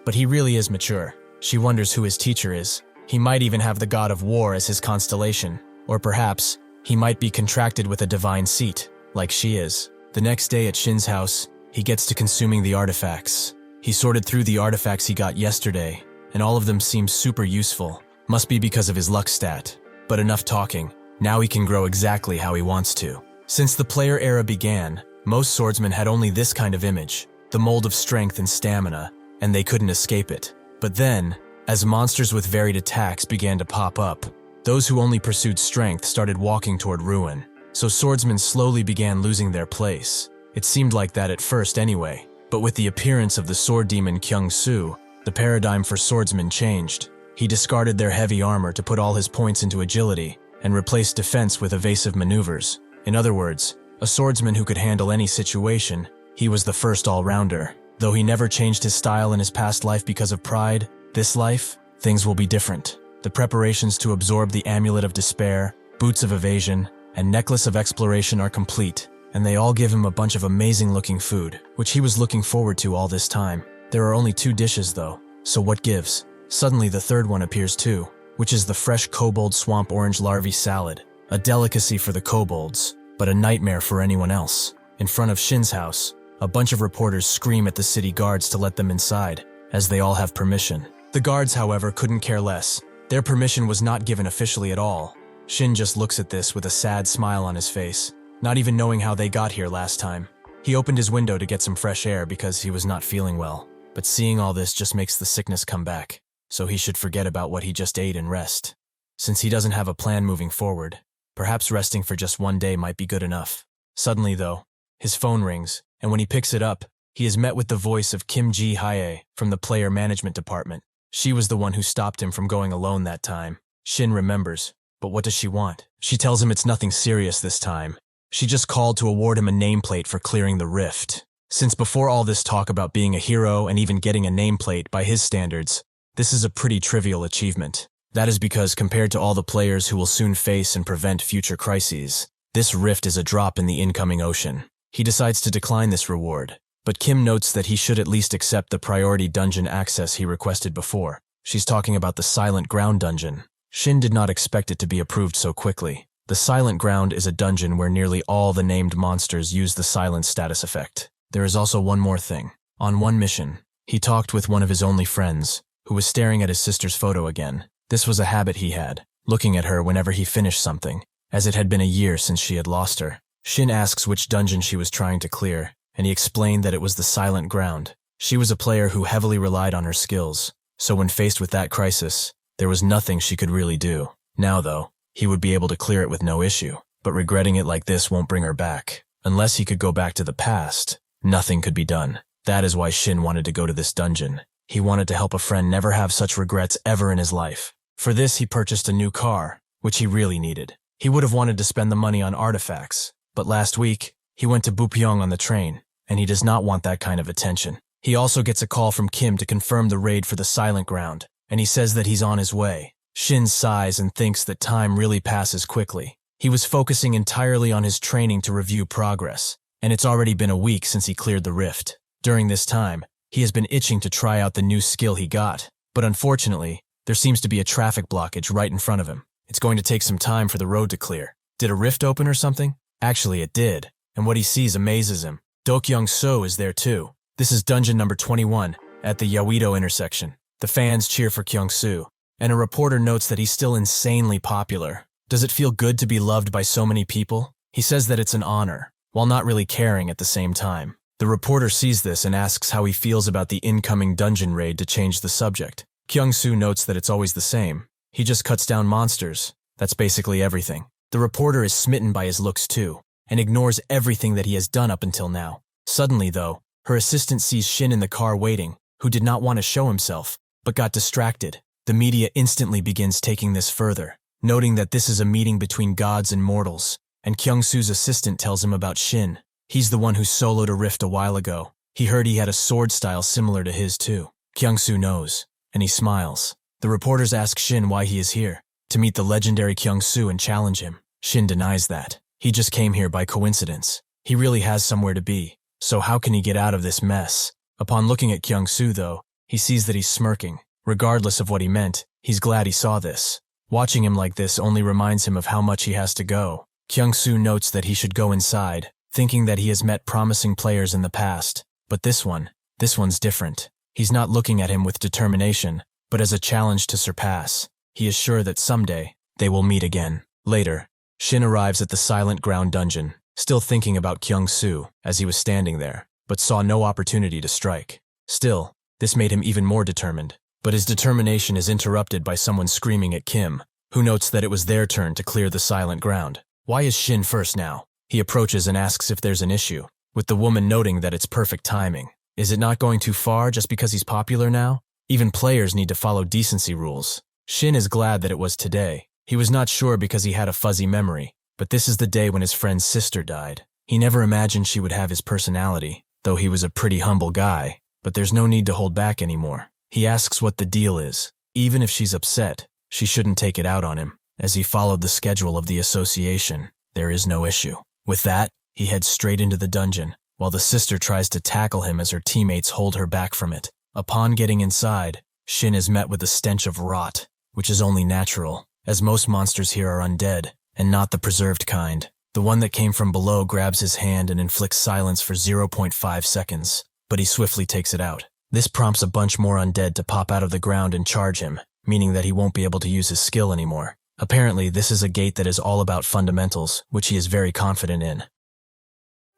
but he really is mature. She wonders who his teacher is. He might even have the god of war as his constellation, or perhaps he might be contracted with a divine seat, like she is. The next day at Shin's house, he gets to consuming the artifacts. He sorted through the artifacts he got yesterday, and all of them seem super useful. Must be because of his luck stat. But enough talking. Now he can grow exactly how he wants to. Since the player era began, most swordsmen had only this kind of image, the mold of strength and stamina, and they couldn't escape it. But then, as monsters with varied attacks began to pop up, those who only pursued strength started walking toward ruin. So swordsmen slowly began losing their place. It seemed like that at first anyway, but with the appearance of the sword demon Kyung-soo, the paradigm for swordsmen changed. He discarded their heavy armor to put all his points into agility and replaced defense with evasive maneuvers. In other words, a swordsman who could handle any situation, he was the first all-rounder. Though he never changed his style in his past life because of pride, this life, things will be different. The preparations to absorb the Amulet of Despair, Boots of Evasion, and Necklace of Exploration are complete, and they all give him a bunch of amazing-looking food, which he was looking forward to all this time. There are only 2 dishes though, so what gives? Suddenly the third one appears too, which is the fresh kobold swamp orange larvae salad, a delicacy for the kobolds, but a nightmare for anyone else. In front of Shin's house, a bunch of reporters scream at the city guards to let them inside, as they all have permission. The guards, however, couldn't care less. Their permission was not given officially at all. Shin just looks at this with a sad smile on his face, not even knowing how they got here last time. He opened his window to get some fresh air because he was not feeling well, but seeing all this just makes the sickness come back, so he should forget about what he just ate and rest. Since he doesn't have a plan moving forward, perhaps resting for just one day might be good enough. Suddenly though, his phone rings, and when he picks it up, he is met with the voice of Kim Ji-hye from the player management department. She was the one who stopped him from going alone that time. Shin remembers, but what does she want? She tells him it's nothing serious this time. She just called to award him a nameplate for clearing the rift. Since before all this talk about being a hero and even getting a nameplate by his standards, this is a pretty trivial achievement. That is because compared to all the players who will soon face and prevent future crises, this rift is a drop in the incoming ocean. He decides to decline this reward, but Kim notes that he should at least accept the priority dungeon access he requested before. She's talking about the Silent Ground dungeon. Shin did not expect it to be approved so quickly. The Silent Ground is a dungeon where nearly all the named monsters use the silence status effect. There is also one more thing. On one mission, he talked with one of his only friends, who was staring at his sister's photo again. This was a habit he had, looking at her whenever he finished something, as it had been a year since she had lost her. Shin asks which dungeon she was trying to clear, and he explained that it was the Silent Ground. She was a player who heavily relied on her skills, so when faced with that crisis, there was nothing she could really do. Now though, he would be able to clear it with no issue, but regretting it like this won't bring her back. Unless he could go back to the past, nothing could be done. That is why Shin wanted to go to this dungeon. He wanted to help a friend never have such regrets ever in his life. For this, he purchased a new car, which he really needed. He would have wanted to spend the money on artifacts, but last week, he went to Bupyeong on the train, and he does not want that kind of attention. He also gets a call from Kim to confirm the raid for the Silent Ground, and he says that he's on his way. Shin sighs and thinks that time really passes quickly. He was focusing entirely on his training to review progress, and it's already been a week since he cleared the rift. During this time, he has been itching to try out the new skill he got, but unfortunately, there seems to be a traffic blockage right in front of him. It's going to take some time for the road to clear. Did a rift open or something? Actually, it did, and what he sees amazes him. Do Kyung-soo is there too. This is dungeon number 21, at the Yawido intersection. The fans cheer for Kyung-soo, and a reporter notes that he's still insanely popular. Does it feel good to be loved by so many people? He says that it's an honor, while not really caring at the same time. The reporter sees this and asks how he feels about the incoming dungeon raid to change the subject. Kyung-soo notes that it's always the same. He just cuts down monsters. That's basically everything. The reporter is smitten by his looks too, and ignores everything that he has done up until now. Suddenly, though, her assistant sees Shin in the car waiting, who did not want to show himself, but got distracted. The media instantly begins taking this further, noting that this is a meeting between gods and mortals, and Kyung-soo's assistant tells him about Shin. He's the one who soloed a rift a while ago. He heard he had a sword style similar to his too. Kyung-soo knows, and he smiles. The reporters ask Shin why he is here, to meet the legendary Kyung-soo and challenge him. Shin denies that. He just came here by coincidence. He really has somewhere to be, so how can he get out of this mess? Upon looking at Kyung-soo though, he sees that he's smirking. Regardless of what he meant, he's glad he saw this. Watching him like this only reminds him of how much he has to go. Kyung-soo notes that he should go inside, thinking that he has met promising players in the past. But this one's different. He's not looking at him with determination, but as a challenge to surpass. He is sure that someday, they will meet again. Later, Shin arrives at the Silent Ground dungeon, still thinking about Kyung-soo as he was standing there, but saw no opportunity to strike. Still, this made him even more determined. But his determination is interrupted by someone screaming at Kim, who notes that it was their turn to clear the Silent Ground. Why is Shin first now? He approaches and asks if there's an issue, with the woman noting that it's perfect timing. Is it not going too far just because he's popular now? Even players need to follow decency rules. Shin is glad that it was today. He was not sure because he had a fuzzy memory, but this is the day when his friend's sister died. He never imagined she would have his personality, though he was a pretty humble guy, but there's no need to hold back anymore. He asks what the deal is. Even if she's upset, she shouldn't take it out on him. As he followed the schedule of the association, there is no issue. With that, he heads straight into the dungeon, while the sister tries to tackle him as her teammates hold her back from it. Upon getting inside, Shin is met with a stench of rot, which is only natural, as most monsters here are undead, and not the preserved kind. The one that came from below grabs his hand and inflicts silence for 0.5 seconds, but he swiftly takes it out. This prompts a bunch more undead to pop out of the ground and charge him, meaning that he won't be able to use his skill anymore. Apparently, this is a gate that is all about fundamentals, which he is very confident in.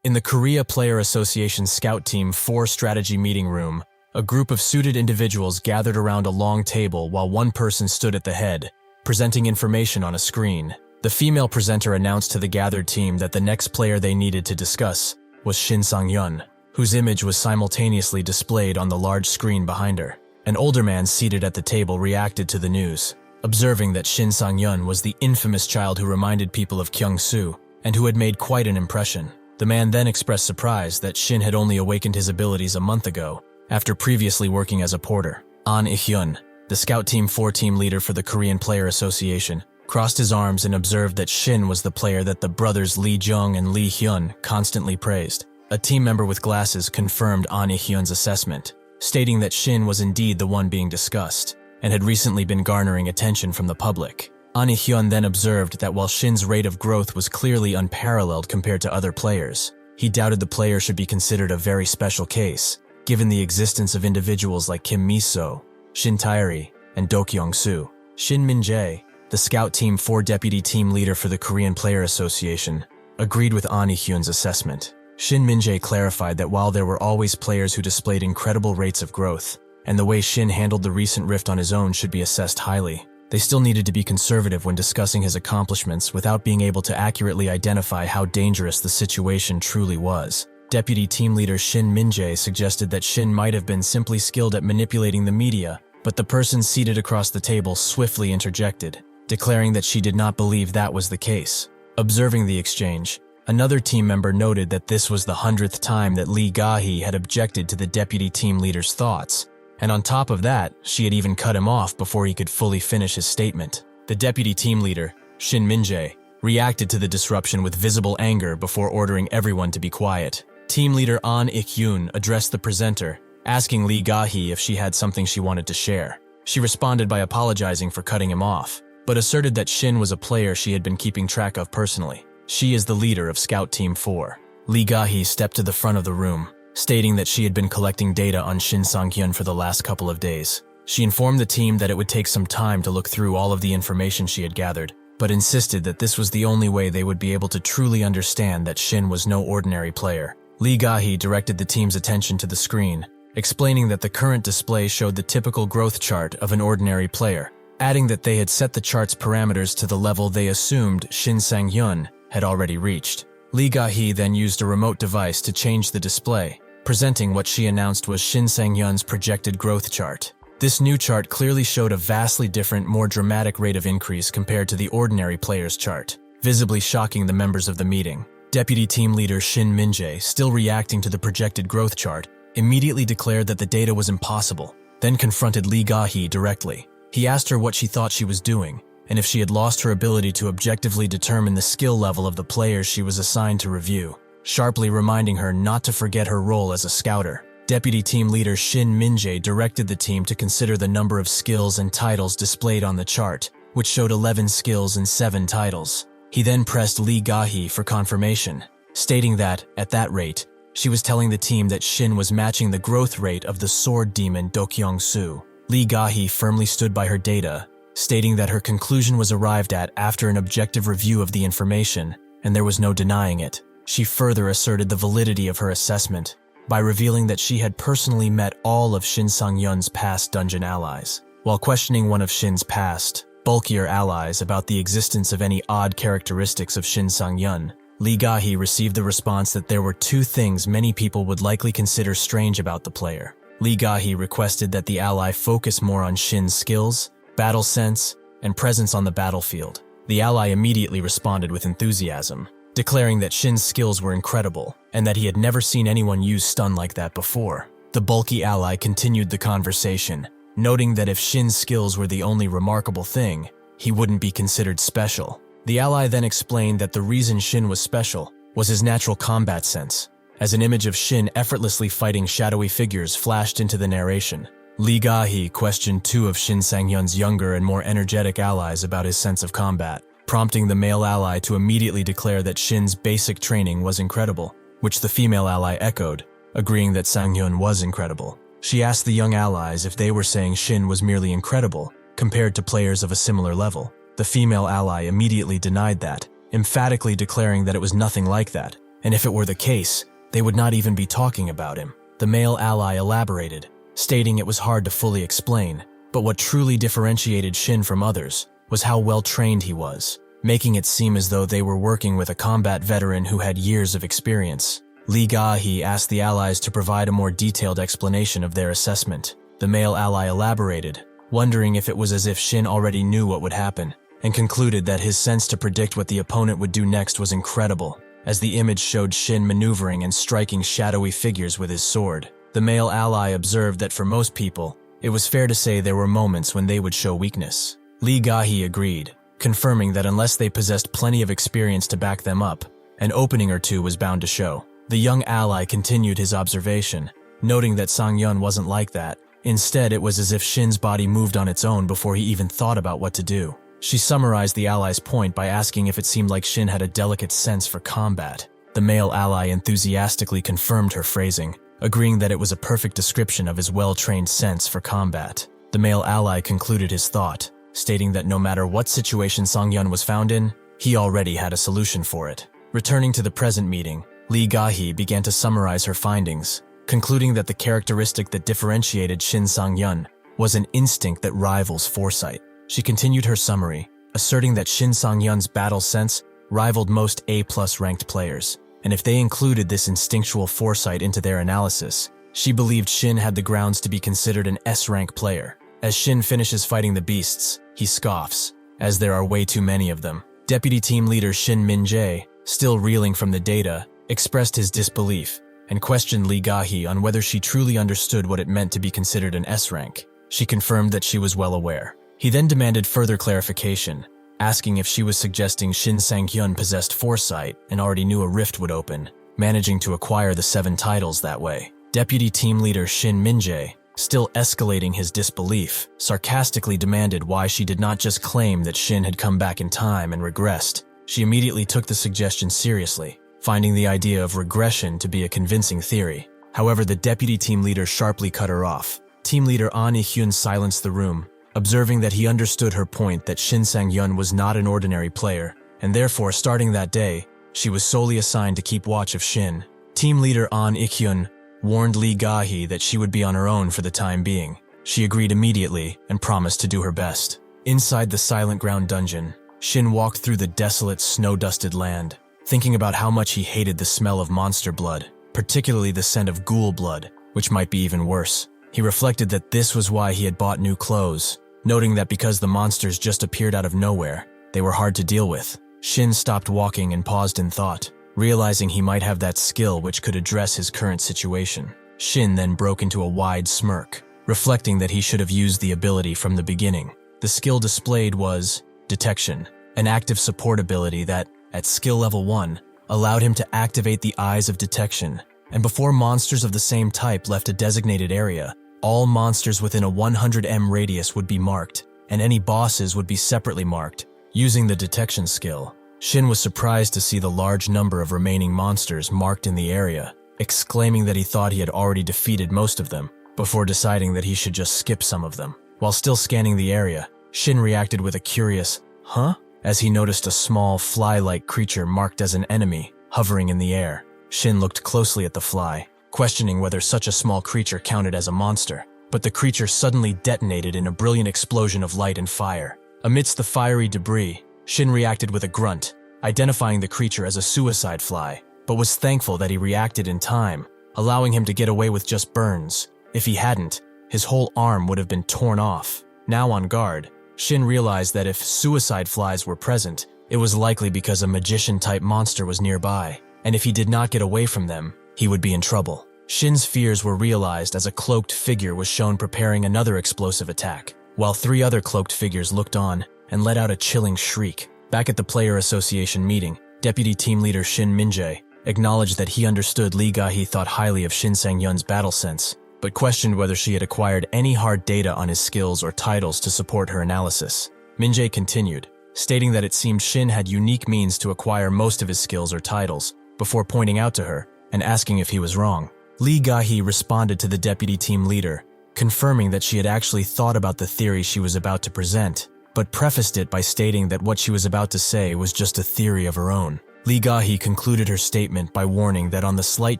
In the Korea Player Association Scout Team 4 strategy meeting room, a group of suited individuals gathered around a long table while one person stood at the head, presenting information on a screen. The female presenter announced to the gathered team that the next player they needed to discuss was Shin Sang-yeon, whose image was simultaneously displayed on the large screen behind her. An older man seated at the table reacted to the news, observing that Shin Sang-yeon was the infamous child who reminded people of Kyung-soo, and who had made quite an impression. The man then expressed surprise that Shin had only awakened his abilities a month ago, after previously working as a porter. An Ik-hyun, the Scout Team 4 team leader for the Korean Player Association, crossed his arms and observed that Shin was the player that the brothers Lee Jung and Lee Hyun constantly praised. A team member with glasses confirmed An Ik-hyun's assessment, stating that Shin was indeed the one being discussed, and had recently been garnering attention from the public. An Ik-hyun then observed that while Shin's rate of growth was clearly unparalleled compared to other players, he doubted the player should be considered a very special case, given the existence of individuals like Kim Mi-so, Shin Taeri, and Do Kyung-soo. Shin Min-jae, the Scout Team 4 deputy team leader for the Korean Player Association, agreed with An Ik-hyun's assessment. Shin Min-jae clarified that while there were always players who displayed incredible rates of growth, and the way Shin handled the recent rift on his own should be assessed highly, they still needed to be conservative when discussing his accomplishments without being able to accurately identify how dangerous the situation truly was. Deputy team leader Shin Min-jae suggested that Shin might have been simply skilled at manipulating the media, but the person seated across the table swiftly interjected, declaring that she did not believe that was the case. Observing the exchange, another team member noted that this was the 100th time that Lee Ga-hee had objected to the deputy team leader's thoughts, and on top of that, she had even cut him off before he could fully finish his statement. The deputy team leader, Shin Min-jae, reacted to the disruption with visible anger before ordering everyone to be quiet. Team leader An Ik-yoon addressed the presenter, asking Lee Ga-hee if she had something she wanted to share. She responded by apologizing for cutting him off, but asserted that Shin was a player she had been keeping track of personally. She is the leader of Scout Team 4. Lee Ga-hee stepped to the front of the room, stating that she had been collecting data on Shin Sang-hyun for the last couple of days. She informed the team that it would take some time to look through all of the information she had gathered, but insisted that this was the only way they would be able to truly understand that Shin was no ordinary player. Lee Ga-hee directed the team's attention to the screen, explaining that the current display showed the typical growth chart of an ordinary player, adding that they had set the chart's parameters to the level they assumed Shin Sang-hyun had already reached. Lee Ga-hee then used a remote device to change the display, presenting what she announced was Shin Sang-hyun's projected growth chart. This new chart clearly showed a vastly different, more dramatic rate of increase compared to the ordinary player's chart, visibly shocking the members of the meeting. Deputy team leader Shin Min-jae, still reacting to the projected growth chart, immediately declared that the data was impossible, then confronted Lee Ga-hee directly. He asked her what she thought she was doing, and if she had lost her ability to objectively determine the skill level of the players she was assigned to review, sharply reminding her not to forget her role as a scouter. Deputy team leader Shin Min-jae directed the team to consider the number of skills and titles displayed on the chart, which showed 11 skills and 7 titles. He then pressed Lee Ga-hee for confirmation, stating that, at that rate, she was telling the team that Shin was matching the growth rate of the sword demon Do-kyung-soo. Lee Ga-hee firmly stood by her data, stating that her conclusion was arrived at after an objective review of the information, and there was no denying it. She further asserted the validity of her assessment by revealing that she had personally met all of Shin Sang-hyun's past dungeon allies. While questioning one of Shin's past, bulkier allies about the existence of any odd characteristics of Shin Sang-hyun, Lee Ga-hee received the response that there were 2 things many people would likely consider strange about the player. Lee Ga-hee requested that the ally focus more on Shin's skills, battle sense, and presence on the battlefield. The ally immediately responded with enthusiasm, declaring that Shin's skills were incredible and that he had never seen anyone use stun like that before. The bulky ally continued the conversation, noting that if Shin's skills were the only remarkable thing, he wouldn't be considered special. The ally then explained that the reason Shin was special was his natural combat sense, as an image of Shin effortlessly fighting shadowy figures flashed into the narration. Lee Ga-hee questioned 2 of Shin Sang-hyun's younger and more energetic allies about his sense of combat, prompting the male ally to immediately declare that Shin's basic training was incredible, which the female ally echoed, agreeing that Sang-hyun was incredible. She asked the young allies if they were saying Shin was merely incredible, compared to players of a similar level. The female ally immediately denied that, emphatically declaring that it was nothing like that, and if it were the case, they would not even be talking about him. The male ally elaborated, stating it was hard to fully explain, but what truly differentiated Shin from others was how well trained he was, making it seem as though they were working with a combat veteran who had years of experience. Lee Ga-hee asked the allies to provide a more detailed explanation of their assessment. The male ally elaborated, wondering if it was as if Shin already knew what would happen, and concluded that his sense to predict what the opponent would do next was incredible, as the image showed Shin maneuvering and striking shadowy figures with his sword. The male ally observed that for most people, it was fair to say there were moments when they would show weakness. Lee Ga-hee agreed, confirming that unless they possessed plenty of experience to back them up, an opening or 2 was bound to show. The young ally continued his observation, noting that Sang-hyun wasn't like that. Instead, it was as if Shin's body moved on its own before he even thought about what to do. She summarized the ally's point by asking if it seemed like Shin had a delicate sense for combat. The male ally enthusiastically confirmed her phrasing, agreeing that it was a perfect description of his well-trained sense for combat. The male ally concluded his thought, stating that no matter what situation Sang-hyun was found in, he already had a solution for it. Returning to the present meeting, Lee Ga-hee began to summarize her findings, concluding that the characteristic that differentiated Shin Sang-hyun was an instinct that rivals foresight. She continued her summary, asserting that Shin Sang-hyun's battle sense rivaled most A+ ranked players, and if they included this instinctual foresight into their analysis, she believed Shin had the grounds to be considered an S-rank player. As Shin finishes fighting the beasts, he scoffs, as there are way too many of them. Deputy team leader Shin Min-jae, still reeling from the data, expressed his disbelief and questioned Lee Ga-hee on whether she truly understood what it meant to be considered an S-rank. She confirmed that she was well aware. He then demanded further clarification, asking if she was suggesting Shin Sang-hyun possessed foresight and already knew a rift would open, managing to acquire the 7 titles that way. Deputy Team Leader Shin Min-jae, still escalating his disbelief, sarcastically demanded why she did not just claim that Shin had come back in time and regressed. She immediately took the suggestion seriously, finding the idea of regression to be a convincing theory. However, the deputy team leader sharply cut her off. Team leader An Ik-hyun silenced the room, observing that he understood her point that Shin Sang-hyun was not an ordinary player, and therefore, starting that day, she was solely assigned to keep watch of Shin. Team leader An Ik-hyun warned Lee Ga-hee that she would be on her own for the time being. She agreed immediately and promised to do her best. Inside the Silent Ground dungeon, Shin walked through the desolate, snow-dusted land, thinking about how much he hated the smell of monster blood, particularly the scent of ghoul blood, which might be even worse. He reflected that this was why he had bought new clothes, noting that because the monsters just appeared out of nowhere, they were hard to deal with. Shin stopped walking and paused in thought, realizing he might have that skill which could address his current situation. Shin then broke into a wide smirk, reflecting that he should have used the ability from the beginning. The skill displayed was Detection, an active support ability that, at skill level 1, allowed him to activate the Eyes of Detection, and before monsters of the same type left a designated area, all monsters within a 100 m radius would be marked, and any bosses would be separately marked. Using the detection skill, Shin was surprised to see the large number of remaining monsters marked in the area, exclaiming that he thought he had already defeated most of them, before deciding that he should just skip some of them. While still scanning the area, Shin reacted with a curious, "Huh?" as he noticed a small, fly-like creature marked as an enemy, hovering in the air. Shin looked closely at the fly, questioning whether such a small creature counted as a monster. But the creature suddenly detonated in a brilliant explosion of light and fire. Amidst the fiery debris, Shin reacted with a grunt, identifying the creature as a suicide fly, but was thankful that he reacted in time, allowing him to get away with just burns. If he hadn't, his whole arm would have been torn off. Now on guard, Shin realized that if suicide flies were present, it was likely because a magician-type monster was nearby, and if he did not get away from them, he would be in trouble. Shin's fears were realized as a cloaked figure was shown preparing another explosive attack, while 3 other cloaked figures looked on and let out a chilling shriek. Back at the Player Association meeting, Deputy Team Leader Shin Min-jae acknowledged that he understood Lee Ga-hee thought highly of Shin Sang-hyun's battle sense, but questioned whether she had acquired any hard data on his skills or titles to support her analysis. Min-jae continued, stating that it seemed Shin had unique means to acquire most of his skills or titles, before pointing out to her and asking if he was wrong. Lee Ga-hee responded to the deputy team leader, confirming that she had actually thought about the theory she was about to present, but prefaced it by stating that what she was about to say was just a theory of her own. Lee Ga-hee concluded her statement by warning that on the slight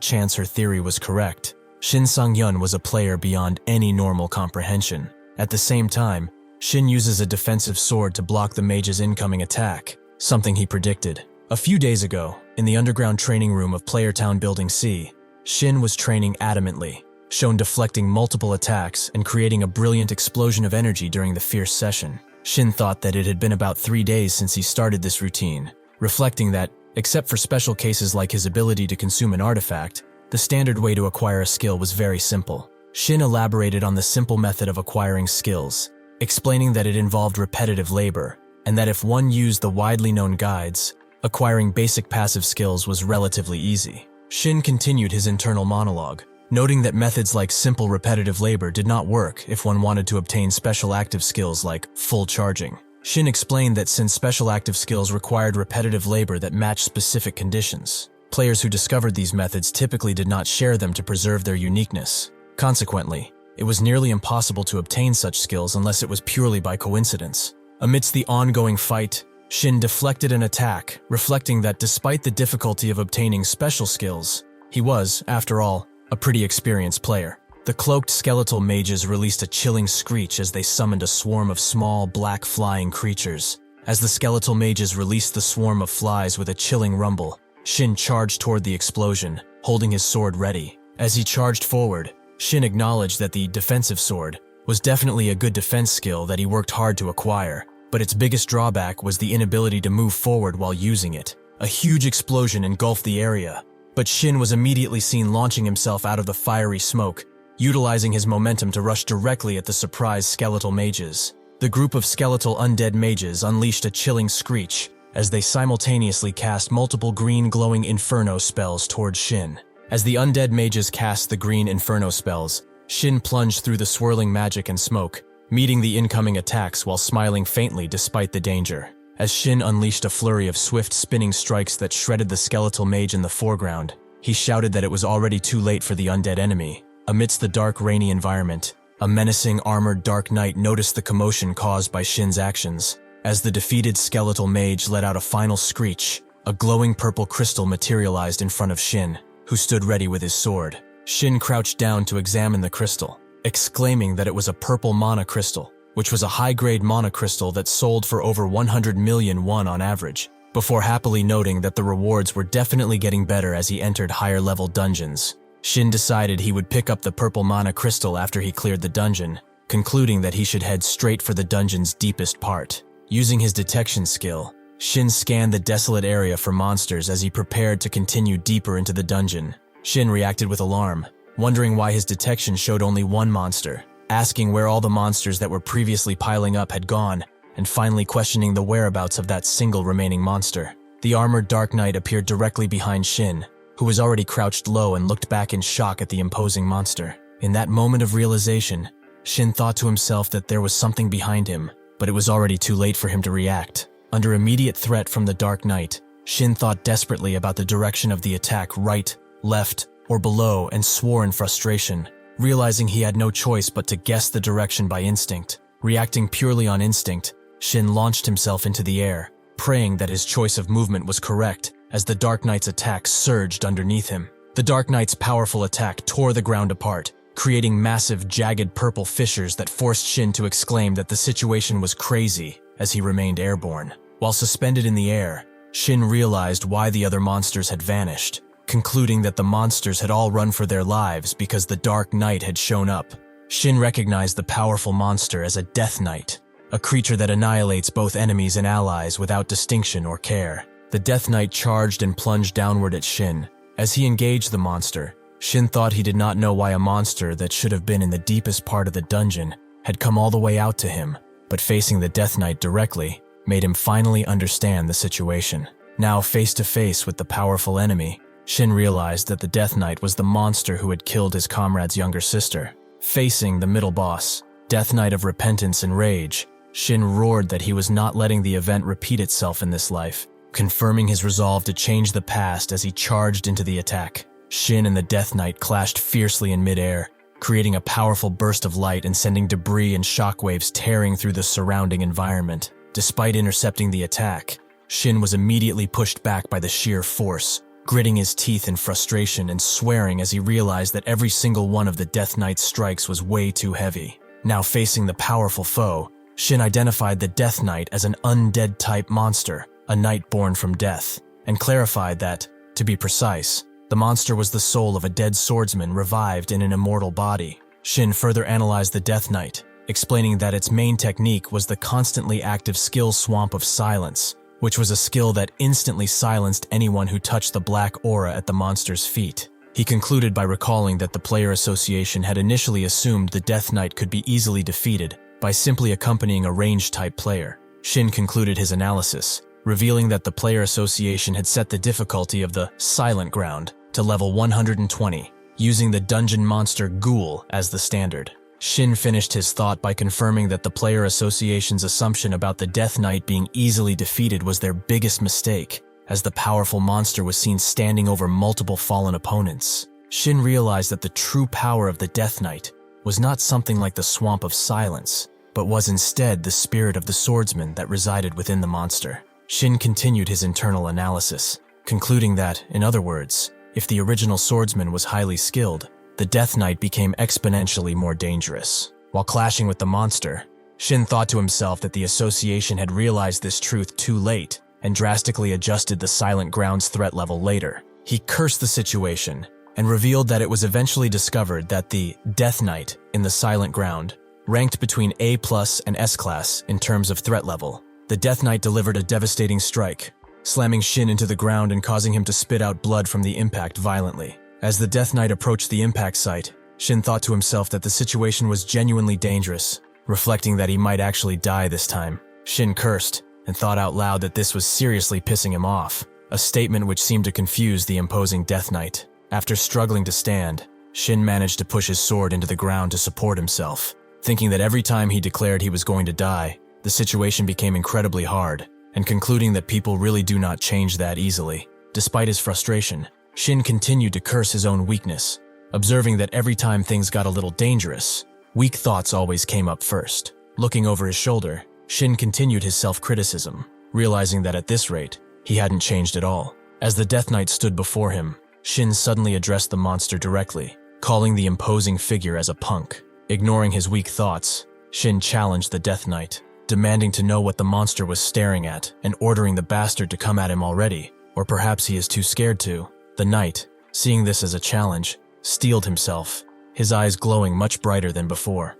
chance her theory was correct, Shin Sang-hyun was a player beyond any normal comprehension. At the same time, Shin uses a defensive sword to block the mage's incoming attack, something he predicted. A few days ago, in the underground training room of Player Town Building C, Shin was training adamantly, shown deflecting multiple attacks and creating a brilliant explosion of energy during the fierce session. Shin thought that it had been about 3 days since he started this routine, reflecting that, except for special cases like his ability to consume an artifact, the standard way to acquire a skill was very simple. Shin elaborated on the simple method of acquiring skills, explaining that it involved repetitive labor, and that if one used the widely known guides, acquiring basic passive skills was relatively easy. Shin continued his internal monologue, noting that methods like simple repetitive labor did not work if one wanted to obtain special active skills like full charging. Shin explained that since special active skills required repetitive labor that matched specific conditions, players who discovered these methods typically did not share them to preserve their uniqueness. Consequently, it was nearly impossible to obtain such skills unless it was purely by coincidence. Amidst the ongoing fight, Shin deflected an attack, reflecting that despite the difficulty of obtaining special skills, he was, after all, a pretty experienced player. The cloaked skeletal mages released a chilling screech as they summoned a swarm of small, black flying creatures. As the skeletal mages released the swarm of flies with a chilling rumble, Shin charged toward the explosion, holding his sword ready. As he charged forward, Shin acknowledged that the defensive sword was definitely a good defense skill that he worked hard to acquire, but its biggest drawback was the inability to move forward while using it. A huge explosion engulfed the area, but Shin was immediately seen launching himself out of the fiery smoke, utilizing his momentum to rush directly at the surprised skeletal mages. The group of skeletal undead mages unleashed a chilling screech as they simultaneously cast multiple green glowing inferno spells towards Shin. As the undead mages cast the green inferno spells, Shin plunged through the swirling magic and smoke, meeting the incoming attacks while smiling faintly despite the danger. As Shin unleashed a flurry of swift spinning strikes that shredded the skeletal mage in the foreground, he shouted that it was already too late for the undead enemy. Amidst the dark, rainy environment, a menacing, armored Dark Knight noticed the commotion caused by Shin's actions. As the defeated skeletal mage let out a final screech, a glowing purple crystal materialized in front of Shin, who stood ready with his sword. Shin crouched down to examine the crystal, exclaiming that it was a purple mana crystal, which was a high-grade mana crystal that sold for over 100 million won on average, before happily noting that the rewards were definitely getting better as he entered higher-level dungeons. Shin decided he would pick up the purple mana crystal after he cleared the dungeon, concluding that he should head straight for the dungeon's deepest part. Using his detection skill, Shin scanned the desolate area for monsters as he prepared to continue deeper into the dungeon. Shin reacted with alarm, wondering why his detection showed only one monster, asking where all the monsters that were previously piling up had gone, and finally questioning the whereabouts of that single remaining monster. The armored Dark Knight appeared directly behind Shin, who was already crouched low and looked back in shock at the imposing monster. In that moment of realization, Shin thought to himself that there was something behind him, but it was already too late for him to react. Under immediate threat from the Dark Knight, Shin thought desperately about the direction of the attack, right, left, or below, and swore in frustration, realizing he had no choice but to guess the direction by instinct. Reacting purely on instinct, Shin launched himself into the air, praying that his choice of movement was correct as the Dark Knight's attack surged underneath him. The Dark Knight's powerful attack tore the ground apart, creating massive, jagged purple fissures that forced Shin to exclaim that the situation was crazy as he remained airborne. While suspended in the air, Shin realized why the other monsters had vanished, concluding that the monsters had all run for their lives because the Dark Knight had shown up. Shin recognized the powerful monster as a Death Knight, a creature that annihilates both enemies and allies without distinction or care. The Death Knight charged and plunged downward at Shin. As he engaged the monster, Shin thought he did not know why a monster that should have been in the deepest part of the dungeon had come all the way out to him, but facing the Death Knight directly made him finally understand the situation. Now face to face with the powerful enemy, Shin realized that the Death Knight was the monster who had killed his comrade's younger sister. Facing the middle boss, Death Knight of repentance and rage, Shin roared that he was not letting the event repeat itself in this life, confirming his resolve to change the past as he charged into the attack. Shin and the Death Knight clashed fiercely in midair, creating a powerful burst of light and sending debris and shockwaves tearing through the surrounding environment. Despite intercepting the attack, Shin was immediately pushed back by the sheer force, gritting his teeth in frustration and swearing as he realized that every single one of the Death Knight's strikes was way too heavy. Now facing the powerful foe, Shin identified the Death Knight as an undead-type monster, a knight born from death, and clarified that, to be precise, the monster was the soul of a dead swordsman revived in an immortal body. Shin further analyzed the Death Knight, explaining that its main technique was the constantly active skill Swamp of Silence, which was a skill that instantly silenced anyone who touched the black aura at the monster's feet. He concluded by recalling that the player association had initially assumed the Death Knight could be easily defeated by simply accompanying a ranged-type player. Shin concluded his analysis, revealing that the player association had set the difficulty of the Silent Ground to level 120, using the dungeon monster Ghoul as the standard. Shin finished his thought by confirming that the player association's assumption about the Death Knight being easily defeated was their biggest mistake, as the powerful monster was seen standing over multiple fallen opponents. Shin realized that the true power of the Death Knight was not something like the Swamp of Silence, but was instead the spirit of the swordsman that resided within the monster. Shin continued his internal analysis, concluding that, in other words, if the original swordsman was highly skilled, the Death Knight became exponentially more dangerous. While clashing with the monster, Shin thought to himself that the association had realized this truth too late and drastically adjusted the Silent Ground's threat level later. He cursed the situation and revealed that it was eventually discovered that the Death Knight in the Silent Ground ranked between A+ and S-class in terms of threat level. The Death Knight delivered a devastating strike, slamming Shin into the ground and causing him to spit out blood from the impact violently. As the Death Knight approached the impact site, Shin thought to himself that the situation was genuinely dangerous, reflecting that he might actually die this time. Shin cursed and thought out loud that this was seriously pissing him off, a statement which seemed to confuse the imposing Death Knight. After struggling to stand, Shin managed to push his sword into the ground to support himself. Thinking that every time he declared he was going to die, the situation became incredibly hard, and concluding that people really do not change that easily. Despite his frustration, Shin continued to curse his own weakness, observing that every time things got a little dangerous, weak thoughts always came up first. Looking over his shoulder, Shin continued his self-criticism, realizing that at this rate, he hadn't changed at all. As the Death Knight stood before him, Shin suddenly addressed the monster directly, calling the imposing figure as a punk. Ignoring his weak thoughts, Shin challenged the Death Knight, demanding to know what the monster was staring at and ordering the bastard to come at him already, or perhaps he is too scared to. The knight, seeing this as a challenge, steeled himself, his eyes glowing much brighter than before.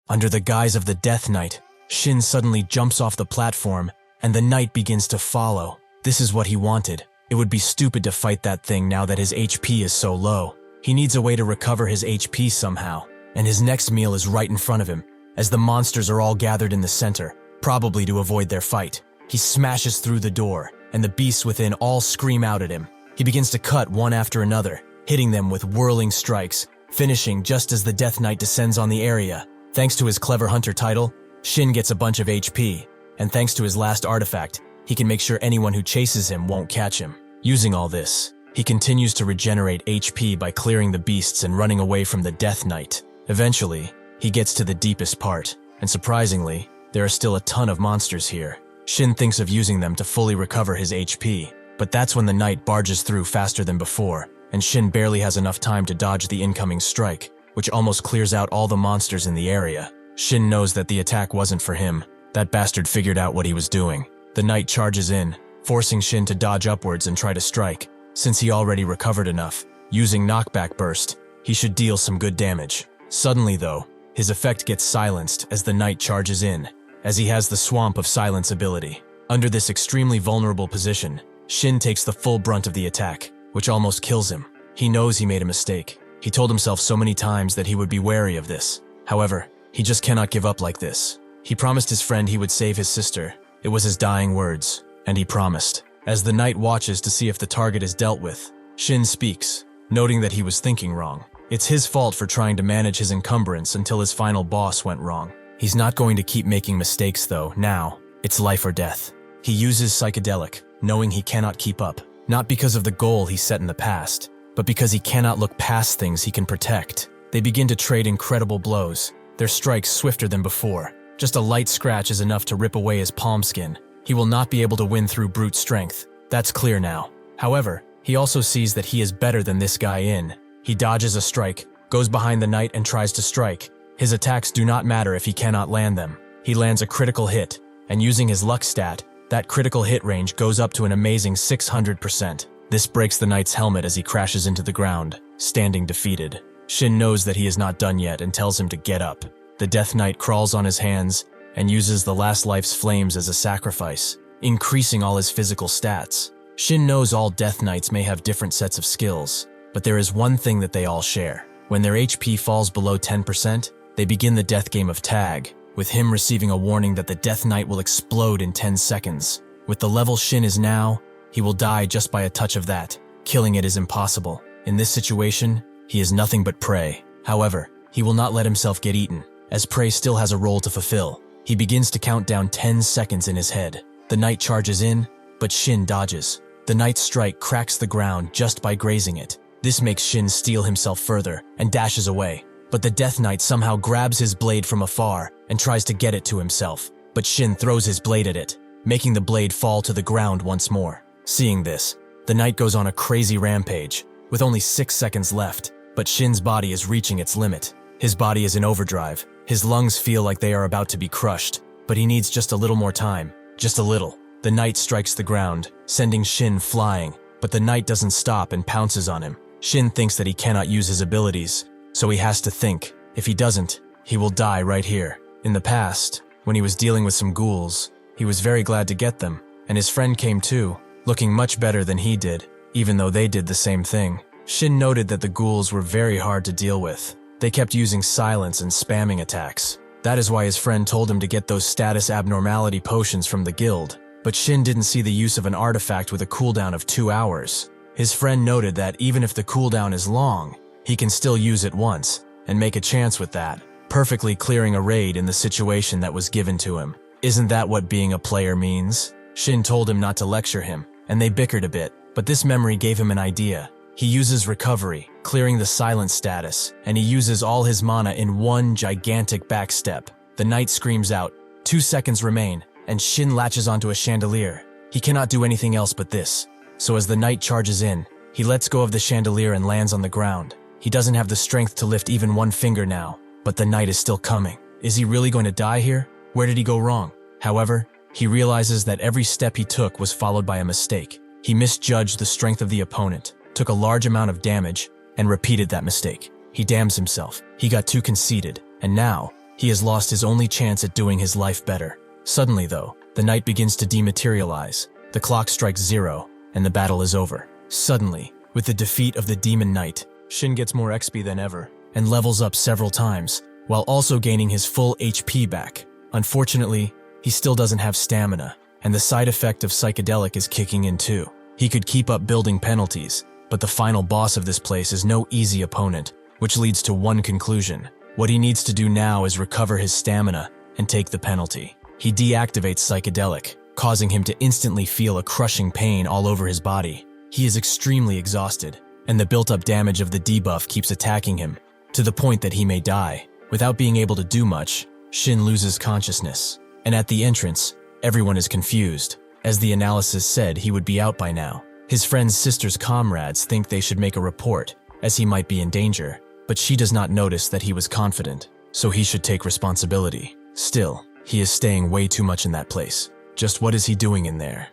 Under the guise of the Death Knight, Shin suddenly jumps off the platform and the knight begins to follow. This is what he wanted. It would be stupid to fight that thing now that his HP is so low. He needs a way to recover his HP somehow, and his next meal is right in front of him, as the monsters are all gathered in the center, probably to avoid their fight. He smashes through the door, and the beasts within all scream out at him. He begins to cut one after another, hitting them with whirling strikes, finishing just as the Death Knight descends on the area. Thanks to his clever hunter title, Shin gets a bunch of HP, and thanks to his last artifact, he can make sure anyone who chases him won't catch him. Using all this, he continues to regenerate HP by clearing the beasts and running away from the Death Knight. Eventually, he gets to the deepest part, and surprisingly, there are still a ton of monsters here. Shin thinks of using them to fully recover his HP, but that's when the knight barges through faster than before, and Shin barely has enough time to dodge the incoming strike, which almost clears out all the monsters in the area. Shin knows that the attack wasn't for him. That bastard figured out what he was doing. The knight charges in, forcing Shin to dodge upwards and try to strike. Since he already recovered enough, using knockback burst, he should deal some good damage. Suddenly though, his effect gets silenced as the knight charges in, as he has the Swamp of Silence ability. Under this extremely vulnerable position, Shin takes the full brunt of the attack, which almost kills him. He knows he made a mistake. He told himself so many times that he would be wary of this. However, he just cannot give up like this. He promised his friend he would save his sister. It was his dying words, and he promised. As the knight watches to see if the target is dealt with, Shin speaks, noting that he was thinking wrong. It's his fault for trying to manage his encumbrance until his final boss went wrong. He's not going to keep making mistakes though. Now, it's life or death. He uses psychedelic, knowing he cannot keep up, not because of the goal he set in the past, but because he cannot look past things he can protect. They begin to trade incredible blows, their strikes swifter than before. Just a light scratch is enough to rip away his palm skin. He will not be able to win through brute strength. That's clear now. However, he also sees that he is better than this guy in. He dodges a strike, goes behind the knight and tries to strike. His attacks do not matter if he cannot land them. He lands a critical hit, and using his luck stat, that critical hit range goes up to an amazing 600%. This breaks the knight's helmet as he crashes into the ground, standing defeated. Shin knows that he is not done yet and tells him to get up. The Death Knight crawls on his hands and uses the last life's flames as a sacrifice, increasing all his physical stats. Shin knows all Death Knights may have different sets of skills, but there is one thing that they all share. When their HP falls below 10%, they begin the death game of tag, with him receiving a warning that the Death Knight will explode in 10 seconds. With the level Shin is now, he will die just by a touch of that. Killing it is impossible. In this situation, he is nothing but prey. However, he will not let himself get eaten, as prey still has a role to fulfill. He begins to count down 10 seconds in his head. The knight charges in, but Shin dodges. The knight's strike cracks the ground just by grazing it. This makes Shin steel himself further and dashes away. But the Death Knight somehow grabs his blade from afar and tries to get it to himself. But Shin throws his blade at it, making the blade fall to the ground once more. Seeing this, the knight goes on a crazy rampage, with only 6 seconds left, but Shin's body is reaching its limit. His body is in overdrive. His lungs feel like they are about to be crushed, but he needs just a little more time. Just a little. The knight strikes the ground, sending Shin flying, but the knight doesn't stop and pounces on him. Shin thinks that he cannot use his abilities, so he has to think. If he doesn't, he will die right here. In the past, when he was dealing with some ghouls, he was very glad to get them, and his friend came too, looking much better than he did, even though they did the same thing. Shin noted that the ghouls were very hard to deal with. They kept using silence and spamming attacks. That is why his friend told him to get those status abnormality potions from the guild. But Shin didn't see the use of an artifact with a cooldown of 2 hours. His friend noted that even if the cooldown is long, he can still use it once and make a chance with that, perfectly clearing a raid in the situation that was given to him. Isn't that what being a player means? Shin told him not to lecture him, and they bickered a bit, but this memory gave him an idea. He uses recovery, clearing the silent status, and he uses all his mana in one gigantic backstep. The knight screams out, 2 seconds remain, and Shin latches onto a chandelier. He cannot do anything else but this. So as the knight charges in, he lets go of the chandelier and lands on the ground. He doesn't have the strength to lift even one finger now, but the knight is still coming. Is he really going to die here? Where did he go wrong? However, he realizes that every step he took was followed by a mistake. He misjudged the strength of the opponent, took a large amount of damage, and repeated that mistake. He damns himself. He got too conceited, and now he has lost his only chance at doing his life better. Suddenly, though, the knight begins to dematerialize. The clock strikes 0, and the battle is over. Suddenly, with the defeat of the demon knight, Shin gets more XP than ever and levels up several times, while also gaining his full HP back. Unfortunately, he still doesn't have stamina, and the side effect of psychedelic is kicking in too. He could keep up building penalties, but the final boss of this place is no easy opponent, which leads to one conclusion. What he needs to do now is recover his stamina and take the penalty. He deactivates psychedelic, causing him to instantly feel a crushing pain all over his body. He is extremely exhausted, and the built-up damage of the debuff keeps attacking him, to the point that he may die. Without being able to do much, Shin loses consciousness, and at the entrance, everyone is confused. As the analysis said, he would be out by now. His friend's sister's comrades think they should make a report, as he might be in danger, but she does not notice that he was confident, so he should take responsibility. Still, he is staying way too much in that place. Just what is he doing in there?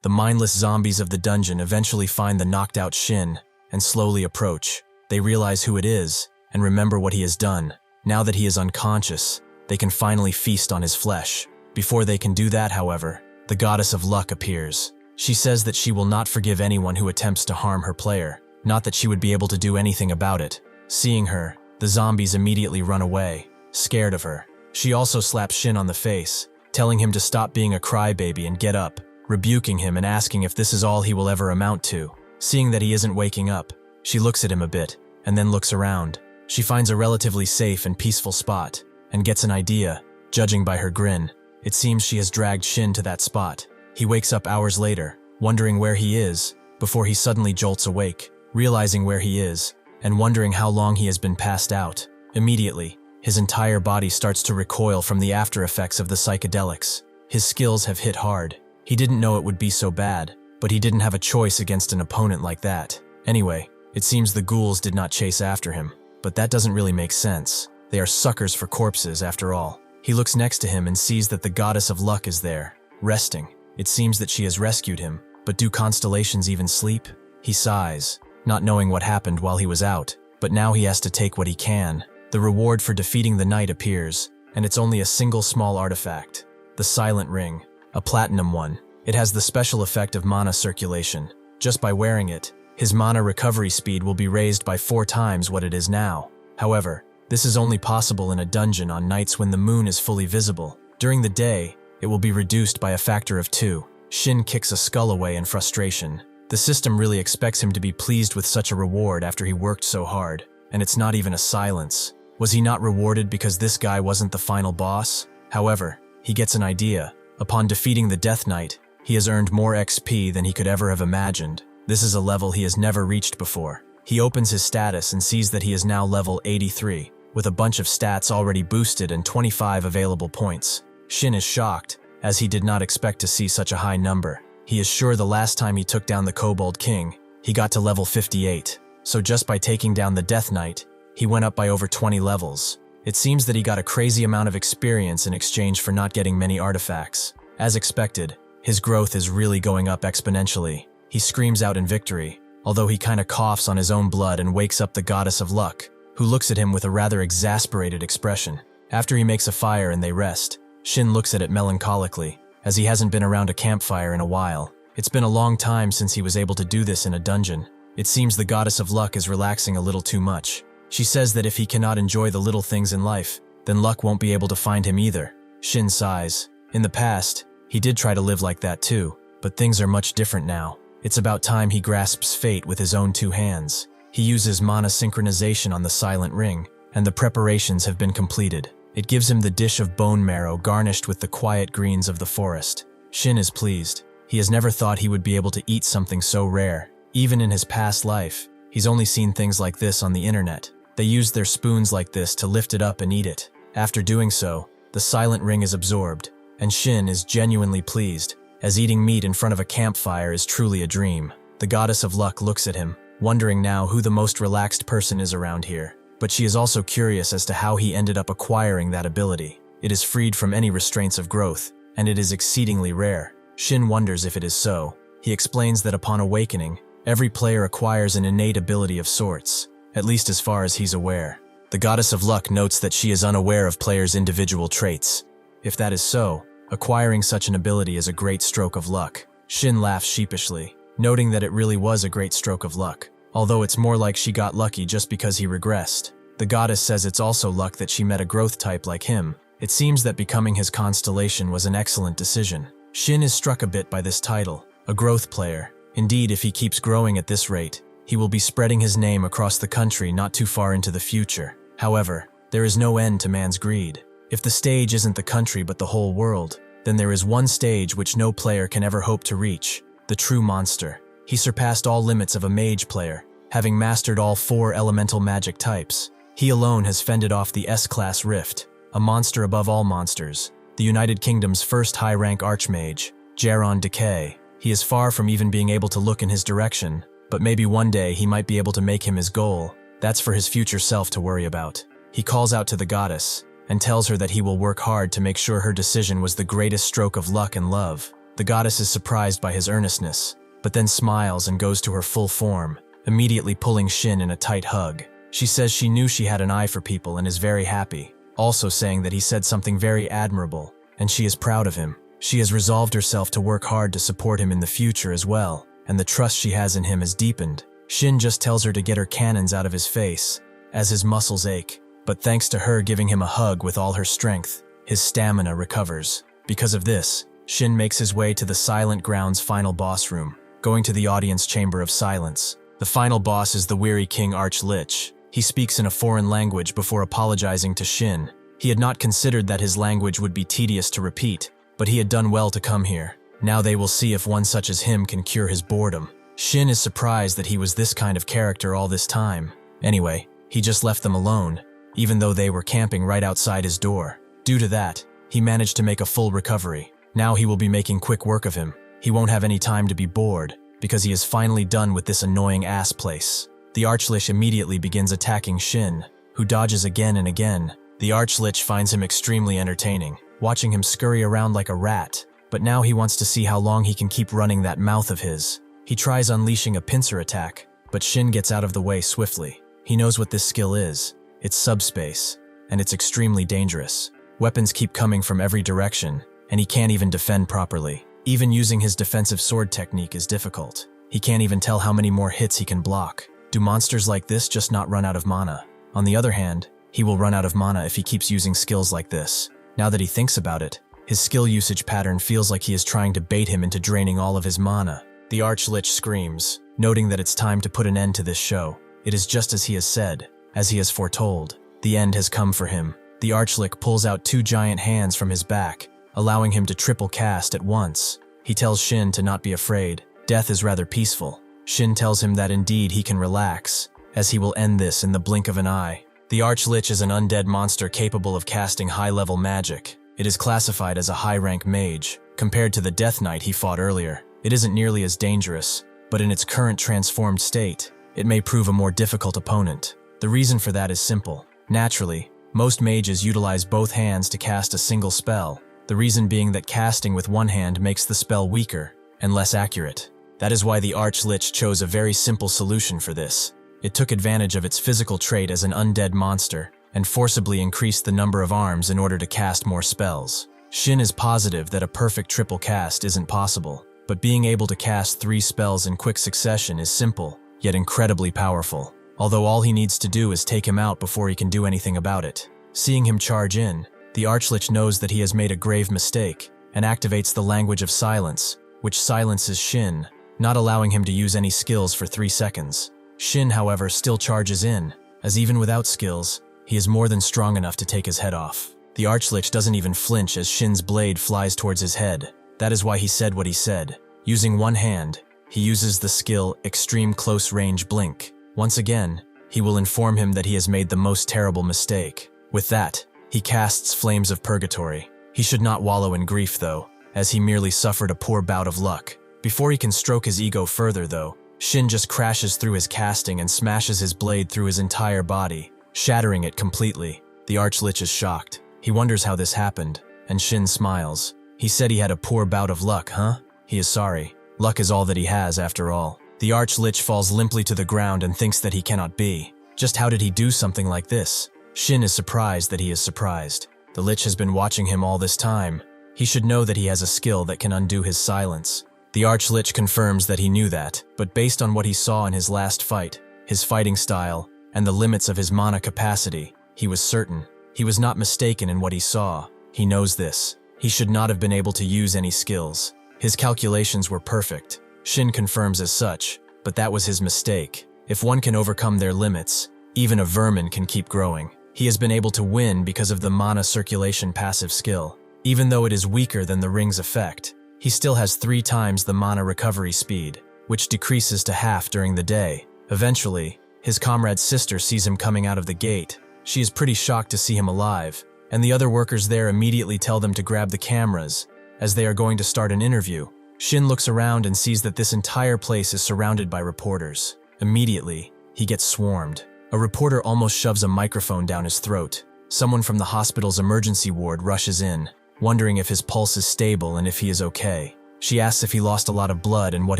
The mindless zombies of the dungeon eventually find the knocked-out Shin and slowly approach. They realize who it is and remember what he has done. Now that he is unconscious, they can finally feast on his flesh. Before they can do that, however, the goddess of luck appears. She says that she will not forgive anyone who attempts to harm her player, not that she would be able to do anything about it. Seeing her, the zombies immediately run away, scared of her. She also slaps Shin on the face, telling him to stop being a crybaby and get up, rebuking him and asking if this is all he will ever amount to. Seeing that he isn't waking up, she looks at him a bit, and then looks around. She finds a relatively safe and peaceful spot, and gets an idea, judging by her grin. It seems she has dragged Shin to that spot. He wakes up hours later, wondering where he is, before he suddenly jolts awake, realizing where he is, and wondering how long he has been passed out. Immediately, his entire body starts to recoil from the after effects of the psychedelics. His skills have hit hard. He didn't know it would be so bad, but he didn't have a choice against an opponent like that. Anyway, it seems the ghouls did not chase after him, but that doesn't really make sense. They are suckers for corpses, after all. He looks next to him and sees that the goddess of luck is there, resting. It seems that she has rescued him, but do constellations even sleep? He sighs, not knowing what happened while he was out, but now he has to take what he can. The reward for defeating the knight appears, and it's only a single small artifact. The Silent Ring, a platinum one. It has the special effect of mana circulation. Just by wearing it, his mana recovery speed will be raised by 4 times what it is now. However, this is only possible in a dungeon on nights when the moon is fully visible. During the day, it will be reduced by a factor of 2. Shin kicks a skull away in frustration. The system really expects him to be pleased with such a reward after he worked so hard, and it's not even a silence. Was he not rewarded because this guy wasn't the final boss? However, he gets an idea. Upon defeating the Death Knight, he has earned more XP than he could ever have imagined. This is a level he has never reached before. He opens his status and sees that he is now level 83, with a bunch of stats already boosted and 25 available points. Shin is shocked, as he did not expect to see such a high number. He is sure the last time he took down the Kobold King, he got to level 58. So just by taking down the Death Knight, he went up by over 20 levels. It seems that he got a crazy amount of experience in exchange for not getting many artifacts. As expected, his growth is really going up exponentially. He screams out in victory, although he kinda coughs on his own blood and wakes up the goddess of luck, who looks at him with a rather exasperated expression. After he makes a fire and they rest, Shin looks at it melancholically, as he hasn't been around a campfire in a while. It's been a long time since he was able to do this in a dungeon. It seems the goddess of luck is relaxing a little too much. She says that if he cannot enjoy the little things in life, then luck won't be able to find him either. Shin sighs. In the past, he did try to live like that too, but things are much different now. It's about time he grasps fate with his own 2 hands. He uses mana synchronization on the silent ring, and the preparations have been completed. It gives him the dish of bone marrow garnished with the quiet greens of the forest. Shin is pleased. He has never thought he would be able to eat something so rare. Even in his past life, he's only seen things like this on the internet. They used their spoons like this to lift it up and eat it. After doing so, the silent ring is absorbed, and Shin is genuinely pleased, as eating meat in front of a campfire is truly a dream. The goddess of luck looks at him, wondering now who the most relaxed person is around here. But she is also curious as to how he ended up acquiring that ability. It is freed from any restraints of growth, and it is exceedingly rare. Shin wonders if it is so. He explains that upon awakening, every player acquires an innate ability of sorts, at least as far as he's aware. The goddess of luck notes that she is unaware of players' individual traits. If that is so, acquiring such an ability is a great stroke of luck. Shin laughs sheepishly, noting that it really was a great stroke of luck, although it's more like she got lucky just because he regressed. The goddess says it's also luck that she met a growth type like him. It seems that becoming his constellation was an excellent decision. Shin is struck a bit by this title, a growth player. Indeed, if he keeps growing at this rate, he will be spreading his name across the country not too far into the future. However, there is no end to man's greed. If the stage isn't the country but the whole world, then there is one stage which no player can ever hope to reach, the true monster. He surpassed all limits of a mage player, having mastered all 4 elemental magic types. He alone has fended off the S-class Rift, a monster above all monsters, the United Kingdom's first high-rank archmage, Jaron Decay. He is far from even being able to look in his direction, but maybe one day he might be able to make him his goal. That's for his future self to worry about. He calls out to the goddess, and tells her that he will work hard to make sure her decision was the greatest stroke of luck and love. The goddess is surprised by his earnestness, but then smiles and goes to her full form, immediately pulling Shin in a tight hug. She says she knew she had an eye for people and is very happy, also saying that he said something very admirable, and she is proud of him. She has resolved herself to work hard to support him in the future as well, and the trust she has in him has deepened. Shin just tells her to get her cannons out of his face, as his muscles ache, but thanks to her giving him a hug with all her strength, his stamina recovers. Because of this, Shin makes his way to the Silent Ground's final boss room, going to the audience chamber of silence. The final boss is the weary King Arch-Lich. He speaks in a foreign language before apologizing to Shin. He had not considered that his language would be tedious to repeat, but he had done well to come here. Now they will see if one such as him can cure his boredom. Shin is surprised that he was this kind of character all this time. Anyway, he just left them alone, even though they were camping right outside his door. Due to that, he managed to make a full recovery. Now he will be making quick work of him. He won't have any time to be bored, because he is finally done with this annoying ass place. The Arch-Lich immediately begins attacking Shin, who dodges again and again. The Arch-Lich finds him extremely entertaining, watching him scurry around like a rat, but now he wants to see how long he can keep running that mouth of his. He tries unleashing a pincer attack, but Shin gets out of the way swiftly. He knows what this skill is. It's subspace, and it's extremely dangerous. Weapons keep coming from every direction, and he can't even defend properly. Even using his defensive sword technique is difficult. He can't even tell how many more hits he can block. Do monsters like this just not run out of mana? On the other hand, he will run out of mana if he keeps using skills like this. Now that he thinks about it, his skill usage pattern feels like he is trying to bait him into draining all of his mana. The Arch-Lich screams, noting that it's time to put an end to this show. It is just as he has said, as he has foretold. The end has come for him. The Arch-Lich pulls out 2 giant hands from his back, allowing him to triple cast at once. He tells Shin to not be afraid. Death is rather peaceful. Shin tells him that indeed he can relax, as he will end this in the blink of an eye. The Arch-Lich is an undead monster capable of casting high-level magic. It is classified as a high-rank mage. Compared to the Death Knight he fought earlier, it isn't nearly as dangerous, but in its current transformed state, it may prove a more difficult opponent. The reason for that is simple. Naturally, most mages utilize both hands to cast a single spell, the reason being that casting with one hand makes the spell weaker and less accurate. That is why the Arch-Lich chose a very simple solution for this. It took advantage of its physical trait as an undead monster and forcibly increased the number of arms in order to cast more spells. Shin is positive that a perfect triple cast isn't possible, but being able to cast 3 spells in quick succession is simple, yet incredibly powerful. Although all he needs to do is take him out before he can do anything about it. Seeing him charge in, the Archlich knows that he has made a grave mistake and activates the language of silence, which silences Shin, not allowing him to use any skills for 3 seconds. Shin, however, still charges in, as even without skills, he is more than strong enough to take his head off. The Archlich doesn't even flinch as Shin's blade flies towards his head. That is why he said what he said. Using one hand, he uses the skill Extreme Close Range Blink. Once again, he will inform him that he has made the most terrible mistake. With that, he casts Flames of Purgatory. He should not wallow in grief though, as he merely suffered a poor bout of luck. Before he can stroke his ego further though, Shin just crashes through his casting and smashes his blade through his entire body, shattering it completely. The Archlich is shocked. He wonders how this happened, and Shin smiles. He said he had a poor bout of luck, huh? He is sorry. Luck is all that he has after all. The Archlich falls limply to the ground and thinks that he cannot be. Just how did he do something like this? Shin is surprised that he is surprised. The Lich has been watching him all this time. He should know that he has a skill that can undo his silence. The Archlich confirms that he knew that, but based on what he saw in his last fight, his fighting style, and the limits of his mana capacity, he was certain. He was not mistaken in what he saw. He knows this. He should not have been able to use any skills. His calculations were perfect. Shin confirms as such, but that was his mistake. If one can overcome their limits, even a vermin can keep growing. He has been able to win because of the mana circulation passive skill. Even though it is weaker than the ring's effect, he still has 3 times the mana recovery speed, which decreases to half during the day. Eventually, his comrade's sister sees him coming out of the gate. She is pretty shocked to see him alive, and the other workers there immediately tell them to grab the cameras, as they are going to start an interview. Shin looks around and sees that this entire place is surrounded by reporters. Immediately, he gets swarmed. A reporter almost shoves a microphone down his throat. Someone from the hospital's emergency ward rushes in, wondering if his pulse is stable and if he is okay. She asks if he lost a lot of blood and what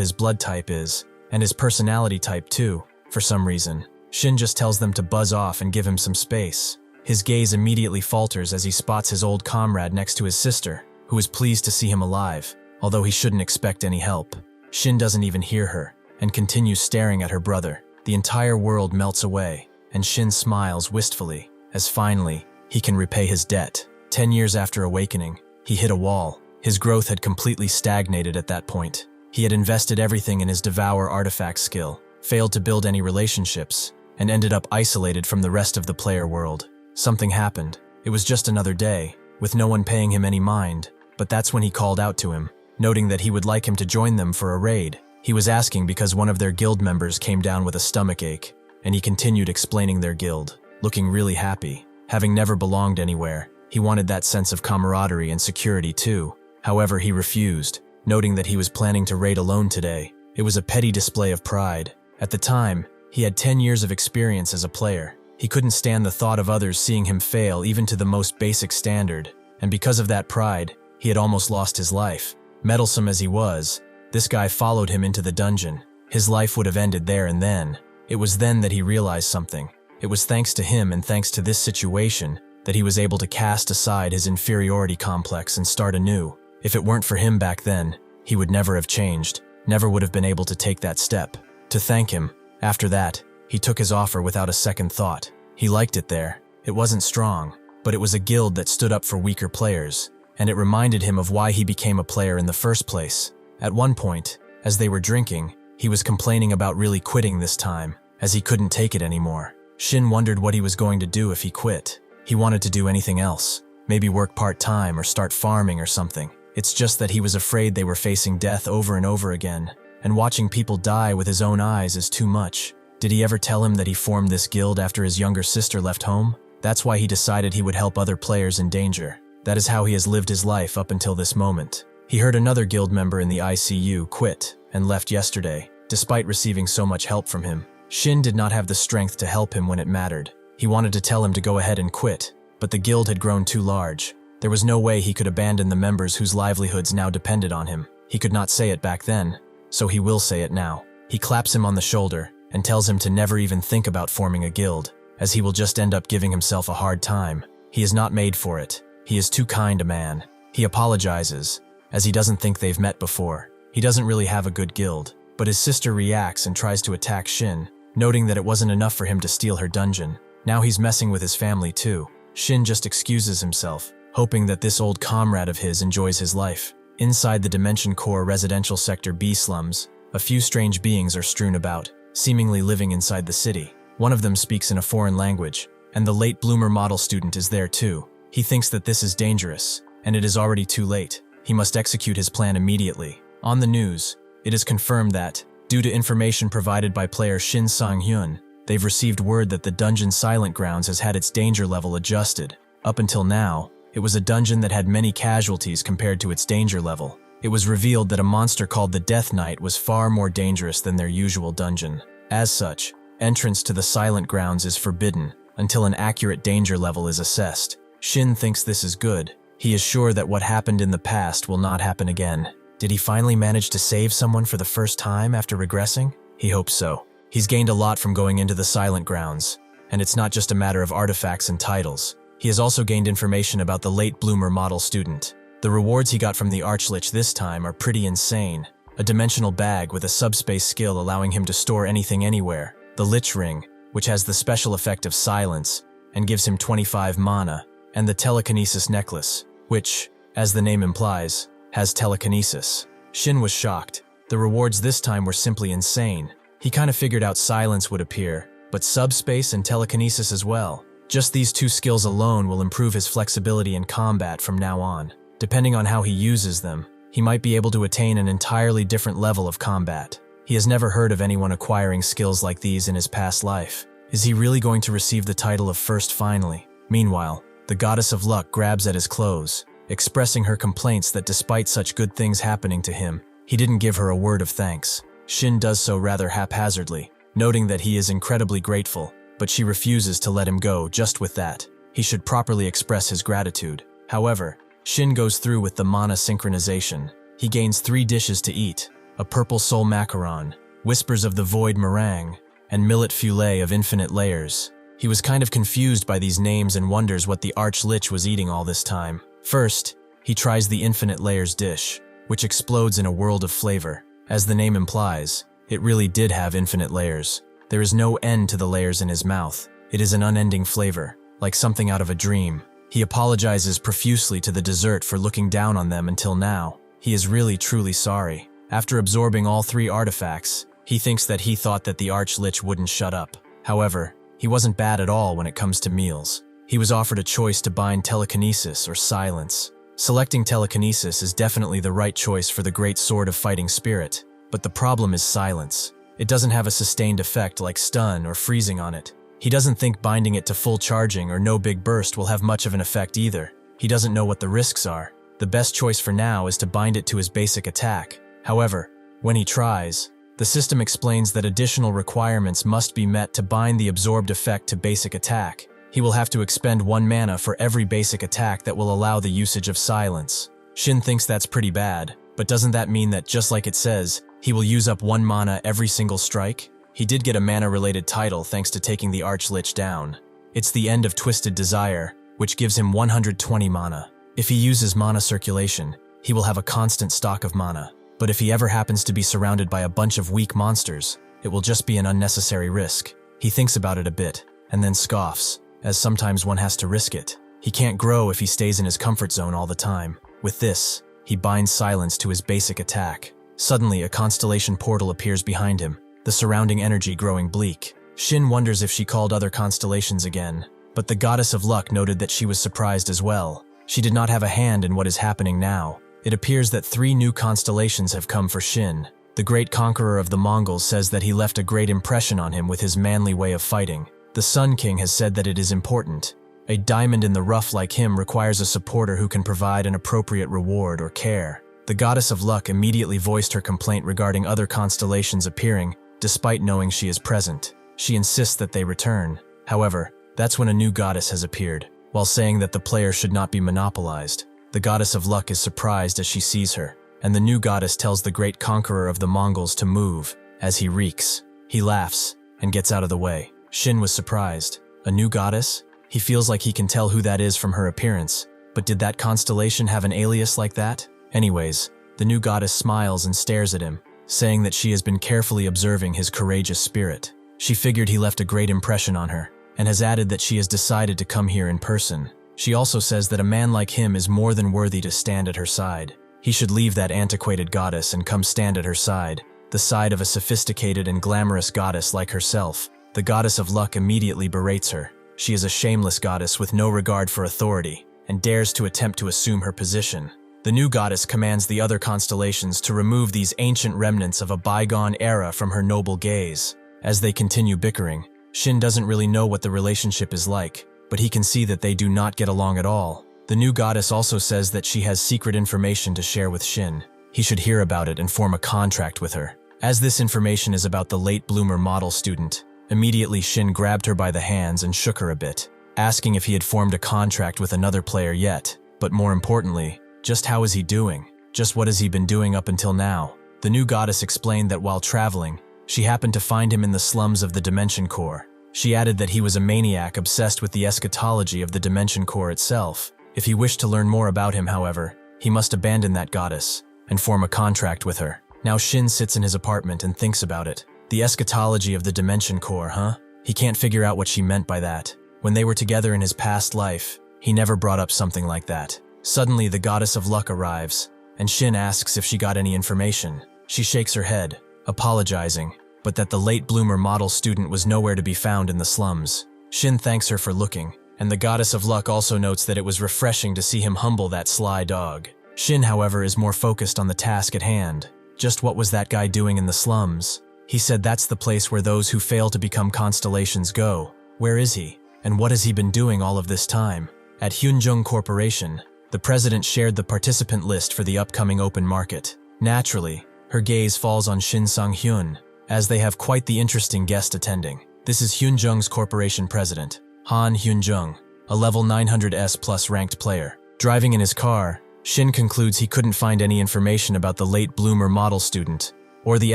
his blood type is, and his personality type too, for some reason. Shin just tells them to buzz off and give him some space. His gaze immediately falters as he spots his old comrade next to his sister, who is pleased to see him alive, although he shouldn't expect any help. Shin doesn't even hear her, and continues staring at her brother. The entire world melts away, and Shin smiles wistfully, as finally, he can repay his debt. 10 years after awakening, he hit a wall. His growth had completely stagnated at that point. He had invested everything in his Devour artifact skill, failed to build any relationships, and ended up isolated from the rest of the player world. Something happened. It was just another day, with no one paying him any mind, but that's when he called out to him, noting that he would like him to join them for a raid. He was asking because one of their guild members came down with a stomachache, and he continued explaining their guild, looking really happy. Having never belonged anywhere, he wanted that sense of camaraderie and security too. However, he refused, noting that he was planning to raid alone today. It was a petty display of pride. At the time, he had 10 years of experience as a player. He couldn't stand the thought of others seeing him fail even to the most basic standard, and because of that pride, he had almost lost his life. Meddlesome as he was, this guy followed him into the dungeon. His life would have ended there and then. It was then that he realized something. It was thanks to him and thanks to this situation that he was able to cast aside his inferiority complex and start anew. If it weren't for him back then, he would never have changed, never would have been able to take that step. To thank him, after that, he took his offer without a second thought. He liked it there. It wasn't strong, but it was a guild that stood up for weaker players, and it reminded him of why he became a player in the first place. At one point, as they were drinking, he was complaining about really quitting this time, as he couldn't take it anymore. Shin wondered what he was going to do if he quit. He wanted to do anything else, maybe work part-time or start farming or something. It's just that he was afraid they were facing death over and over again, and watching people die with his own eyes is too much. Did he ever tell him that he formed this guild after his younger sister left home? That's why he decided he would help other players in danger. That is how he has lived his life up until this moment. He heard another guild member in the ICU quit and left yesterday, despite receiving so much help from him. Shin did not have the strength to help him when it mattered. He wanted to tell him to go ahead and quit, but the guild had grown too large. There was no way he could abandon the members whose livelihoods now depended on him. He could not say it back then, so he will say it now. He claps him on the shoulder and tells him to never even think about forming a guild, as he will just end up giving himself a hard time. He is not made for it. He is too kind a man. He apologizes, as he doesn't think they've met before. He doesn't really have a good guild, but his sister reacts and tries to attack Shin, noting that it wasn't enough for him to steal her dungeon. Now he's messing with his family too. Shin just excuses himself, hoping that this old comrade of his enjoys his life. Inside the Dimension Core residential sector B slums, a few strange beings are strewn about, seemingly living inside the city. One of them speaks in a foreign language, and the late bloomer model student is there too. He thinks that this is dangerous, and it is already too late. He must execute his plan immediately. On the news, it is confirmed that, due to information provided by player Shin Sang-hyun, they've received word that the dungeon Silent Grounds has had its danger level adjusted. Up until now, it was a dungeon that had many casualties compared to its danger level. It was revealed that a monster called the Death Knight was far more dangerous than their usual dungeon. As such, entrance to the Silent Grounds is forbidden until an accurate danger level is assessed. Shin thinks this is good. He is sure that what happened in the past will not happen again. Did he finally manage to save someone for the first time after regressing? He hopes so. He's gained a lot from going into the Silent Grounds, and it's not just a matter of artifacts and titles. He has also gained information about the late bloomer model student. The rewards he got from the Archlich this time are pretty insane. A dimensional bag with a subspace skill allowing him to store anything anywhere. The Lich Ring, which has the special effect of silence and gives him 25 mana. And the telekinesis necklace, which, as the name implies, has telekinesis. Shin was shocked. The rewards this time were simply insane. He kind of figured out silence would appear, but subspace and telekinesis as well. Just these two skills alone will improve his flexibility in combat from now on. Depending on how he uses them, he might be able to attain an entirely different level of combat. He has never heard of anyone acquiring skills like these in his past life. Is he really going to receive the title of First finally? Meanwhile, the Goddess of Luck grabs at his clothes, expressing her complaints that despite such good things happening to him, he didn't give her a word of thanks. Shin does so rather haphazardly, noting that he is incredibly grateful, but she refuses to let him go just with that. He should properly express his gratitude. However, Shin goes through with the mana synchronization. He gains 3 dishes to eat, a purple soul macaron, whispers of the void meringue, and millet filet of infinite layers. He was kind of confused by these names and wonders what the Arch-Lich was eating all this time. First, he tries the infinite layers dish, which explodes in a world of flavor. As the name implies, it really did have infinite layers. There is no end to the layers in his mouth. It is an unending flavor, like something out of a dream. He apologizes profusely to the dessert for looking down on them until now. He is really truly sorry. After absorbing all 3 artifacts, he thinks that he thought that the Arch-Lich wouldn't shut up. However, he wasn't bad at all when it comes to meals. He was offered a choice to bind telekinesis or silence. Selecting telekinesis is definitely the right choice for the great sword of fighting spirit, but the problem is silence. It doesn't have a sustained effect like stun or freezing on it. He doesn't think binding it to full charging or no big burst will have much of an effect either. He doesn't know what the risks are. The best choice for now is to bind it to his basic attack. However, when he tries, the system explains that additional requirements must be met to bind the absorbed effect to basic attack. He will have to expend 1 mana for every basic attack that will allow the usage of silence. Shin thinks that's pretty bad, but doesn't that mean that just like it says, he will use up 1 mana every single strike? He did get a mana-related title thanks to taking the Arch-Lich down. It's the End of Twisted Desire, which gives him 120 mana. If he uses mana circulation, he will have a constant stock of mana. But if he ever happens to be surrounded by a bunch of weak monsters, it will just be an unnecessary risk. He thinks about it a bit, and then scoffs, as sometimes one has to risk it. He can't grow if he stays in his comfort zone all the time. With this, he binds silence to his basic attack. Suddenly, a constellation portal appears behind him, the surrounding energy growing bleak. Shin wonders if she called other constellations again, but the Goddess of Luck noted that she was surprised as well. She did not have a hand in what is happening now. It appears that 3 new constellations have come for Shin. The great conqueror of the Mongols says that he left a great impression on him with his manly way of fighting. The Sun King has said that it is important. A diamond in the rough like him requires a supporter who can provide an appropriate reward or care. The Goddess of Luck immediately voiced her complaint regarding other constellations appearing, despite knowing she is present. She insists that they return. However, that's when a new goddess has appeared. While saying that the player should not be monopolized, the Goddess of Luck is surprised as she sees her, and the new goddess tells the great conqueror of the Mongols to move, as he reeks. He laughs, and gets out of the way. Shin was surprised. A new goddess? He feels like he can tell who that is from her appearance, but did that constellation have an alias like that? Anyways, the new goddess smiles and stares at him, saying that she has been carefully observing his courageous spirit. She figured he left a great impression on her. and has added that she has decided to come here in person. She also says that a man like him is more than worthy to stand at her side. He should leave that antiquated goddess and come stand at her side, the side of a sophisticated and glamorous goddess like herself. The goddess of luck immediately berates her. She is a shameless goddess with no regard for authority, and dares to attempt to assume her position. The new goddess commands the other constellations to remove these ancient remnants of a bygone era from her noble gaze. As they continue bickering, Shin doesn't really know what the relationship is like, but he can see that they do not get along at all. The new goddess also says that she has secret information to share with Shin. He should hear about it and form a contract with her. As this information is about the late bloomer model student, immediately Shin grabbed her by the hands and shook her a bit, asking if he had formed a contract with another player yet, but more importantly, just how is he doing? Just what has he been doing up until now? The new goddess explained that while traveling, she happened to find him in the slums of the Dimension Core. She added that he was a maniac obsessed with the eschatology of the Dimension Core itself. If he wished to learn more about him, however, he must abandon that goddess and form a contract with her. Now Shin sits in his apartment and thinks about it. The eschatology of the Dimension Core, huh? He can't figure out what she meant by that. When they were together in his past life, he never brought up something like that. Suddenly, the goddess of luck arrives, and Shin asks if she got any information. She shakes her head, apologizing, but that the late bloomer model student was nowhere to be found in the slums. Shin thanks her for looking, and the goddess of luck also notes that it was refreshing to see him humble that sly dog. Shin, however, is more focused on the task at hand. Just what was that guy doing in the slums? He said that's the place where those who fail to become constellations go. Where is he? And what has he been doing all of this time? At Hyunjung Corporation, the president shared the participant list for the upcoming open market. Naturally, her gaze falls on Shin Sang-hyun, as they have quite the interesting guest attending. This is Hyunjung's corporation president, Han Hyunjung, a level 900S plus ranked player. Driving in his car, Shin concludes he couldn't find any information about the late bloomer model student, or the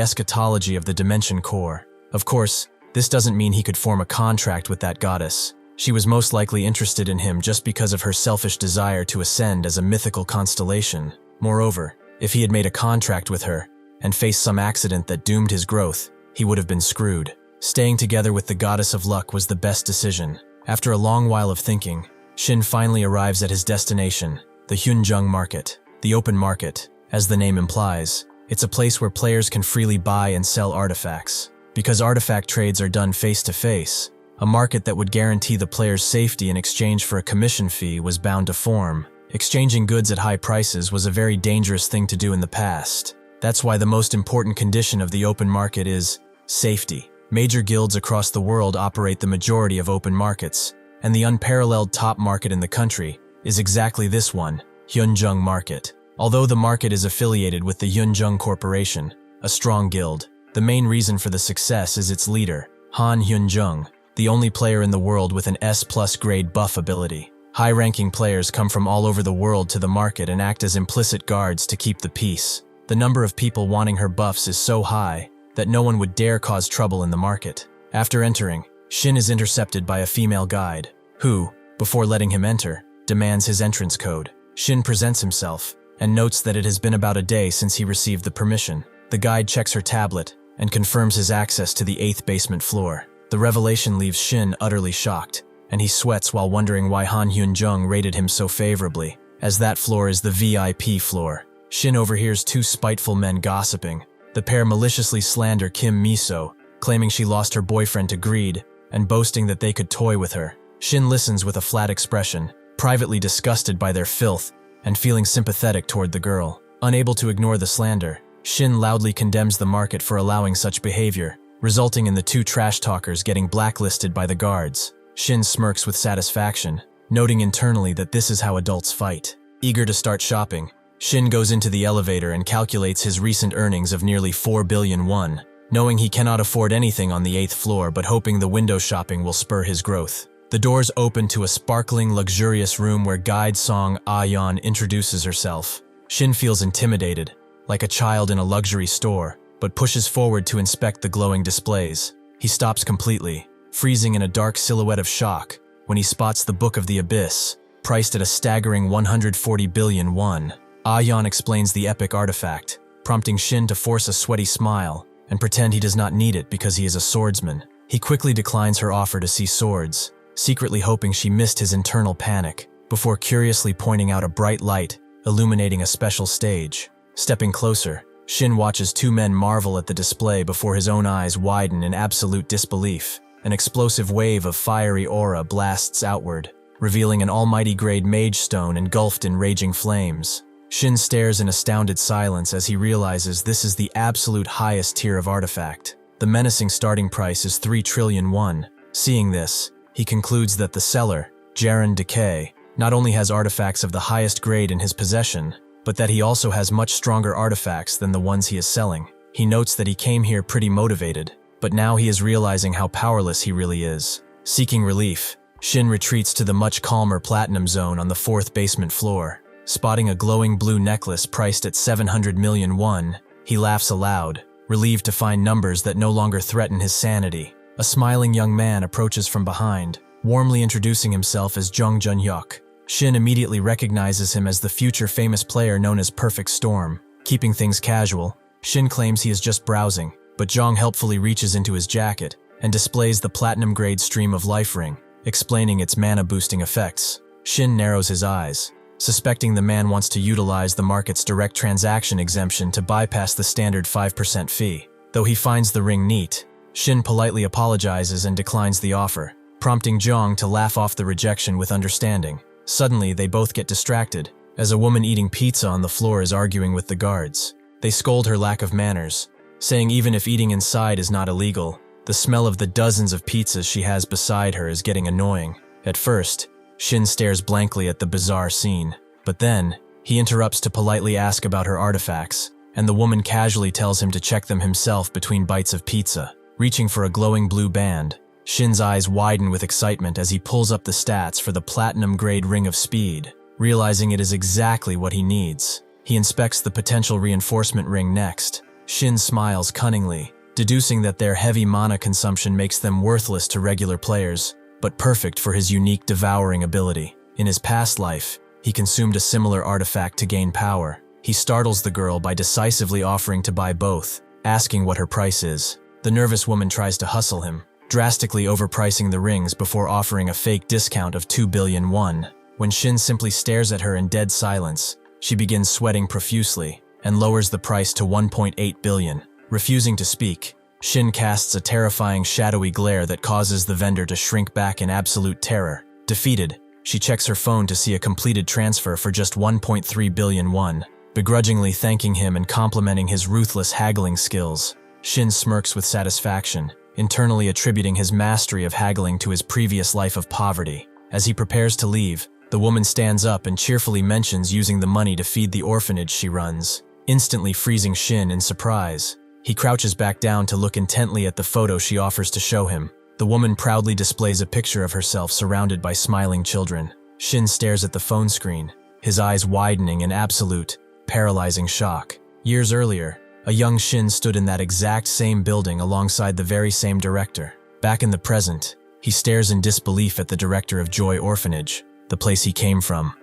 eschatology of the Dimension Core. Of course, this doesn't mean he could form a contract with that goddess. She was most likely interested in him just because of her selfish desire to ascend as a mythical constellation. Moreover, if he had made a contract with her and faced some accident that doomed his growth, he would have been screwed. Staying together with the goddess of luck was the best decision. After a long while of thinking, Shin finally arrives at his destination, the Hyunjung Market. The open market, as the name implies, it's a place where players can freely buy and sell artifacts. Because artifact trades are done face-to-face, a market that would guarantee the player's safety in exchange for a commission fee was bound to form. Exchanging goods at high prices was a very dangerous thing to do in the past. That's why the most important condition of the open market is safety. Major guilds across the world operate the majority of open markets, and the unparalleled top market in the country is exactly this one, Hyunjung Market. Although the market is affiliated with the Hyunjung Corporation, a strong guild, the main reason for the success is its leader, Han Hyunjung, the only player in the world with an S+ grade buff ability. High-ranking players come from all over the world to the market and act as implicit guards to keep the peace. The number of people wanting her buffs is so high that no one would dare cause trouble in the market. After entering, Shin is intercepted by a female guide, who, before letting him enter, demands his entrance code. Shin presents himself and notes that it has been about a day since he received the permission. The guide checks her tablet and confirms his access to the 8th basement floor. The revelation leaves Shin utterly shocked, and he sweats while wondering why Han Hyunjung rated him so favorably, as that floor is the VIP floor. Shin overhears two spiteful men gossiping. The pair maliciously slander Kim Miso, claiming she lost her boyfriend to greed, and boasting that they could toy with her. Shin listens with a flat expression, privately disgusted by their filth, and feeling sympathetic toward the girl. Unable to ignore the slander, Shin loudly condemns the market for allowing such behavior, resulting in the two trash talkers getting blacklisted by the guards. Shin smirks with satisfaction, noting internally that this is how adults fight. Eager to start shopping, Shin goes into the elevator and calculates his recent earnings of nearly 4 billion won, knowing he cannot afford anything on the 8th floor but hoping the window shopping will spur his growth. The doors open to a sparkling, luxurious room where guide Song Ah-yeon introduces herself. Shin feels intimidated, like a child in a luxury store, but pushes forward to inspect the glowing displays. He stops completely, freezing in a dark silhouette of shock when he spots the Book of the Abyss, priced at a staggering 140 billion won. Ah-yeon explains the epic artifact, prompting Shin to force a sweaty smile and pretend he does not need it because he is a swordsman. He quickly declines her offer to see swords, secretly hoping she missed his internal panic, before curiously pointing out a bright light, illuminating a special stage. Stepping closer, Shin watches two men marvel at the display before his own eyes widen in absolute disbelief. An explosive wave of fiery aura blasts outward, revealing an almighty-grade mage stone engulfed in raging flames. Shin stares in astounded silence as he realizes this is the absolute highest tier of artifact. The menacing starting price is 3 trillion won. Seeing this, he concludes that the seller, Jaren Decay, not only has artifacts of the highest grade in his possession, but that he also has much stronger artifacts than the ones he is selling. He notes that he came here pretty motivated, but now he is realizing how powerless he really is. Seeking relief, Shin retreats to the much calmer platinum zone on the 4th basement floor. Spotting a glowing blue necklace priced at 700 million won, he laughs aloud, relieved to find numbers that no longer threaten his sanity. A smiling young man approaches from behind, warmly introducing himself as Jung Jun-hyuk. Shin immediately recognizes him as the future famous player known as Perfect Storm. Keeping things casual, Shin claims he is just browsing, but Jung helpfully reaches into his jacket and displays the platinum-grade Stream of Life ring, explaining its mana-boosting effects. Shin narrows his eyes, suspecting the man wants to utilize the market's direct transaction exemption to bypass the standard 5% fee. Though he finds the ring neat, Shin politely apologizes and declines the offer, prompting Jung to laugh off the rejection with understanding. Suddenly, they both get distracted, as a woman eating pizza on the floor is arguing with the guards. They scold her lack of manners, saying even if eating inside is not illegal, the smell of the dozens of pizzas she has beside her is getting annoying. At first, Shin stares blankly at the bizarre scene, but then, he interrupts to politely ask about her artifacts, and the woman casually tells him to check them himself between bites of pizza. Reaching for a glowing blue band, Shin's eyes widen with excitement as he pulls up the stats for the platinum-grade Ring of Speed. Realizing it is exactly what he needs, he inspects the potential reinforcement ring next. Shin smiles cunningly, deducing that their heavy mana consumption makes them worthless to regular players, but perfect for his unique devouring ability. In his past life, he consumed a similar artifact to gain power. He startles the girl by decisively offering to buy both, asking what her price is. The nervous woman tries to hustle him, drastically overpricing the rings before offering a fake discount of 2 billion won. When Shin simply stares at her in dead silence, she begins sweating profusely and lowers the price to 1.8 billion. Refusing to speak, Shin casts a terrifying shadowy glare that causes the vendor to shrink back in absolute terror. Defeated, she checks her phone to see a completed transfer for just 1.3 billion won, begrudgingly thanking him and complimenting his ruthless haggling skills. Shin smirks with satisfaction, internally attributing his mastery of haggling to his previous life of poverty. As he prepares to leave, the woman stands up and cheerfully mentions using the money to feed the orphanage she runs, instantly freezing Shin in surprise. He crouches back down to look intently at the photo she offers to show him. The woman proudly displays a picture of herself surrounded by smiling children. Shin stares at the phone screen, his eyes widening in absolute, paralyzing shock. Years earlier, a young Shin stood in that exact same building alongside the very same director. Back in the present, he stares in disbelief at the director of Joy Orphanage, the place he came from.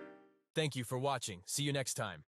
Thank you for watching. See you next time.